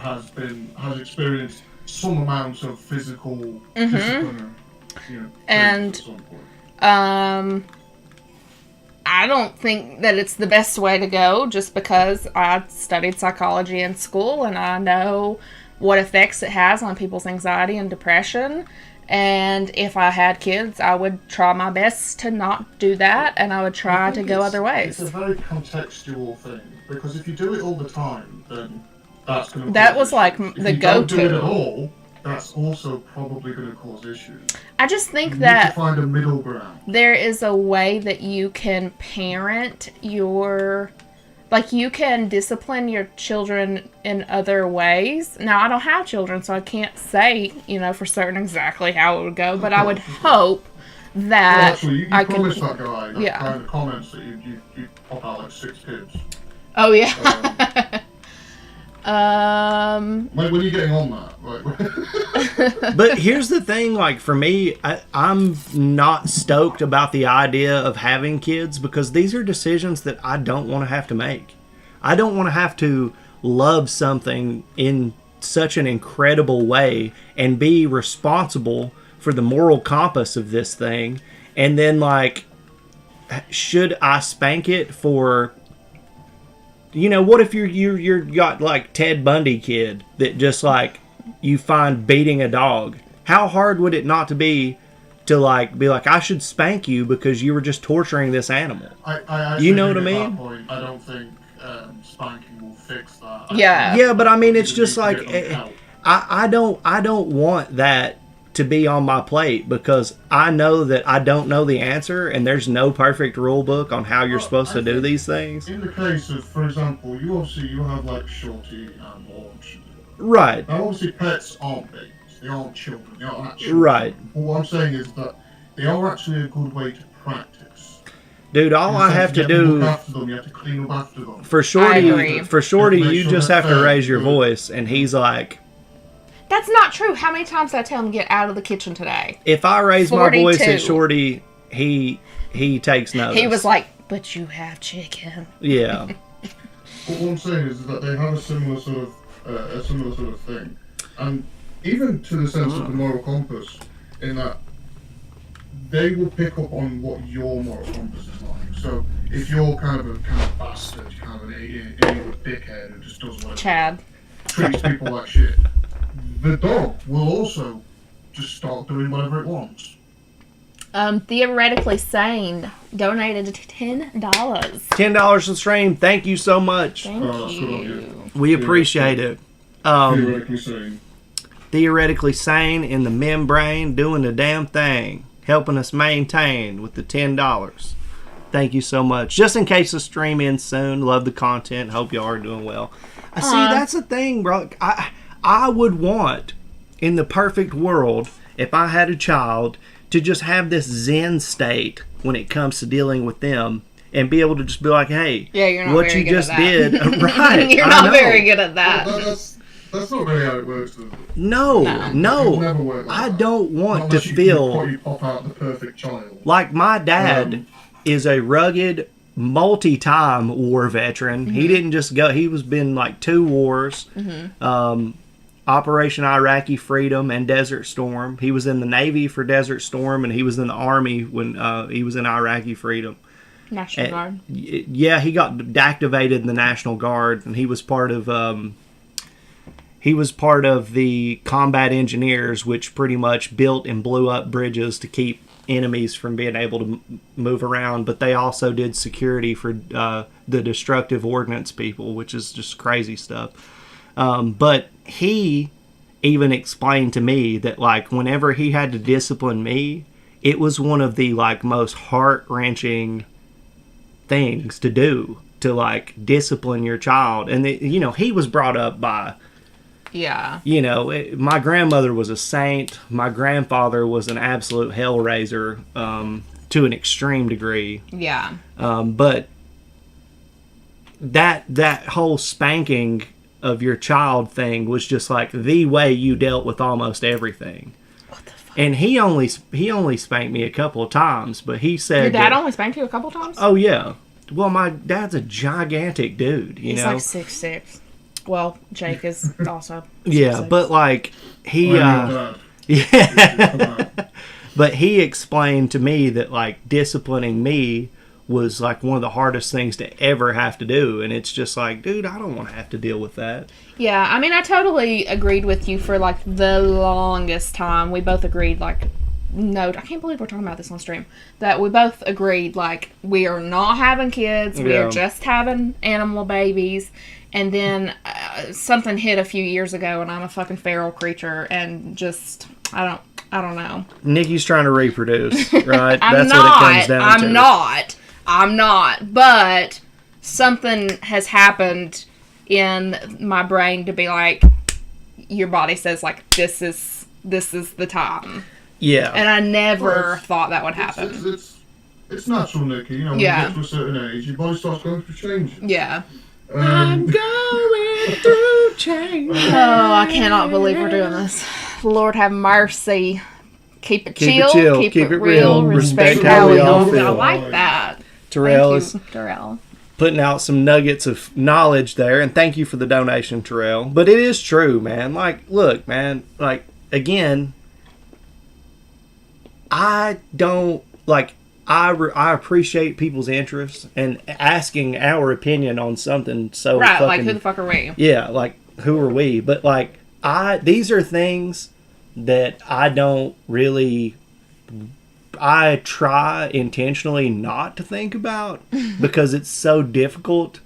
experienced some amount of physical discipline. And at some point. I don't think that it's the best way to go just because I studied psychology in school and I know what effects it has on people's anxiety and depression. And if I had kids, I would try my best to not do that and I would try to go other ways. It's a very contextual thing because if you do it all the time, then that's going to. That was like the If you don't do it at go-to. all, that's also probably going to cause issues. I just think You need that to find a middle ground. there is a way that you can parent your... Like, you can discipline your children in other ways. Now, I don't have children, so I can't say, for certain exactly how it would go. But I would hope that Well, actually, you I could... promised that guy that Yeah. kind of comments that you pop out like 6 kids. Oh, yeah. Like, when are you getting on that? Like, But here's the thing, like, for me, I'm not stoked about the idea of having kids because these are decisions that I don't want to have to make. I don't want to have to love something in such an incredible way and be responsible for the moral compass of this thing. And then, like, should I spank it for... what if you're got like Ted Bundy kid that just like you find beating a dog? How hard would it not to be like be like, I should spank you because you were just torturing this animal? I You know what I at that mean? point, I don't think spanking will fix that. Yeah. Yeah, but I mean, it's You just need to like get them out. I don't want that to be on my plate because I know that I don't know the answer and there's no perfect rule book on how you're supposed to do these things. In the case of, for example, you have like Shorty and Orange. Right. Now, obviously, pets aren't babies. They aren't children. They aren't actually. Right. But what I'm saying is that they are actually a good way to practice. Dude, all I have to You have to do look after them. You have to clean up after them. for I Shorty, agree. Make you sure just they're have to fed, raise your good. voice, and he's like, That's not true. How many times did I tell him to get out of the kitchen today? if I raise my voice 42. at Shorty, he takes notice. He was like, but you have chicken. yeah, But what I'm saying is that they have a similar sort of thing, and even to the sense of the moral compass, in that they will pick up on what your moral compass is like. So if you're kind of a bastard, kind of an idiot dickhead who just does whatever, Chad. treats people like shit, the dog will also just start doing whatever it wants. Theoretically Sane donated $10. $10 to stream. Thank you so much. Thank that's good on you. you. We appreciate it. Theoretically saying. Theoretically sane in the membrane, doing the damn thing, helping us maintain with the $10. Thank you so much. Just in case the stream ends soon, love the content. Hope y'all are doing well. See, that's the thing, bro. I would want, in the perfect world, if I had a child, to just have this zen state when it comes to dealing with them and be able to just be like, hey, Yeah, you're not what very you good just at that. did, right? You're I not know. very good at that. Well, that's not really how it works, though. No, It'll no. never work like I that. don't want Not to unless feel you pop out the perfect child. like my dad is a rugged, multi-time war veteran. He didn't just go. He was been like 2 wars. Operation Iraqi Freedom and Desert Storm. He was in the Navy for Desert Storm, and he was in the Army when he was in Iraqi Freedom. National Guard. Yeah, he got activated in the National Guard, and he was part of the combat engineers, which pretty much built and blew up bridges to keep enemies from being able to move around. But they also did security for the destructive ordnance people, which is just crazy stuff. But he even explained to me that, like, whenever he had to discipline me, it was one of the, like, most heart-wrenching things to do, to, like, discipline your child. And, you know, he was brought up by, Yeah. you know, my grandmother was a saint. My grandfather was an absolute hellraiser to an extreme degree. Yeah. But that whole spanking of your child thing was just like the way you dealt with almost everything. What the fuck? And he only spanked me a couple of times, but he said Your dad that, only spanked you a couple times? oh yeah. Well, my dad's a gigantic dude, you He's know. like 6'6". Well, Jake is also 6'6". Yeah, but like he I'm your yeah. dad. But he explained to me that, like, disciplining me was like one of the hardest things to ever have to do, and it's just like, dude, I don't want to have to deal with that. Yeah, I mean, I totally agreed with you for, like, the longest time. We both agreed, like, no, I can't believe we're talking about this on stream, that we both agreed, like, we are not having kids, we Yeah. are just having animal babies, and then something hit a few years ago, and I'm a fucking feral creature, and just, I don't know. Nikki's trying to reproduce, right? I'm That's not, what it comes down to. I'm not, but something has happened in my brain to be like, your body says, like, this is the time. Yeah. And I never Well, thought that would happen. It's natural, Nikki. You know, when Yeah. you get to a certain age, your body starts going through changes. Yeah. I'm going through change. Oh, I cannot believe we're doing this. Lord have mercy. Keep it Keep it chill. chill, Keep keep it it real. real, Respect respect how how we we all all feel. I feel. like that. Terrell Thank is you, Terrell. putting out some nuggets of knowledge there, and thank you for the donation, Terrell. But it is true, man. Like, look, man, like, again, I don't, like, I appreciate people's interests and asking our opinion on something so Right, fucking, like, who the fuck are we? yeah, like, who are we? But, like, these are things that I don't really, I try intentionally not to think about because it's so difficult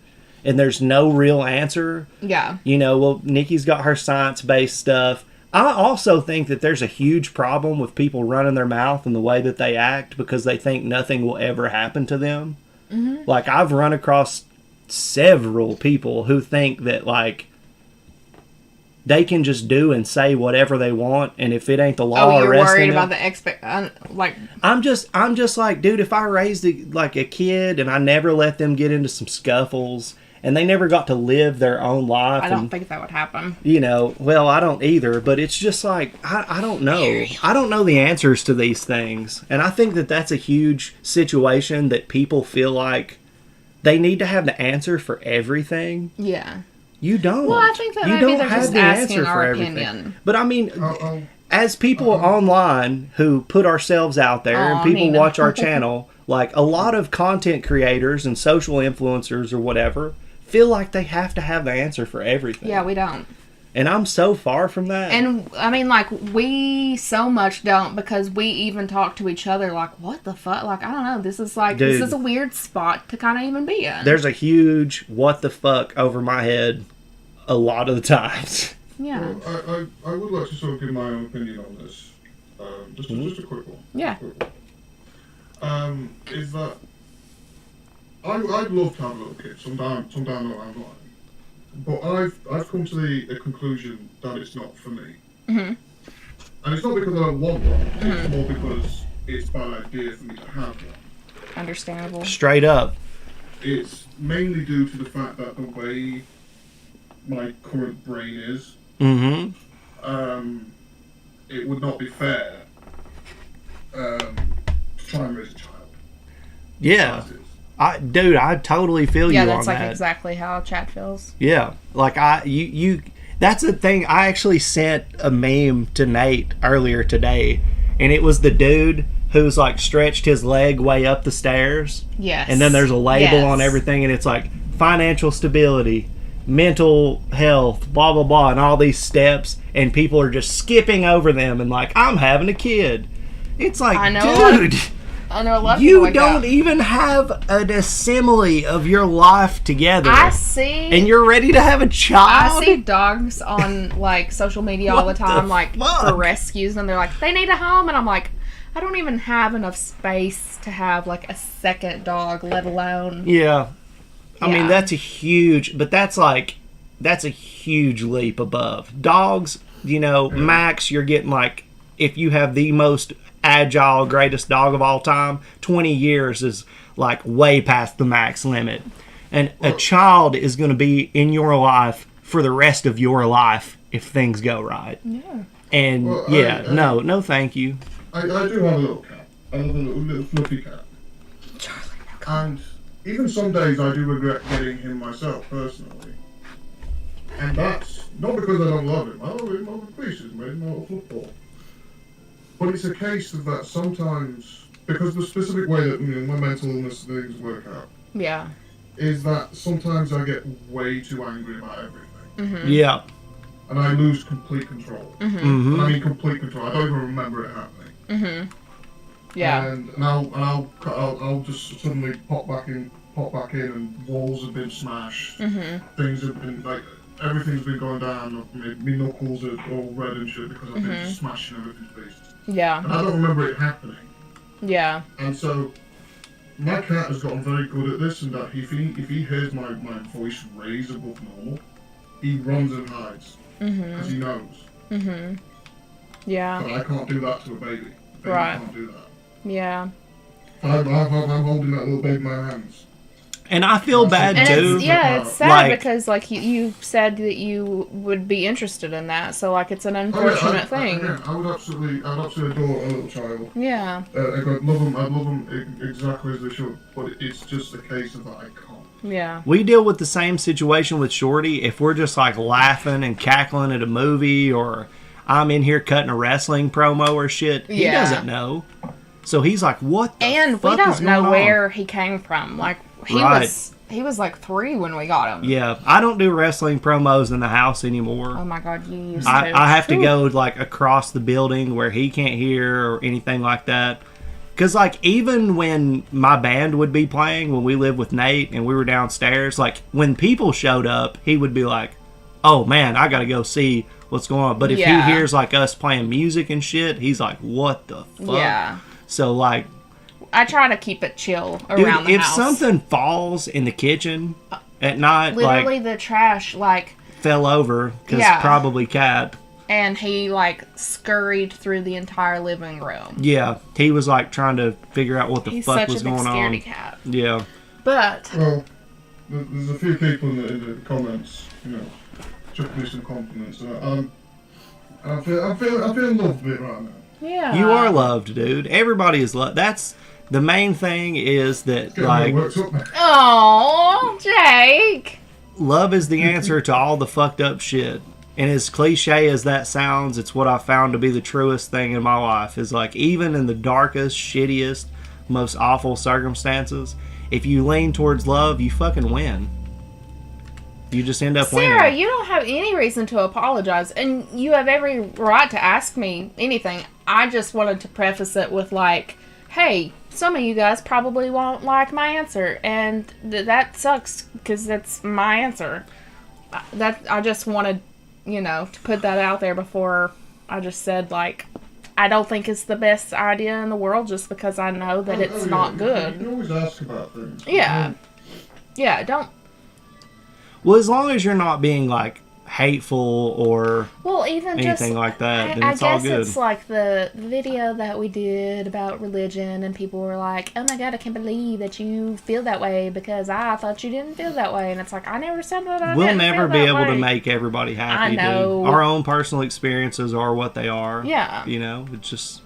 and there's no real answer. Yeah. You know, well, Nikki's got her science-based stuff. I also think that there's a huge problem with people running their mouth and the way that they act because they think nothing will ever happen to them. Mm-hmm. Like, I've run across several people who think that, like, they can just do and say whatever they want, and if it ain't the law, Oh, you're arresting worried them. about the like, I'm just like, dude, if I raised like a kid and I never let them get into some scuffles and they never got to live their own life, I don't and, think that would happen. you know, well, I don't either, but it's just like, I don't know. I don't know the answers to these things. And I think that that's a huge situation that people feel like they need to have the answer for everything. Yeah. You don't. Well, I think that you maybe don't they're have just the asking answer for our everything. opinion. But I mean, I'll- as people online who put ourselves out there and Aw, people Nina. watch our channel, like a lot of content creators and social influencers or whatever feel like they have to have the answer for everything. Yeah, we don't. And I'm so far from that. And, I mean, like, we so much don't because we even talk to each other like, what the fuck? Like, I don't know. This is like, Dude. this is a weird spot to kind of even be in. There's a huge what the fuck over my head a lot of the times. Yeah. Well, I would like to sort of give my own opinion on this. Just a quick one. Yeah. Is that I'd love to have a little kid sometime down the line, but I've come to the conclusion that it's not for me. Mhm. And it's not because I don't want one. It's more because it's a bad idea for me to have one. Understandable. Straight up. It's mainly due to the fact that the way my current brain is, Mm-hmm. it would not be fair to try and raise a child. Yeah. As is. Dude, I totally feel Yeah, you that's on like that. exactly how Chad feels. Yeah, like you. That's the thing. I actually sent a meme to Nate earlier today, and it was the dude who's like stretched his leg way up the stairs, Yes. and then there's a label Yes. on everything, and it's like financial stability, mental health, blah blah blah, and all these steps, and people are just skipping over them and like, I'm having a kid. It's like, I know dude. I know a lot of people You like don't that. even have an assembly of your life together. I see. And you're ready to have a I child? see dogs on like social media all the What the time, like fuck? for rescues, and they're like, they need a home, and I'm like, I don't even have enough space to have like a second dog, let alone. Yeah. I mean, Yeah. that's a huge leap above. Dogs, max, you're getting like, if you have the most agile, greatest dog of all time, 20 years is like way past the max limit. And a child is going to be in your life for the rest of your life if things go right. Yeah. And Well, no, thank you. I do have a little cat. I have a little fluffy cat. Charlie, no. And even some days I do regret getting him myself, personally. And that's not because I don't love him. I love him, I'm appreciative, made him a little football. But it's a case of that sometimes, because the specific way that my mental illness things work out, Yeah. is that sometimes I get way too angry about everything. Yeah. And I lose complete control. Mm-hmm. And I mean complete control. I don't even remember it happening. Yeah. And I'll just suddenly pop back in, and walls have been smashed. Things have been like, everything's been going down. My knuckles are all red and shit because I've been just smashing everything to pieces. Yeah. And I don't remember it happening. Yeah. And so my cat has gotten very good at this, and that if he hears my voice raise above normal, he runs and hides because he knows. Yeah. But I can't do that to a baby. A baby Right. can't do that. Yeah. I'm holding that little baby in my hands. And I feel bad And too. it's sad Like- because like you said that you would be interested in that, so like it's an unfortunate thing. I would absolutely adore a little child. Yeah. I'd love them exactly as they should, but it's just a case of that I can't. Yeah. We deal with the same situation with Shorty. If we're just like laughing and cackling at a movie, or I'm in here cutting a wrestling promo or shit, he Yeah. doesn't know. So he's like, "What the And fuck we don't is know going on?" where he came from. Like he Right. was like 3 when we got him. Yeah, I don't do wrestling promos in the house anymore. Oh my god, you used to. I have to Whew. go like across the building where he can't hear or anything like that. Because like even when my band would be playing, when we lived with Nate and we were downstairs, like when people showed up, he would be like, "Oh man, I gotta go see what's going on." But if Yeah. he hears like us playing music and shit, he's like, "What the fuck?" Yeah. So like, I try to keep it chill dude, around the if house. something falls in the kitchen at night, Literally like the trash, like, fell over, because Yeah. probably cat. and he like scurried through the entire living room. Yeah, he was like trying to figure out what the He's fuck such was a big going scaredy on. cat. Yeah. But Well, there's a few people in the comments, chucking me some compliments. I feel loved a bit right now. yeah, You are loved, dude. Everybody is loved. That's the main thing, is that Getting like worked up now. Oh, Jake. love is the answer to all the fucked up shit. And as cliche as that sounds, it's what I found to be the truest thing in my life. Is like, even in the darkest, shittiest, most awful circumstances, if you lean towards love, you fucking win. You just end up Sarah, winning. you don't have any reason to apologize, and you have every right to ask me anything. I just wanted to preface it with like, hey, some of you guys probably won't like my answer, and that sucks because that's my answer. I just wanted, to put that out there before I just said like, I don't think it's the best idea in the world just because I know that it's not You good. can always ask about things. Yeah. Yeah, don't. Well, as long as you're not being like hateful or Well, even anything just like that, then I it's all guess good. it's like the video that we did about religion, and people were like, "Oh my God, I can't believe that you feel that way because I thought you didn't feel that way." And it's like, I never said that I We'll didn't never feel be that able to way. make everybody happy. I know. Dude. Our own personal experiences are what they are. Yeah. You know, it's just.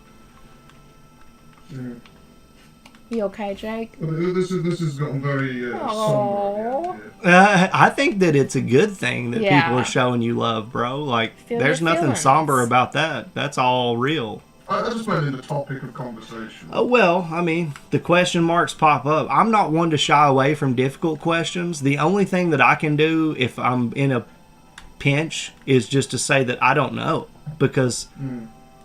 Yeah. You okay, Jake? But this has gotten very Aw. somber again. I think that it's a good thing that Yeah. people are showing you love, bro. Like, Feel there's your nothing feelings. somber about that. That's all real. I just meant in the topic of conversation. Oh, well, I mean, the question marks pop up. I'm not one to shy away from difficult questions. The only thing that I can do if I'm in a pinch is just to say that I don't know. Because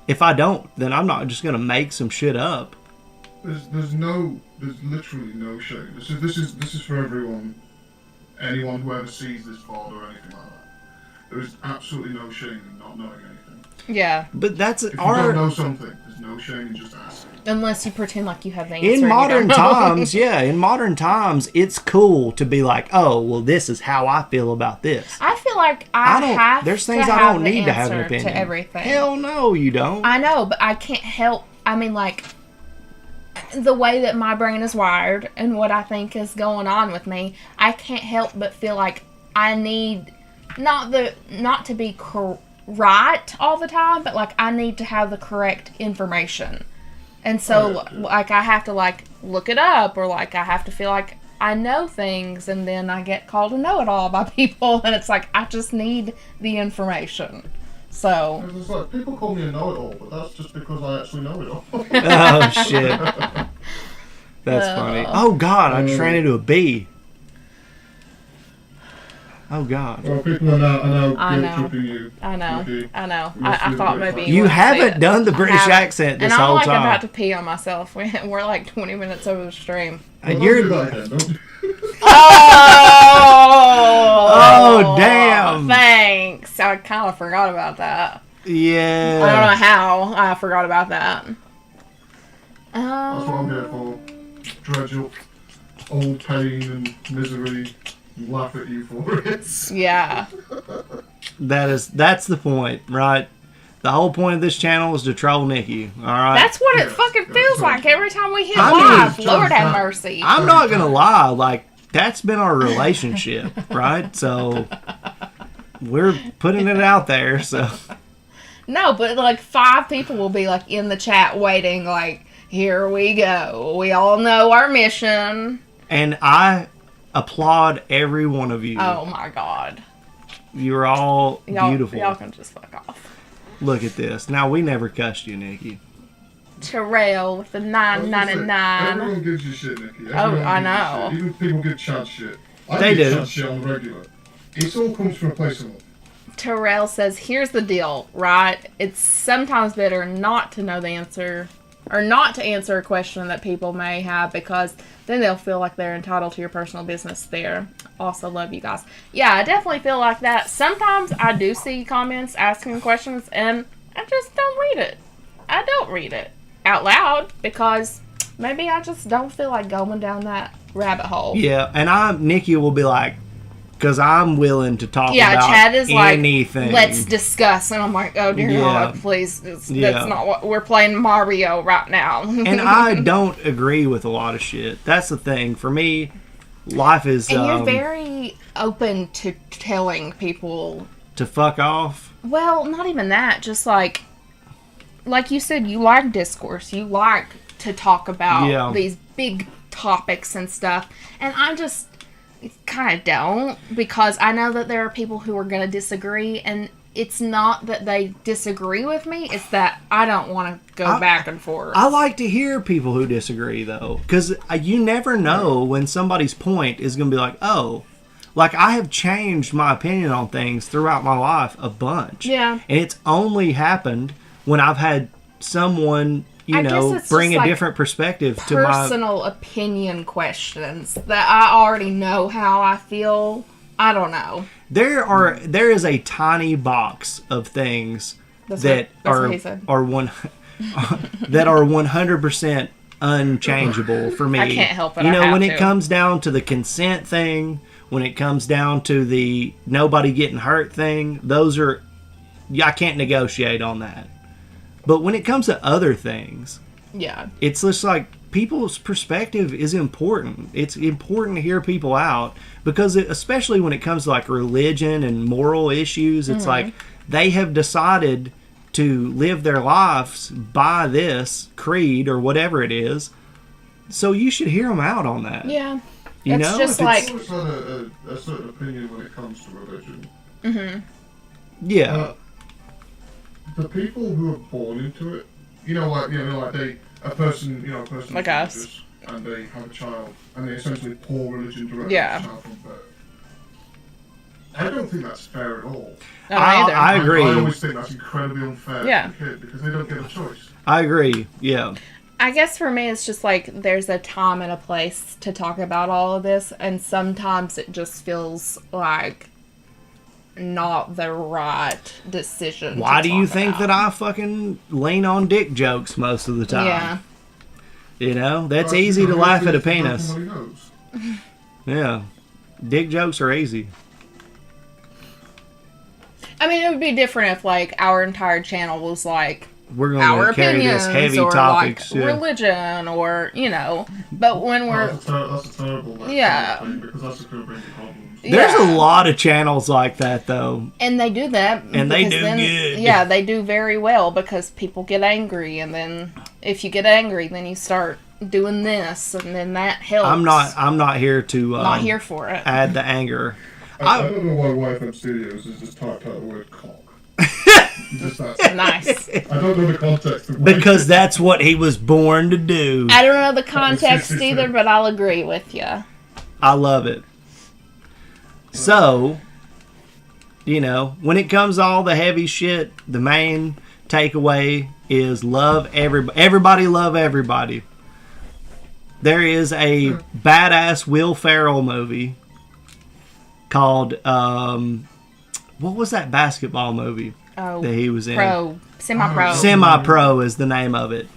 if I don't, then I'm not just going to make some shit up. There's literally no shame. This is for everyone, anyone who ever sees this VOD or anything like that. There is absolutely no shame in not knowing anything. Yeah. But that's If you don't know something, there's no shame in just asking. Unless you pretend like you have the answer. in and you modern don't know. times, in modern times, it's cool to be like, oh, well, this is how I feel about this. I feel like I don't. have There's things to I have don't the need to have an answer opinion. to everything. Hell no, you don't. I know, but I can't help. I mean, like, the way that my brain is wired and what I think is going on with me, I can't help but feel like I need not to be right all the time, but like I need to have the correct information. And so, like, I have to like look it up, or like I have to feel like I know things, and then I get called a know-it-all by people, and it's like I just need the information. So It's like, people call me a know-it-all, but that's just because I actually know it all. Oh, shit. That's funny. Oh, God, I just ran into a bee. Oh, God. Well, people are now I know. guilt-tripping you. I know. Nikki. I know. You must I be thought very maybe funny. You wouldn't see haven't it. done the I British haven't. accent this and I'm whole like time. about to pee on myself. We're like 20 minutes over the stream. Well, don't You're- do that again, don't do- Oh, damn. Thanks. I kind of forgot about that. I don't Yeah. know how I forgot about that. That's what I'm here for. Dredge up old pain and misery and laugh at you for it. Yeah. That's the point, right? The whole point of this channel is to troll Nikki, alright? That's what it Yes, fucking yes, feels so- like every time we hit I mean, live. it's Lord have just- mercy. I'm not gonna lie, like, that's been our relationship, right? So, we're putting it out there, so. No, but like 5 people will be like in the chat waiting, like, here we go. We all know our mission. And I applaud every one of you. Oh my god. You're all beautiful. Y'all can just fuck off. Look at this. Now, we never cussed you, Nikki. Terrell with the I was gonna say, 999. Everyone gives you shit, Nikki. Oh, Everyone I gives you know. shit. Even people give Chad shit. I They give do. Chad shit on the regular. It all comes from a place of love. Terrell says, here's the deal, right? It's sometimes better not to know the answer, or not to answer a question that people may have, because then they'll feel like they're entitled to your personal business there. Also love you guys. Yeah, I definitely feel like that. Sometimes I do see comments asking questions, and I just don't read it. I don't read it out loud, because maybe I just don't feel like going down that rabbit hole. Yeah, and Nikki will be like, because I'm willing to talk Yeah, about Chad is anything. like, let's discuss. And I'm like, oh, dear Yeah. God, please. That's Yeah. not what we're playing Mario right now. And I don't agree with a lot of shit. That's the thing. For me, life is And you're very open to telling people, to fuck off. well, not even that. Just like you said, you like discourse. You like to talk about Yeah. these big topics and stuff. And I just kind of don't, because I know that there are people who are going to disagree, and it's not that they disagree with me, it's that I don't want to go back and forth. I like to hear people who disagree, though, because you never know when somebody's point is going to be like, oh, like I have changed my opinion on things throughout my life a bunch. Yeah. And it's only happened when I've had someone, I guess it's bring just a like different perspective to my... personal opinion questions that I already know how I feel. I don't know. There is a tiny box of things That's that what are he said. are one that are 100% unchangeable for me. I can't help it. You know, I have when to. it comes down to the consent thing, when it comes down to the nobody getting hurt thing, those are, I can't negotiate on that. But when it comes to other things, Yeah. it's just like people's perspective is important. It's important to hear people out because especially when it comes to like religion and moral issues, it's like they have decided to live their lives by this creed or whatever it is. So you should hear them out on that. Yeah. You It's know, just if it's- I've always had a certain opinion when it comes to religion. yeah. The people who are born into it, a person Like is us. religious and they have a child and they essentially pour religion directly Yeah. on the child from birth. I don't think that's fair at all. No, either. I agree. I always think that's incredibly unfair Yeah. to the kid because they don't get a choice. I agree. Yeah. I guess for me, it's just like there's a time and a place to talk about all of this, and sometimes it just feels like not the right decision. Why to do you talk think about. that I fucking lean on dick jokes most of the time? Yeah. You know, that's Well, easy to it's laugh at a easy to go penis. from what he knows. Yeah. Dick jokes are easy. I mean, it would be different if like our entire channel was like We're our going to carry opinions this heavy or topics. like yeah. religion or but when we're That's a terrible Yeah. thing because that's going to bring you problems. There's yeah. a lot of channels like that, though. And they do that. And they because do good. Yeah, they do very well because people get angry, and then if you get angry, then you start doing this, and then that helps. I'm not here to not here for it. add the anger. I don't know why YFM Studios has just typed out the word cock. Just that. Nice. I don't know the context of Because that's what he was born to do. I don't know the context either, but I'll agree with you. I love it. So, you know, when it comes to all the heavy shit, the main takeaway is love everybody. Everybody love everybody. There is a badass Will Ferrell movie called, what was that basketball movie Oh, that he was in? Semi-pro. Semi-Pro is the name of it.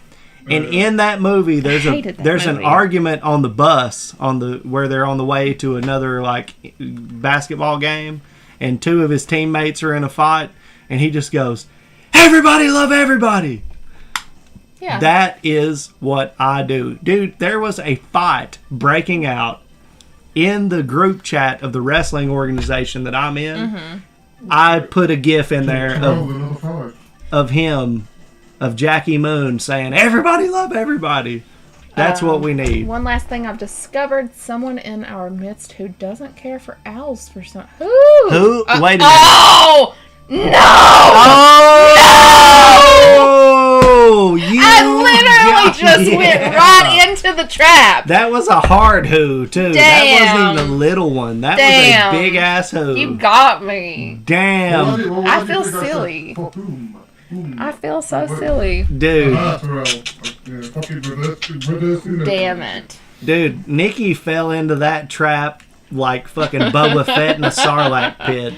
And in that movie, there's hated that an movie. argument on the bus where they're on the way to another like basketball game, and two of his teammates are in a fight, and he just goes, "Everybody love everybody." Yeah. That is what I do, dude. There was a fight breaking out in the group chat of the wrestling organization that I'm in. Mm-hmm. I put a GIF in there Another five. of him. Of Jackie Moon saying, "Everybody love everybody." That's what we need. One last thing I've discovered: someone in our midst who doesn't care for owls for some. Who? Who? Wait a minute. Oh no! Oh! You I literally just yeah. went right into the trap. That was a hard who too. That Damn. wasn't even a little one. That Damn. was a big ass who. You got me. Damn, I feel silly. For whom? I feel so silly. dude, Fucking reverse. Damn it. dude. Nikki fell into that trap like fucking Boba Fett in a Sarlacc pit.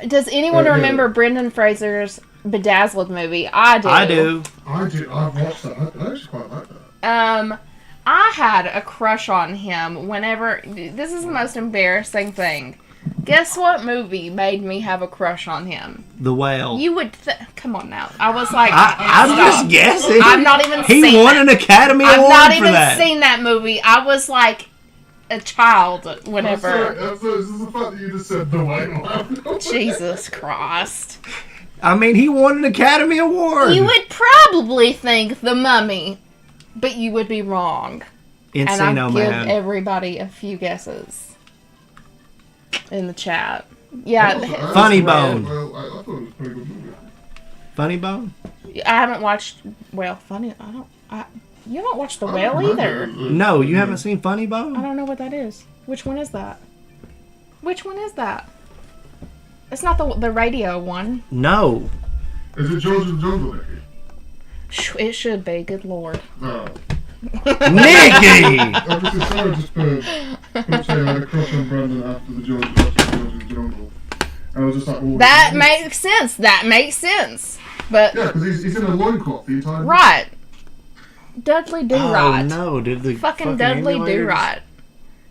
Does anyone Yeah. remember Brendan Fraser's Bedazzled movie? I do. I do. I've watched that. I actually quite like that. I had a crush on him whenever. This is the most embarrassing thing. Guess what movie made me have a crush on him? The whale. You would. Come on now. I was like. I'm stop. just guessing. I've not even He seen won that. an Academy I've Award not for even that. seen that movie. I was like a child whenever. This is the fact that you just said the whale. Jesus Christ. I mean, he won an Academy Award. You would probably think The Mummy, but you would be wrong. And Encino I'll give Man. everybody a few guesses in the chat. Yeah, Funny Bone. Well, I thought it was a pretty good movie. Funny Bone? I haven't watched. Well, funny. You haven't watched The Whale either. No, you haven't seen Funny I Bone? don't know what that is. Which one is that? Which one is that? It's not the radio one. No. Is it George and the Jungle, Nikki? It should be. Good lord. No. Nikki! Obviously, sorry just for saying I had a crush on Brandon after the George and the Jungle. I was just like, oh, That makes sense. That makes sense. But Yeah, because he's in a loincloth the entire time. right, Dudley Do Oh Right. no! Did the Fucking Dudley Do emulators- Right.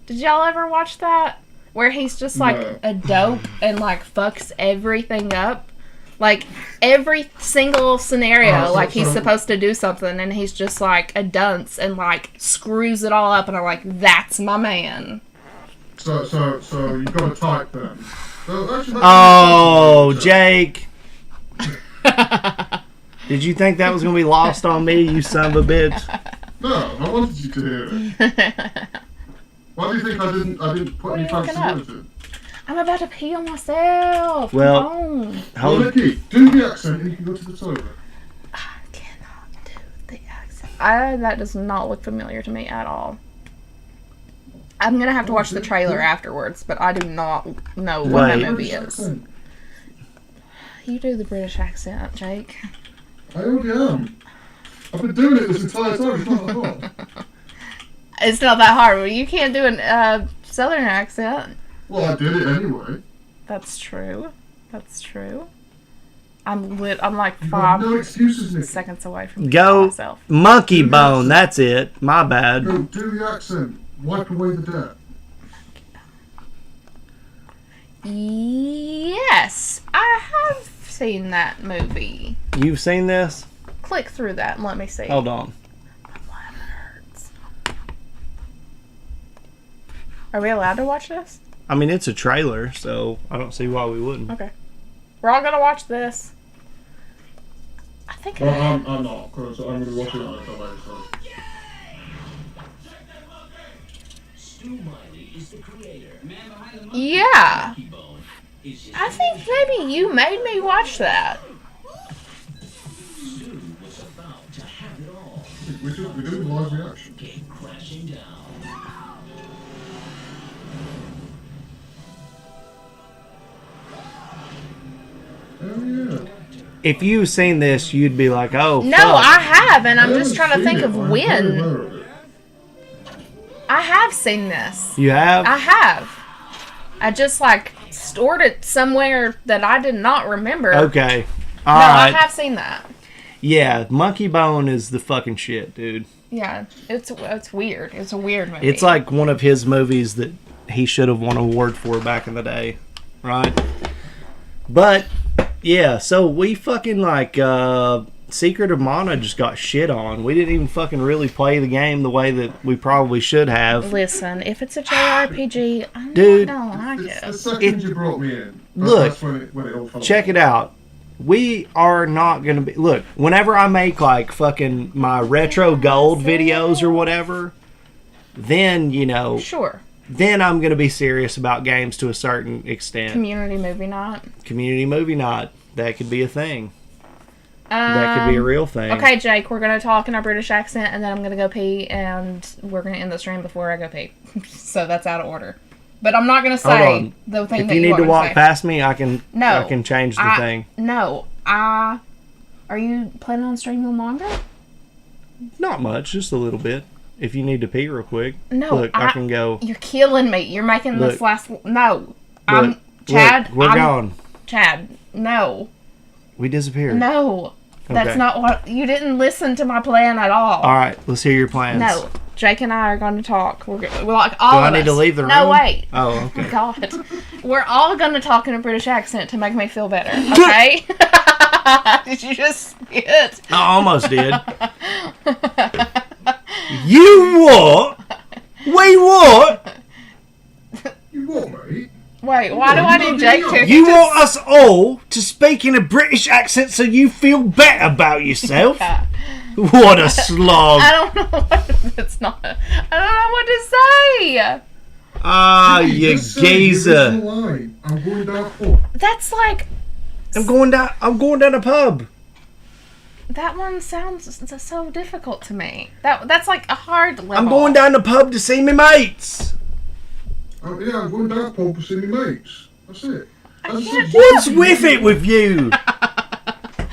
Did y'all ever watch that? Where he's just like No. a dope and like fucks everything up. Like every single scenario, so- like he's so- supposed to do something and he's just like a dunce and like screws it all up and I'm like, that's my man. So you've got to type then. So actually, Oh, Jake! Did you think that was gonna be lost on me, you son of a bitch? No, I wanted you to hear it. Why do you think I didn't put What any are you looking up? fancy words in? I'm about to pee on myself. Well- Come on. Well, Hold. Nikki, do the accent and you can go to the toilet. I cannot do the accent. That does not look familiar to me at all. I'm gonna have to watch the trailer afterwards, but I do not know what that Wait. movie British is. accent. You do the British accent, Jake. I already am. I've been doing it this entire time. It's not that hard. It's not that hard, but you can't do a southern accent. Well, I did it anyway. That's true. That's true. I'm like You've got 5 no excuses, Nikki. seconds away from Go myself. monkey bone. That's it. My bad. Go, do the accent. Wipe away the debt. Yes, I have seen that movie. You've seen this? Click through that and let me see. Hold on. My bladder hurts. Are we allowed to watch this? I mean, it's a trailer, so I don't see why we wouldn't. Okay. We're all gonna watch this. I think. Well, I'm not, because I'm going to watch it on the delay, so. Yeah. I think maybe you made me watch that. We're doing live reaction. Oh, yeah. If you've seen this, you'd be like, "Oh, No, fuck." I have, and I'm just haven't trying to seen think it, of but I'm very when. aware of it. I have seen this. You have? I have. I just like stored it somewhere that I did not remember. Okay. No, All right. I have seen that. Yeah, monkey bone is the fucking shit, dude. Yeah, it's weird. It's a weird movie. It's like one of his movies that he should have won an award for back in the day, right? But yeah, so we fucking like Secret of Mana just got shit on. We didn't even fucking really play the game the way that we probably should have. Listen, if it's a JRPG, I'm Dude, not gonna like It's the it. second you brought me in. Look, That's when it all fell Check it apart. out. We are not gonna be. Look, whenever I make like fucking my retro gold videos or whatever, then you know, Sure. then I'm gonna be serious about games to a certain extent. Community movie night. Community movie night, that could be a thing. That could be a real thing. Okay, Jake, we're gonna talk in our British accent, and then I'm gonna go pee, and we're gonna end the stream before I go pee. So that's out of order. But I'm not gonna Hold say on. the thing If that you you need want to me walk say. past me, I can. No, I can change the thing. No, are you planning on streaming longer? Not much, just a little bit. If you need to pee real quick, No, look, I can go. You're killing me. You're making Look. this last. No, Look, I'm Chad. look, we're I'm, gone. Chad, no, We disappeared. no. That's Okay. not what you didn't listen to my plan at all. All right, let's hear your plans. No, Jake and I are going to talk. We're like all Do I of need to us. leave the room? No, wait. Oh, okay. God, we're all going to talk in a British accent to make me feel better. Okay? Did you just spit? I almost did. You what? Wait, what? You what, mate? Wait, why do I need Jake to? You want us all to speak in a British accent so you feel better about yourself? What a slog. I don't know what it's not. I don't know what to say. Ah, you Just say the geezer. original line. I'm going down pub. That's like I'm going down a pub. that one sounds so difficult to me. That's like a hard level. I'm going down the pub to see my mates. Oh, yeah, I'm going down pub to see my mates. That's it. That's can't it. What's with it with you?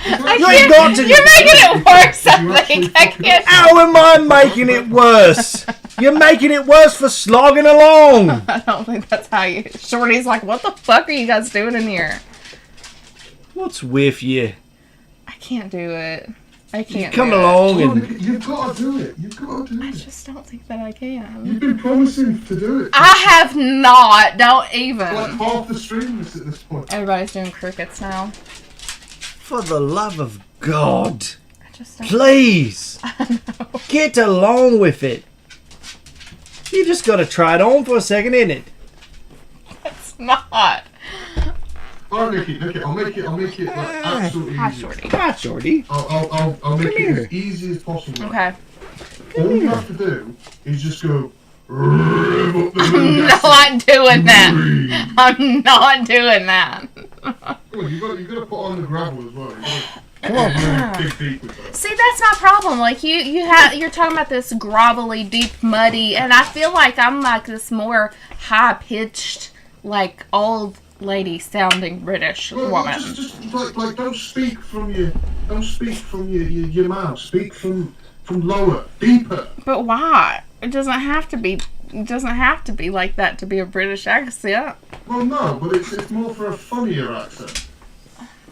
You ain't got to. You're making it worse. I You actually think I fucking can't. How am I making it worse? You're making it worse for slogging along. I don't think that's how you. Shorty's like, what the fuck are you guys doing in here? What's with you? I can't do it. I can't Come do it. along Oh, and Nikki, you've got to do it. You've got to do I it. just don't think that I can. You've been promising to do it. I have not. Don't Like even. half the streams at this point. Everybody's doing crickets now. for the love of God, I just don't. please get along with it. You just gotta try it on for a second, innit it? It's not. Alright, Nikki, I'll make it like absolutely Hi, easy. Shorty. Hi, Shorty. I'll make Come it here. as easy as possible. Okay. All you have to do is just go. Rev up the moon, I'm not doing that. I'm not doing that. Come on, you've got to put on the gravel as well. Come on, Dig deep with that. See, that's my problem. Like you're talking about this grovelly, deep, muddy, and I feel like I'm like this more high pitched, like old lady sounding British Well, woman. just like don't speak from your mouth. Speak from lower, deeper. But why? It doesn't have to be. It doesn't have to be like that to be a British accent. Well, no, but it's more for a funnier accent.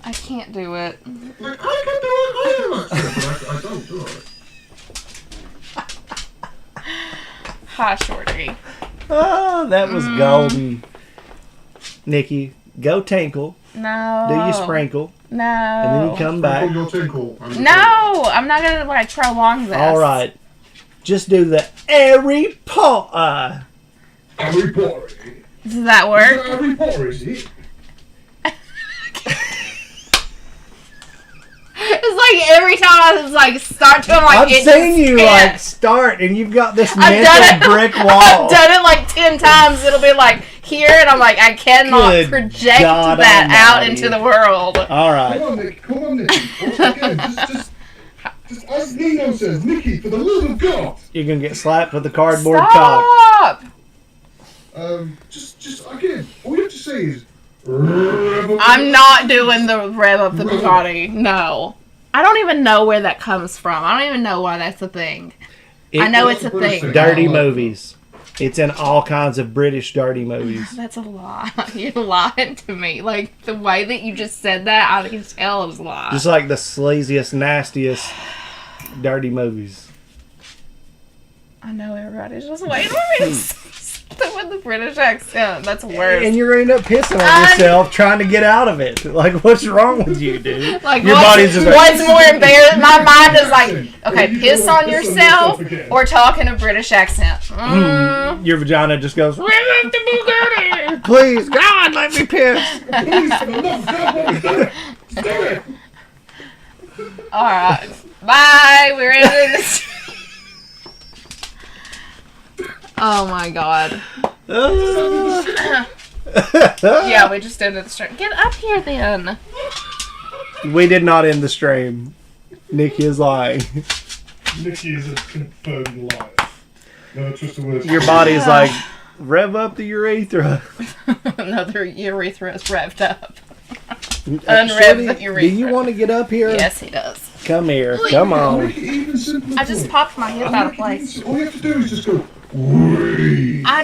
I can't do it. Like I can do a higher accent, but I don't do it. Hi, Shorty. Oh, that was golden. Nikki, go tinkle. No. Do your sprinkle. No. And then you come back. Your tinkle. No, I'm not gonna like prolong this. All right. Just do the Harry Potter. Harry Potter. Does that work? Harry Potter, is it? It's like every time I was like start to like I've it seen just you can't. like start, and you've got this I've done mental it. brick wall. I've done it like 10 times. It'll be like here, and I'm like I cannot Good project God that out Almighty. into the world. All right. Come on, Nikki. Again, just as Nino says, Nikki, for the love of God. You're gonna get slapped with a cardboard cock. Stop! Just again, all you have to say is. I'm not doing the rev up the Bugatti. No. I don't even know where that comes from. I don't even know why that's a thing. I know it's a thing. Dirty movies. It's in all kinds of British dirty movies. That's a lie. You're lying to me. Like, the way that you just said that, I can tell it was a lie. Just like the sleaziest, nastiest dirty movies. I know everybody's just waiting for me to say something with the British accent. That's worse. And you're gonna end up pissing on yourself trying to get out of it. Like, what's wrong with you, dude? Like, Your what's, body's just what's like, more embarrassing? My mind is like, okay, You piss don't on piss on yourself yourself again. or talking a British accent. your vagina just goes, please, God, let me piss. Please, for the love of God, what was that? Just do it. Alright. Bye. We're ending this. Oh my god. Yeah, we just ended the stream. Get up here then. We did not end the stream. Nikki is lying. Nikki is a confirmed liar. No, trust the words. Your body's like, rev up the urethra. Another urethra is revved up. Shorty, Unrev the do urethra. you want to get up here? Yes, he does. Come here. Come on. Make it even simpler. I just popped my hip out of place. All you have to do is just go. Whee. I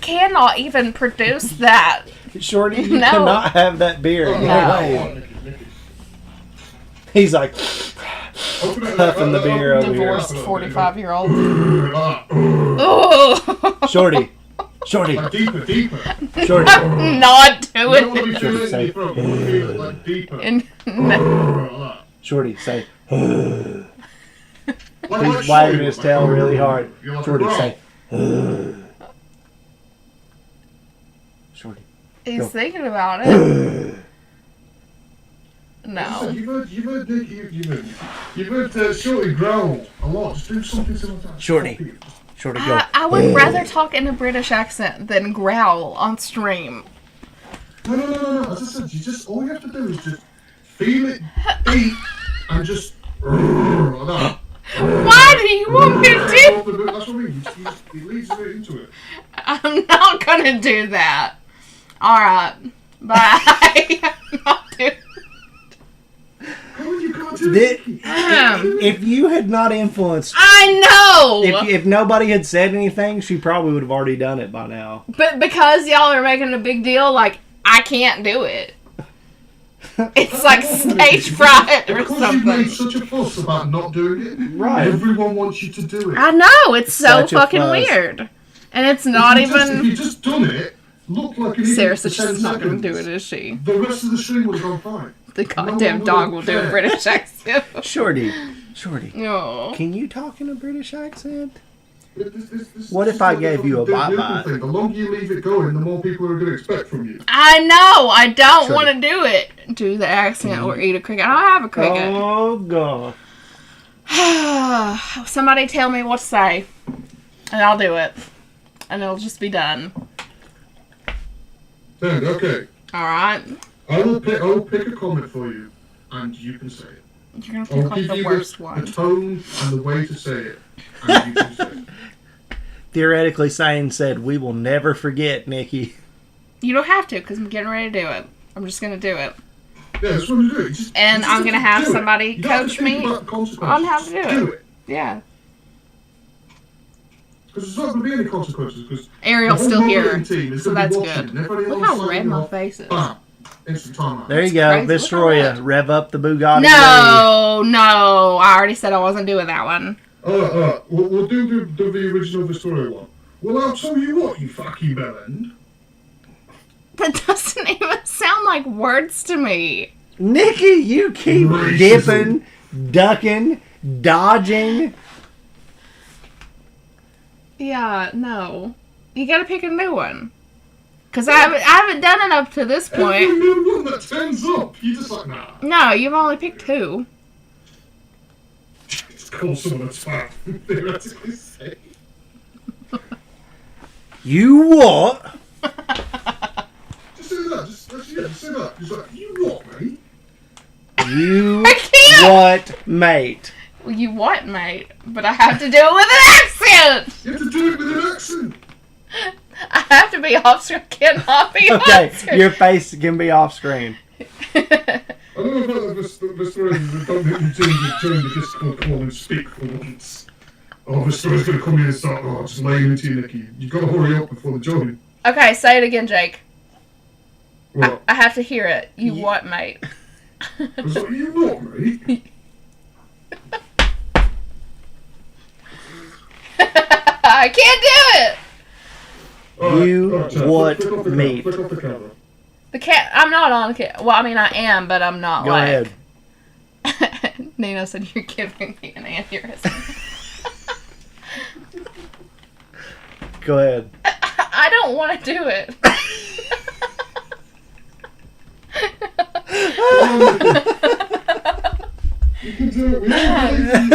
cannot even produce that. Shorty, you No. cannot have that beer. Oh, No No. way. Nikki. He's like, Open it, Puffing the beer over here. Divorced 45-year-old. Ah, Oh, Shorty. like deeper. Shorty. not You don't want to doing be it. feeling it in your throat. You want to feel it like deeper. No. Like Shorty, say. that. He's wagging his tail really hard. You're like, Shorty, "Bro." say. Shorty. He's Go. thinking about it. No. You've heard Nikki, you've heard Shorty growl a lot. Just do something similar to that. Shorty. Shorty, go. I would rather talk in a British accent than growl on stream. No. As I said, all you have to do is just feel it deep and just like that. Why do you want me to do? That's what I mean. It leads right into it. I'm not gonna do that. Alright. Bye. I'm not doing Come on, you can't do Did- it. If you had not influenced, I know! if nobody had said anything, she probably would have already done it by now. But because y'all are making a big deal, like, I can't do it. It's like stage fright or Because you've made something. such a fuss about not doing it. Right. Everyone wants you to do it. I know, it's so Such a fucking fuss. weird. And it's not If even... you just done it, look like an Sarah idiot for said she's 10 not going to do seconds, it, is she? the rest of the stream would have gone fine. The goddamn one dog will will do a care. British accent. Shorty. No. Can you talk in a British accent? This What is if I like gave the you a fucking bye-bye? thing. The longer you leave it going, the more people are going to expect from you. I know, I don't Sure. want to do it. Do the accent or eat a cricket. I don't have a cricket. Oh, God. Somebody tell me what to say, and I'll do it. And it'll just be done. Then, okay. Alright? I will pick a comment for you, and you can say it. You're gonna I'll pick like give the you worst the one. tone and the way to say it, and you can say it. Theoretically, Sane said, we will never forget, Nikki. You don't have to, because I'm getting ready to do it. I'm just gonna do it. Yeah, that's what you do. You just, And you I'm just gonna have have to do it. somebody You don't have to coach think me about the consequences. on how to do Just it. do it. Yeah. Because there's not going to be any consequences. Because Ariel's the whole still here, modelling team is so gonna be that's watching, good. and everybody Look else how signing red my off, face is. Bam. Instant timeout. There you That's go. crazy. Look Destroy how ya. red. Rev up the Bugatti. No, I already said I wasn't doing that one. We'll do the original Victoria one. Well, I'll tell you what, you fucking bellend. That doesn't even sound like words to me. Nikki, you keep Racism. dipping, ducking, dodging. Yeah, no. You gotta pick a new one. Because I haven't done it up to this Every point. new one that turns up, you just like, nah. No, you've only picked 2. Just call someone a twat. Theoretically say. You what? Just say that. Just say that. Just like, you what, mate? You I can't! what, mate? Well, you what, mate? But I have to do it with an accent! You have to do it with an accent. I have to be off screen. Cannot be Okay, off screen. your face can be off screen. I don't know about the stories that don't turn the Discord call and speak for once. Oh, the story's going to come in and start, just laying into you, Nikki. You've got to hurry up before the join. Okay, say it again, Jake. What? I have to hear it. You what, mate? I was like, you what, mate? I can't do it! You Chad, what, flick off the mate? Flick off the camera. The cat. I'm not on the cat. Well, I mean, I am, but I'm not Go like. ahead. Nino said you're giving me an aneurysm. Go ahead. I don't want to do it. You can do it. We all believe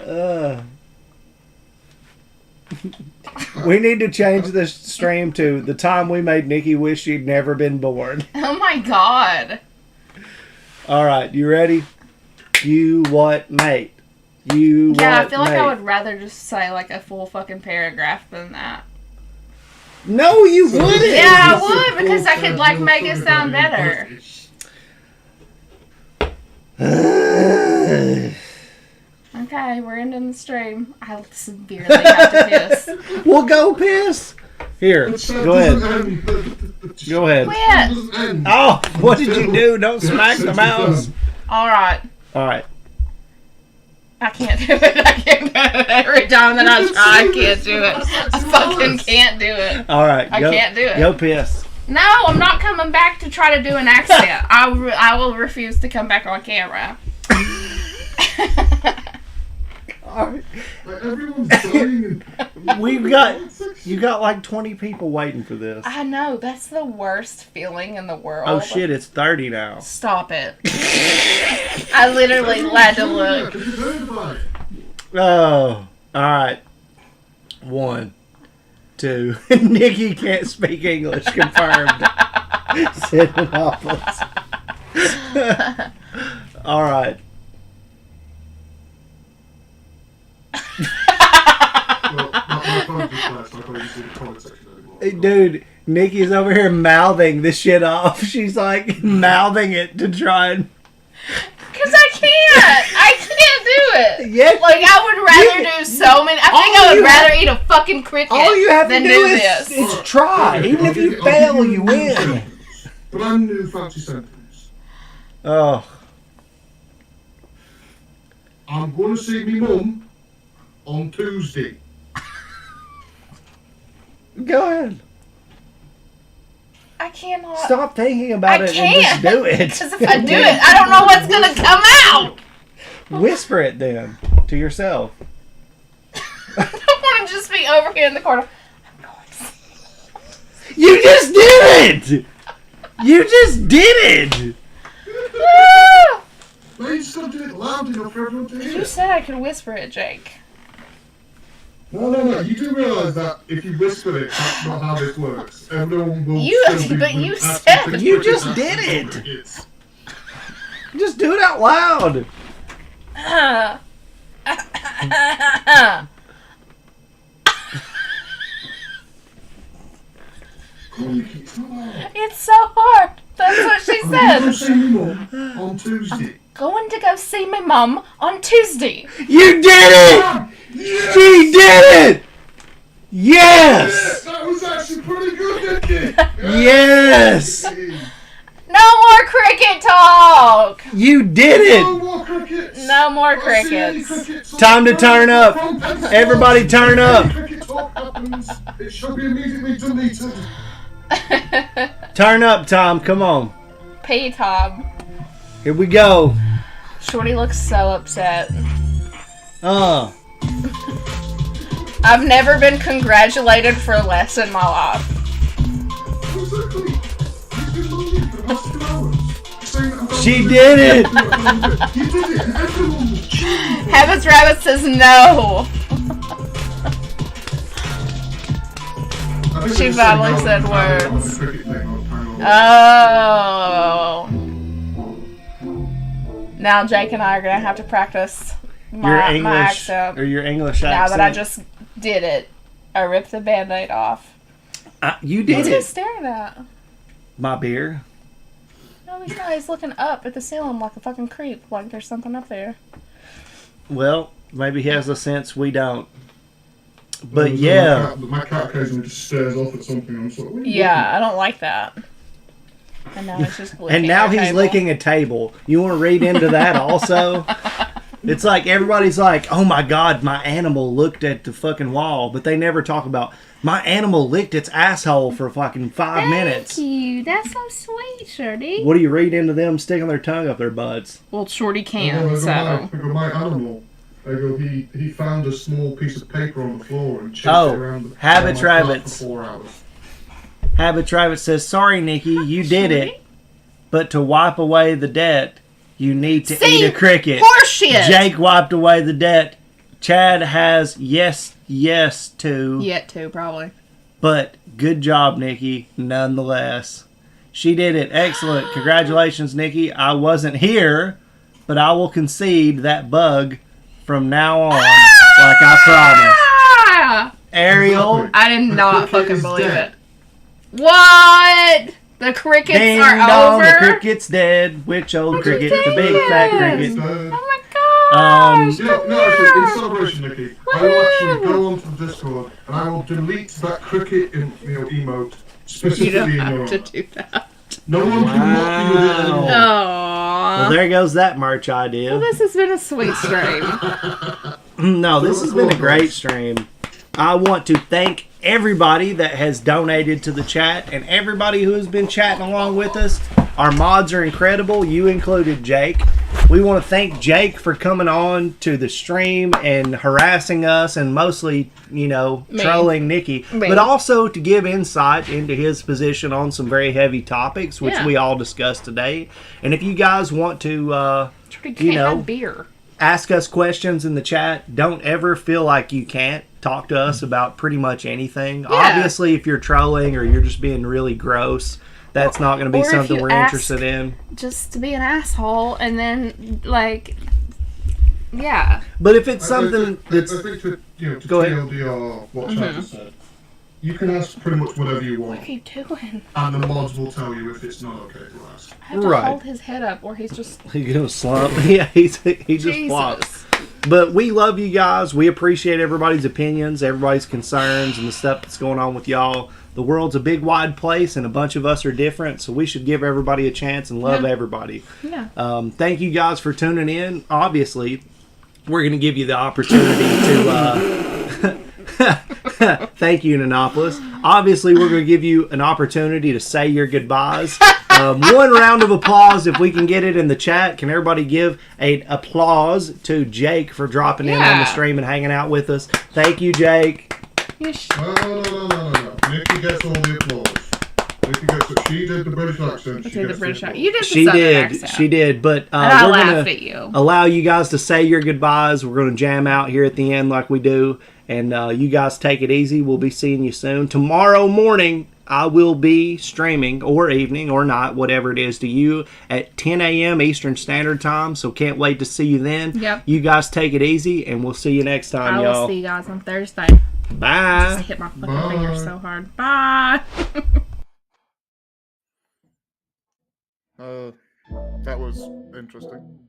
you. We need to change this stream to the time we made Nikki wish she'd never been born. Oh my god. All right, you ready? You what, mate? You Yeah, what, I feel like mate? I would rather just say like a full fucking paragraph than that. No, you wouldn't. Yeah, I would because I could like make it sound better. Okay, we're ending the stream. I severely have to piss. Well, go piss. Here, go ahead. Go ahead. Quit. Oh, what did you do? Don't smack the mouse. Alright. All right. I can't do it. I can't do it. Every time that I try, I can't do it. I fucking can't do it. All right. I can't do it. Go piss. No, I'm not coming back to try to do an accent. I will refuse to come back on camera. All right. Like, everyone's dying. You got like 20 people waiting for this. I know, that's the worst feeling in the world. Oh shit, it's 30 now. Stop it. I literally had to look. Have you heard about it? Oh, all right. 1, 2. Nikki can't speak English. Confirmed. Sit in office. All right. Well, my phone just flashed. I can't even see the comment section anymore. Hey, dude, Nikki's over here mouthing this shit off. She's like mouthing it to try and. Because I can't do it. Yes. Like, I would rather do so many. I think I would rather eat a fucking cricket All you have to than do do is this. try. Even if you fail, you win. brand new fancy sentence. Oh, I'm going to see me mum on Tuesday. go ahead. I cannot. Stop thinking about I it can't. and just do it. Because if I do it, I don't know what's going to come out. Whisper it then to yourself. I want to just be over here in the corner. I'm going to see. You just did it! You just did it! Ah! No, you just got to do it loud enough for everyone to hear. You said I could whisper it, Jake. No. You do realise that if you whisper it, that's not how this works. Everyone will You- still be but you asking said- for You crickets just after did the it. crickets. Just do it out loud. Come on, Nikki, it's not hard. It's so hard. That's what she I'm going to said. see me mum on Tuesday. Going to go see my mum on Tuesday. You did it! Yes! She did it! Yes! That was actually pretty good, Nikki. Yes! No more cricket talk. You did No it! more crickets. No more If I see any crickets. crickets on Time to the turn up. front end of Everybody the turn up. Any cricket talk happens, it should be immediately deleted. Turn up, Tom. Come on. P Tom. Here we go. Shorty looks so upset. Uh, I've never been congratulated for less in my life. Exactly. You've been lonely for the last 2 hours. Saying that I'm gonna She do did it! You did it, and everyone was cheering. Habits Rabbit says no. I think She they just finally no, said I don't know words. the cricket thing, I was kind of- Oh. Now Jake and I are gonna have to practice your my English accent. or your English Now accent. that I just did it, I ripped the Band-Aid off. You did What's he it. staring at? My beer. No, he's not. He's looking up at the ceiling like a fucking creep. Like there's something up there. Well, maybe he has a sense we don't. But So yeah, my cat occasionally just stares off at something. I'm sort of, what are you Yeah, I don't like that. And now he's just licking and now our he's table. licking a table. You want to read into that also? It's like everybody's like, "Oh my god, my animal looked at the fucking wall," but they never talk about my animal licked its asshole for fucking 5 minutes. Thank you. That's so sweet, Shorty. What do you read into them sticking their tongue up their butts? Well, Shorty doing? can, They so. go, my animal. They go, he found a small piece of paper on the floor and chased Oh, it around the Habits around my Rabbits. flat for 4 hours. Habit Rabbit says, "Sorry, Nikki, you did it, but to wipe away the debt, you need to See? eat a cricket." Horseshit! Jake wiped away the debt. Chad has yes to, Yet to, probably. but good job, Nikki, nonetheless. She did it. Excellent. Congratulations, Nikki. I wasn't here, but I will concede that bug from now on, like I promised. Ah! Ariel, I did not cricket fucking is believe dead. it. What? The crickets ding are dong, the over? cricket's dead. Which old cricket? The big fat cricket. So, Oh my gosh! you know, no, actually, in celebration, Nikki, I will actually go onto the Discord and I will delete that cricket emote You specifically don't in your have to honor. do that. No one can mock me with it anymore. Well, Aww. there goes that merch idea. Well, this has been a sweet stream. No, this has been a great stream. I want to thank everybody that has donated to the chat and everybody who has been chatting along with us. Our mods are incredible, you included, Jake. We want to thank Jake for coming on to the stream and harassing us and mostly, you know, Me. trolling Nikki. Me. But also to give insight into his position on some very heavy topics, which Yeah. we all discussed today. And if you guys want to, Shorty can't You know. have beer. ask us questions in the chat. Don't ever feel like you can't talk to us about pretty much anything. Obviously, if you're trolling or you're just being really gross, that's not going to be or if something you we're ask- interested in. Just to be an asshole and then, like, yeah. But if it's something I that's... think to, you know, to Go ahead. TLDR what Chad just said, you can ask pretty much whatever you What want, are you doing? and the mods will tell you if it's not okay to ask. I have to Right. hold his head up or he's just... He's going to slump. Yeah, he just flops. Jesus. But we love you guys. We appreciate everybody's opinions, everybody's concerns, and the stuff that's going on with y'all. the world's a big wide place and a bunch of us are different, so we should give everybody a chance and love everybody. Yeah. Thank you guys for tuning in. Obviously, we're going to give you the opportunity to thank you, Nanopolis. Obviously, we're going to give you an opportunity to say your goodbyes. One round of applause if we can get it in the chat. Can everybody give an applause to Jake for dropping in on the stream and hanging out with us? Thank you, Jake. No. Nikki gets all the applause. Nikki gets it. She did the British accent. You did the British accent. You did the She Southern did. accent. She did. But and I we're laughed at going you. to allow you guys to say your goodbyes. We're going to jam out here at the end like we do. And you guys take it easy. We'll be seeing you soon. Tomorrow morning, I will be streaming, or evening, or night, whatever it is to you, at 10 a.m. Eastern Standard Time. So can't wait to see you then. Yep. You guys take it easy, and we'll see you next time, I y'all. will see you guys on Thursday. Bye. I hit my fucking finger so hard. Bye. That was interesting.